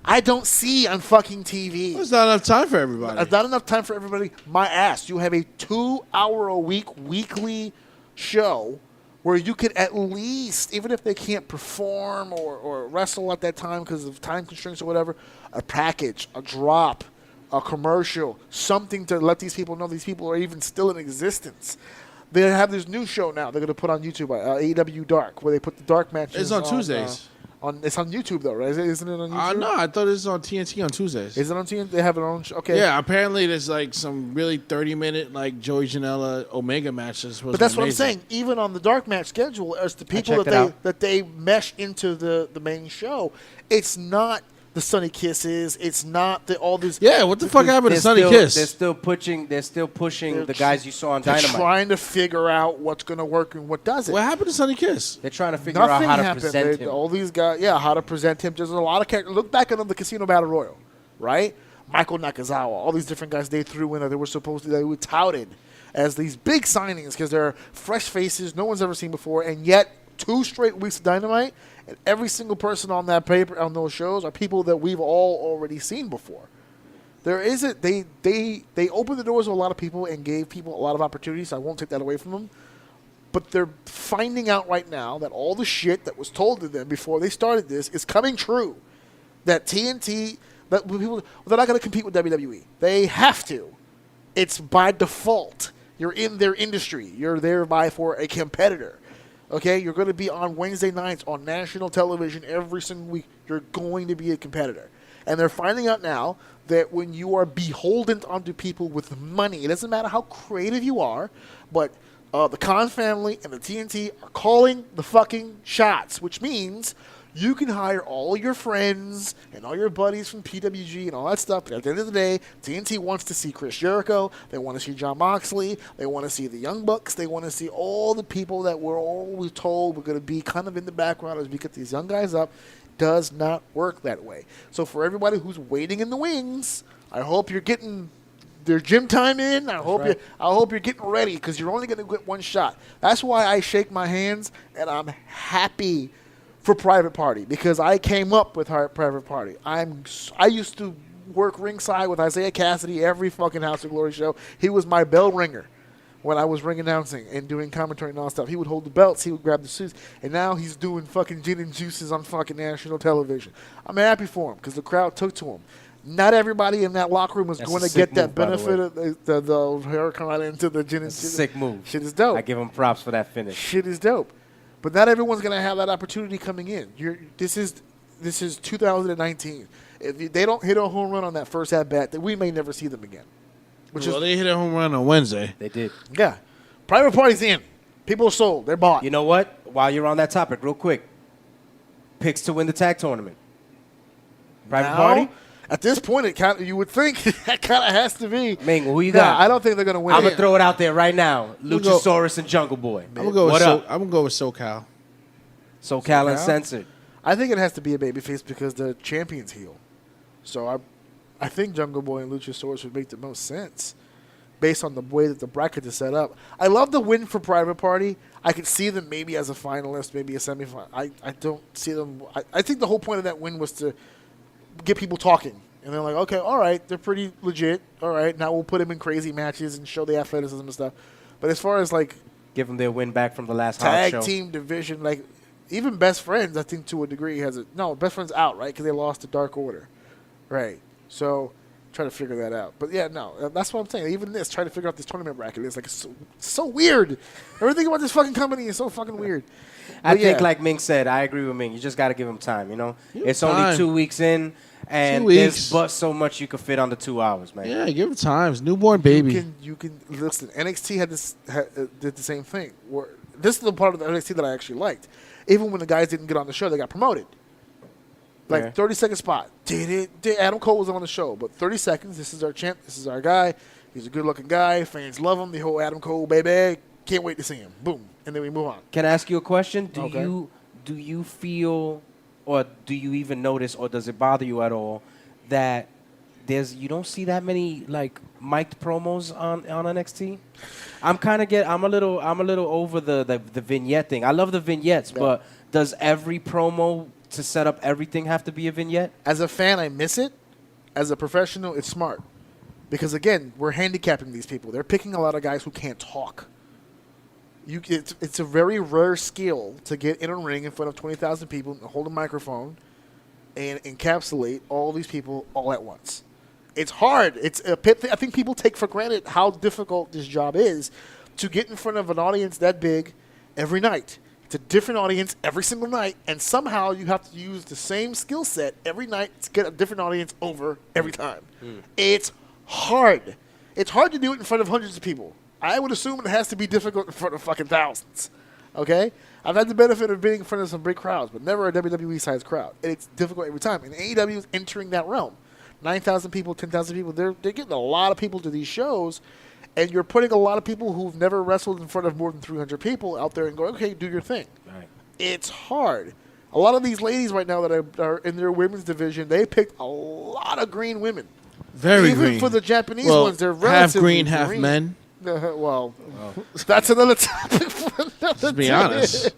I don't see on fucking TV. There's not enough time for everybody. There's not enough time for everybody. My ass. You have a 2-hour-a-week weekly show where you could at least, even if they can't perform or wrestle at that time because of time constraints or whatever, a package, a drop, a commercial, something to let these people know these people are even still in existence. They have this new show now they're going to put on YouTube, AEW Dark, where they put the dark matches. It's on Tuesdays. It's on YouTube, though, right? Isn't it on YouTube? No, I thought it was on TNT on Tuesdays. Is it on TNT? They have their own show? Okay. Yeah, apparently there's like some really 30-minute like Joey Janela Omega matches. But that's what I'm saying. Even on the dark match schedule, as the people that they mesh into the main show, it's not the Sunny Kisses. It's not all these. Yeah, what the fuck happened to They're Sunny still- Kiss? They're still pushing the guys you saw on They're Dynamite. trying to figure out what's going to work and what doesn't. What happened to Sunny Kiss? They're trying to figure Nothing out how to happened. present him. All these guys, how to present him. There's a lot of characters. Look back on the Casino Battle Royal, right? Michael Nakazawa, all these different guys they threw in that they were touted as these big signings because they're fresh faces no one's ever seen before, and yet 2 straight weeks of Dynamite, and every single person on that paper on those shows are people that we've all already seen before. There isn't they opened the doors to a lot of people and gave people a lot of opportunities. So I won't take that away from them. But they're finding out right now that all the shit that was told to them before they started this is coming true. That TNT, that people, they're not going to compete with WWE. They have to. It's by default. You're in their industry. You're there for a competitor. Okay? You're going to be on Wednesday nights on national television every single week. You're going to be a competitor. And they're finding out now that when you are beholden onto people with money, it doesn't matter how creative you are, but the Khan family and the TNT are calling the fucking shots, which means you can hire all your friends and all your buddies from PWG and all that stuff. But at the end of the day, TNT wants to see Chris Jericho. They want to see Jon Moxley. They want to see the Young Bucks. They want to see all the people that we're always told were going to be kind of in the background as we get these young guys up. Does not work that way. So for everybody who's waiting in the wings, I hope you're getting their gym time in. I hope you're getting ready because you're only going to get one shot. That's why I shake my hands and I'm happy for Private Party because I came up with Private Party. I used to work ringside with Isaiah Cassidy every fucking House of Glory show. He was my bell ringer when I was ring announcing and doing commentary and all stuff. He would hold the belts, he would grab the suits, and now he's doing fucking gin and juices on fucking national television. I'm happy for him because the crowd took to him. Not everybody in that locker room was That's going a to get sick that move, by the benefit of the hair coming out into the gin and That's a juices. sick move. Shit is dope. I give him props for that finish. Shit is dope. But not everyone's going to have that opportunity coming in. This is 2019. If they don't hit a home run on that first at bat, then we may never see them again. They hit a home run on Wednesday. They did. Yeah. Private Party's in. People are sold. They're bought. You know what? While you're on that topic, real quick, picks to win the tag tournament. Private Now, Party? At this point, you would think that kind of has to be. Ming, who you Nah, got? I don't think they're going to win. I'm going to throw it out there right now. We'll go- Luchasaurus and Jungle Boy. I'm gonna What up? go with SoCal. SoCal Uncensored. I think it has to be a babyface because the champion's heel. So I think Jungle Boy and Luchasaurus would make the most sense based on the way that the bracket is set up. I love the win for Private Party. I could see them maybe as a finalist, maybe a semifinal. I don't see them. I think the whole point of that win was to get people talking. And they're like, okay, all right, they're pretty legit. All right, now we'll put them in crazy matches and show the athleticism and stuff. But as far as like Give them their win back from the last Hog show. tag team division, like even Best Friends, I think to a degree has it. No, Best Friends out, right? Because they lost to Dark Order, right? So try to figure that out. But yeah, no, that's what I'm saying. Even this, try to figure out this tournament bracket. It's like so weird. Everything about this fucking company is so fucking weird. I But think, yeah. like Ming said, I agree with Ming. You just got to give him time, you know? Give him It's only time. 2 weeks in, and 2 weeks. there's but so much you can fit under 2 hours, man. Yeah, give him time. It's newborn baby. You can listen. NXT did the same thing. This is the part of the NXT that I actually liked. Even when the guys didn't get on the show, they got promoted. Like Yeah. 30-second spot. Adam Cole was on the show, but 30 seconds. This is our champ. This is our guy. He's a good-looking guy. Fans love him. The whole Adam Cole baby. Can't wait to see him. Boom, and then we move on. Can I ask you a question? Okay. Do you feel, or do you even notice, or does it bother you at all that you don't see that many like mic'd promos on NXT? I'm a little over the vignette thing. I love the vignettes, Yeah. but does every promo to set up everything have to be a vignette? As a fan, I miss it. As a professional, it's smart. Because, again, we're handicapping these people. They're picking a lot of guys who can't talk. It's a very rare skill to get in a ring in front of 20,000 people and hold a microphone and encapsulate all these people all at once. It's hard. I think people take for granted how difficult this job is to get in front of an audience that big every night. It's a different audience every single night, and somehow you have to use the same skill set every night to get a different audience over every time. It's hard. It's hard to do it in front of hundreds of people. I would assume it has to be difficult in front of fucking thousands. Okay, I've had the benefit of being in front of some big crowds, but never a WWE size crowd. And it's difficult every time. And AEW is entering that realm. 9,000 people, 10,000 people. They're getting a lot of people to these shows, and you're putting a lot of people who've never wrestled in front of more than 300 people out there and going, okay, do your thing. Right. It's hard. A lot of these ladies right now that are in their women's division, they picked a lot of green women. Very Even green. for the Japanese well, ones, they're half relatively green, half men. Well, that's another topic for another Let's be day. honest.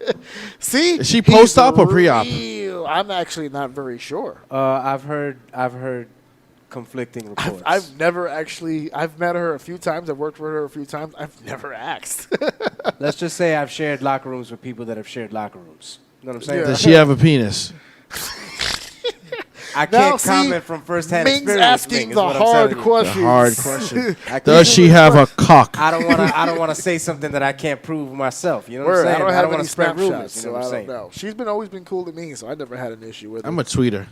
See, Is she post-op or pre-op? real. I'm actually not very sure. I've heard conflicting reports. I've never actually. I've met her a few times. I've worked with her a few times. I've never asked. Let's just say I've shared locker rooms with people that have shared locker rooms. You know what I'm saying? Yeah. Does she have a penis? I Now, can't see, comment from first-hand Ming's experience. asking Ming, is the what I'm hard telling you. questions. The hard question. I Does can't- she have a cock? I don't want to say something that I can't prove myself. You know what Word, I'm I saying? don't have want any to spread snapshots, rumors. You so know what I I'm don't saying? know. She's always been cool to me, so I never had an issue with her. I'm a tweeter.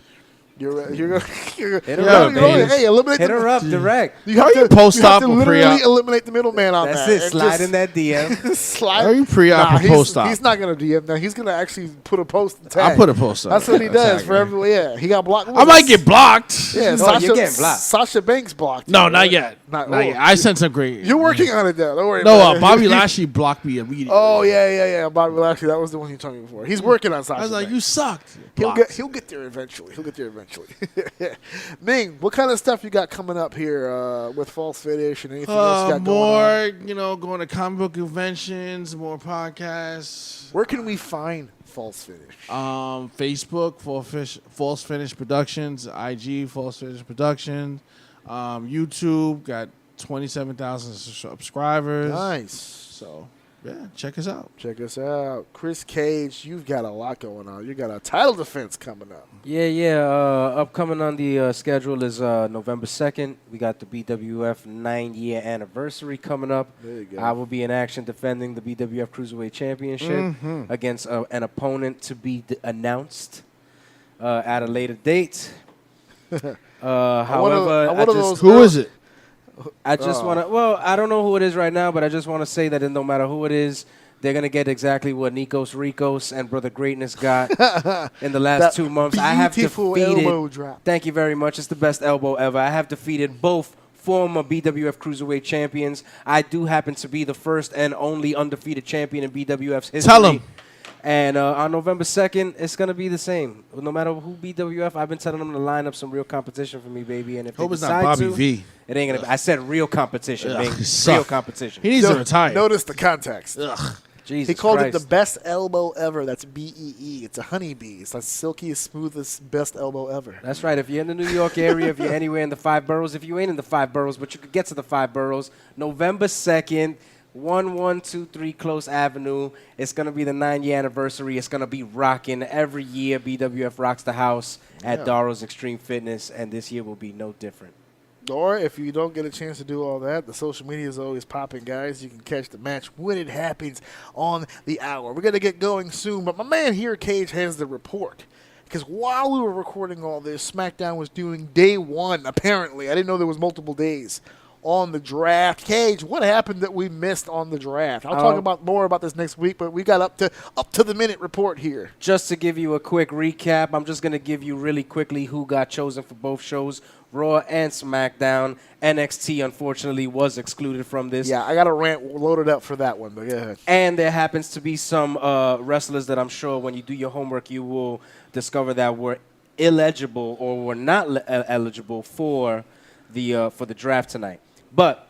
You're Hit her up, you're baby. hey, eliminate Hit the, her up direct. You have Are you to post-op you have or to literally pre-op? eliminate the middleman on That's that. it. and Slide just in that DM. slide. Are you pre-op or he's- post-op? He's not going to DM now. He's going to actually put a post and tag. I'll put a post up. That's what he does Tag for her. everyone. Yeah, he got blocked. I might get blocked. Yeah, No, Sasha, you're getting blocked. Sasha Banks blocked. No, you, not right? yet. Not Yet. I sent some great. You're working on it, though. Don't worry No, about it. Bobby Lashley blocked me immediately. Oh yeah. Bobby Lashley. That was the one you told me before. He's working on Sasha. I was like, Banks. you sucked. He'll Blocked. get there eventually. Ming, what kind of stuff you got coming up here with False Finish and anything else you got going on? going to comic book conventions, more podcasts. Where can we find False Finish? Facebook, False Finish Productions, IG, False Finish Productions, YouTube, got 27,000 subscribers. Nice. So, yeah, check us out. Check us out. Chris Cage, you've got a lot going on. You got a title defense coming up. Yeah. Upcoming on the schedule is November 2nd. We got the BWF 9-year anniversary coming up. There you go. I will be in action defending the BWF Cruiserweight Championship against an opponent to be announced at a later date. However, one of those Who is it? I just want to. Well, I don't know who it is right now, but I just want to say that no matter who it is, they're gonna get exactly what Nikos Ricos and Brother Greatness got in the last That 2 months. I have beautiful defeated. elbow drop. Thank you very much. It's the best elbow ever. I have defeated both former BWF Cruiserweight champions. I do happen to be the first and only undefeated champion in BWF's history. Tell 'em. And on November 2nd, it's going to be the same. No matter who BWF, I've been telling them to line up some real competition for me, baby. And if Hope they it's not decide Bobby to, V. it ain't going to be. I said real competition, Ugh, Ming. he Real suck. competition. He needs to retire. Notice the context. Ugh. Jesus He called Christ. it the best elbow ever. That's BEE. It's a honeybee. It's the silkiest, smoothest, best elbow ever. That's right. If you're in the New York area, if you're anywhere in the 5 boroughs, if you ain't in the 5 boroughs, but you could get to the 5 boroughs, November 2nd, 1123 Close Avenue. It's going to be the 9-year anniversary. It's going to be rocking every year. BWF rocks the house at Darrow's Extreme Fitness, and this year will be no different. Or if you don't get a chance to do all that, the social media is always popping, guys. You can catch the match when it happens on the hour. We're going to get going soon, but my man here, Kage, has the report. Because while we were recording all this, SmackDown was doing day 1, apparently. I didn't know there was multiple days on the draft. Kage, what happened that we missed on the draft? I'll talk about more about this next week, but we got up to the minute report here. Just to give you a quick recap, I'm just going to give you really quickly who got chosen for both shows, Raw and SmackDown. NXT, unfortunately, was excluded from this. Yeah, I got a rant loaded up for that one, but go ahead. And there happens to be some wrestlers that I'm sure when you do your homework, you will discover that were illegible or were not eligible for the draft tonight. But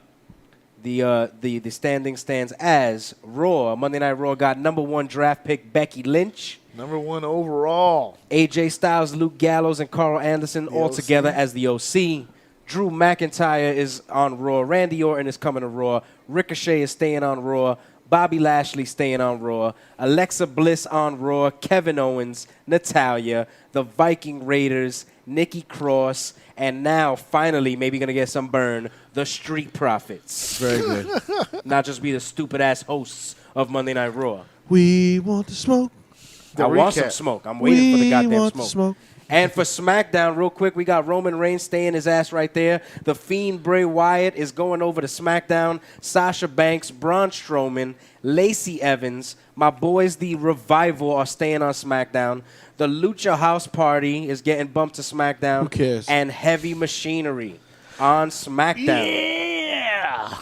the standing stands as Raw. Monday Night Raw got number 1 draft pick Becky Lynch. Number 1 overall. AJ Styles, Luke Gallows, and Carl Anderson all OC. together as the OC. Drew McIntyre is on Raw. Randy Orton is coming to Raw. Ricochet is staying on Raw. Bobby Lashley staying on Raw. Alexa Bliss on Raw. Kevin Owens, Natalya, the Viking Raiders, Nikki Cross, and now, finally, maybe going to get some burn, the Street Profits. Very good. Not just be the stupid-ass hosts of Monday Night Raw. We want to smoke. The I want some recap. smoke. I'm waiting for the goddamn want smoke. to smoke. And for SmackDown, real quick, we got Roman Reigns staying his ass right there. The Fiend Bray Wyatt is going over to SmackDown. Sasha Banks, Braun Strowman, Lacey Evans, my boys, the Revival, are staying on SmackDown. The Lucha House Party is getting bumped to SmackDown. Who cares? And Heavy Machinery on SmackDown. Yeah.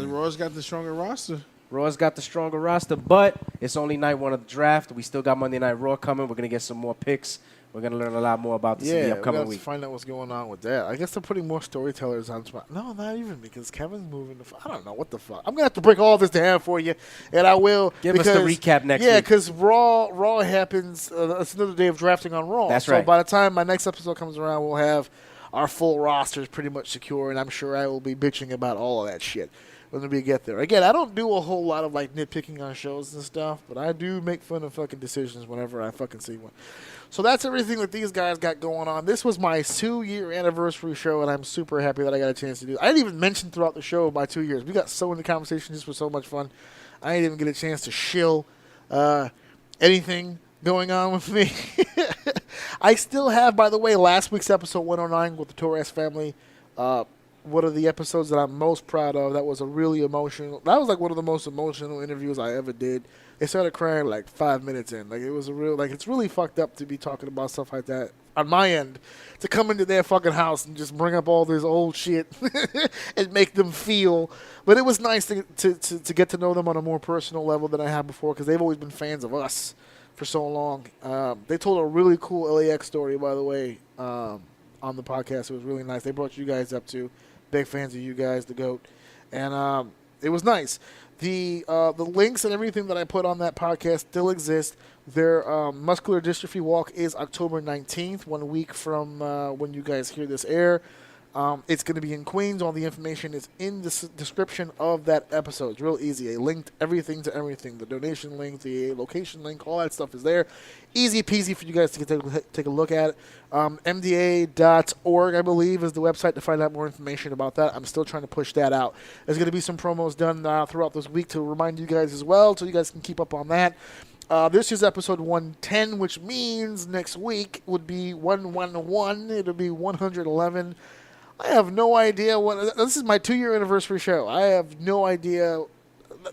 Raw's got the stronger roster. Raw's got the stronger roster, but it's only night one of the draft. We still got Monday Night Raw coming. We're going to get some more picks. We're going to learn a lot more about this in the upcoming week. Find out what's going on with that. I guess they're putting more storytellers on SmackDown. No, not even, because Kevin's moving. I don't know what the fuck. I'm going to have to break all this down for you, and I will. Give us the recap next week. Yeah, because Raw happens. It's another day of drafting on Raw. That's so right. By the time my next episode comes around, we'll have our full rosters pretty much secure, and I'm sure I will be bitching about all of that shit when we get there. Again, I don't do a whole lot of like nitpicking on shows and stuff, but I do make fun of fucking decisions whenever I fucking see one. So that's everything that these guys got going on. This was my 2-year anniversary show, and I'm super happy that I got a chance to do it. I didn't even mention throughout the show my 2 years. We got so into conversation. This was so much fun. I didn't even get a chance to shill anything going on with me. I still have, by the way, last week's episode 109 with the Torres family. One of the episodes that I'm most proud of. That was a really emotional. That was like one of the most emotional interviews I ever did. They started crying like 5 minutes in. Like it was a real. Like it's really fucked up to be talking about stuff like that on my end. To come into their fucking house and just bring up all this old shit and make them feel. But it was nice to get to know them on a more personal level than I have before, because they've always been fans of us for so long. They told a really cool LAX story, by the way, on the podcast. It was really nice. They brought you guys up too. Big fans of you guys, the GOAT. And it was nice. The links and everything that I put on that podcast still exist. Their muscular dystrophy walk is October 19th, 1 week from when you guys hear this air. It's going to be in Queens. All the information is in the description of that episode. It's real easy. I linked everything to everything. The donation link, the location link, all that stuff is there. Easy peasy for you guys to take a look at. MDA.org, I believe, is the website to find out more information about that. I'm still trying to push that out. There's going to be some promos done throughout this week to remind you guys as well, so you guys can keep up on that. This is episode 110, which means next week would be 111. It'll be 111. I have no idea what. This is my 2-year anniversary show. I have no idea.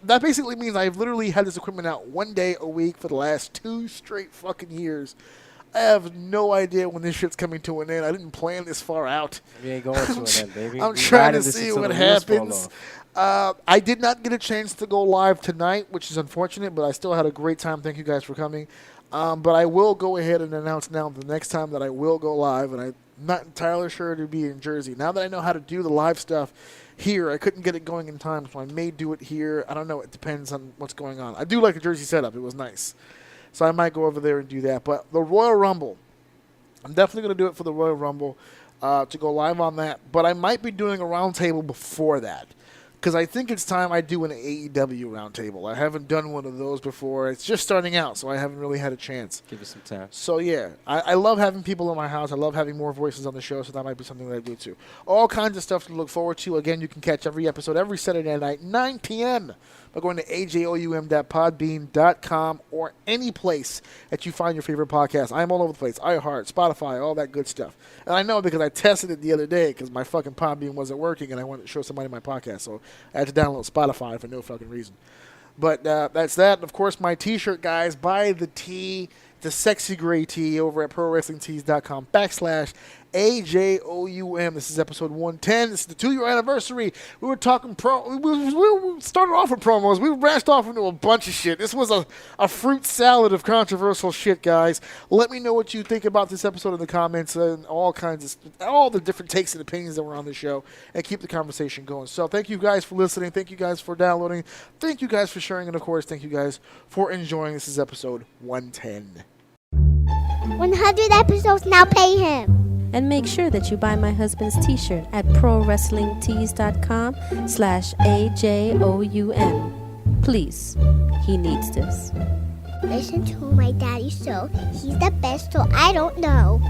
That basically means I've literally had this equipment out 1 day a week for the last 2 straight fucking years. I have no idea when this shit's coming to an end. I didn't plan this far out. We ain't going to an end, baby. I'm trying to see what happens. I did not get a chance to go live tonight, which is unfortunate, but I still had a great time. Thank you guys for coming. But I will go ahead and announce now the next time that I will go live, and I'm not entirely sure to be in Jersey. Now that I know how to do the live stuff here, I couldn't get it going in time, so I may do it here. I don't know. It depends on what's going on. I do like the Jersey setup. It was nice. So I might go over there and do that. But the Royal Rumble, I'm definitely going to do it for the Royal Rumble to go live on that. But I might be doing a roundtable before that, because I think it's time I do an AEW roundtable. I haven't done one of those before. It's just starting out, so I haven't really had a chance. Give it some time. So, yeah, I love having people in my house. I love having more voices on the show, so that might be something that I do, too. All kinds of stuff to look forward to. Again, you can catch every episode every Saturday night, 9 p.m., by going to ajoum.podbean.com or any place that you find your favorite podcast. I'm all over the place. iHeart, Spotify, all that good stuff. And I know because I tested it the other day because my fucking Podbean wasn't working and I wanted to show somebody my podcast. So I had to download Spotify for no fucking reason. But that's that. And of course, my T-shirt, guys. Buy the tee, the sexy gray tee over at ProWrestlingTees.com/AJOUM. This is episode 110. This is the 2-year anniversary. We were talking we started off with promos. We branched off into a bunch of shit. This was a fruit salad of controversial shit, guys. Let me know what you think about this episode in the comments and all the different takes and opinions that were on the show, and keep the conversation going. So thank you guys for listening. Thank you guys for downloading. Thank you guys for sharing. And of course, thank you guys for enjoying. This is episode 110. 100 episodes, now pay him. And make sure that you buy my husband's t-shirt at ProWrestlingTees.com/AJOUM. Please, he needs this. Listen to my daddy show. He's the best, so I don't know.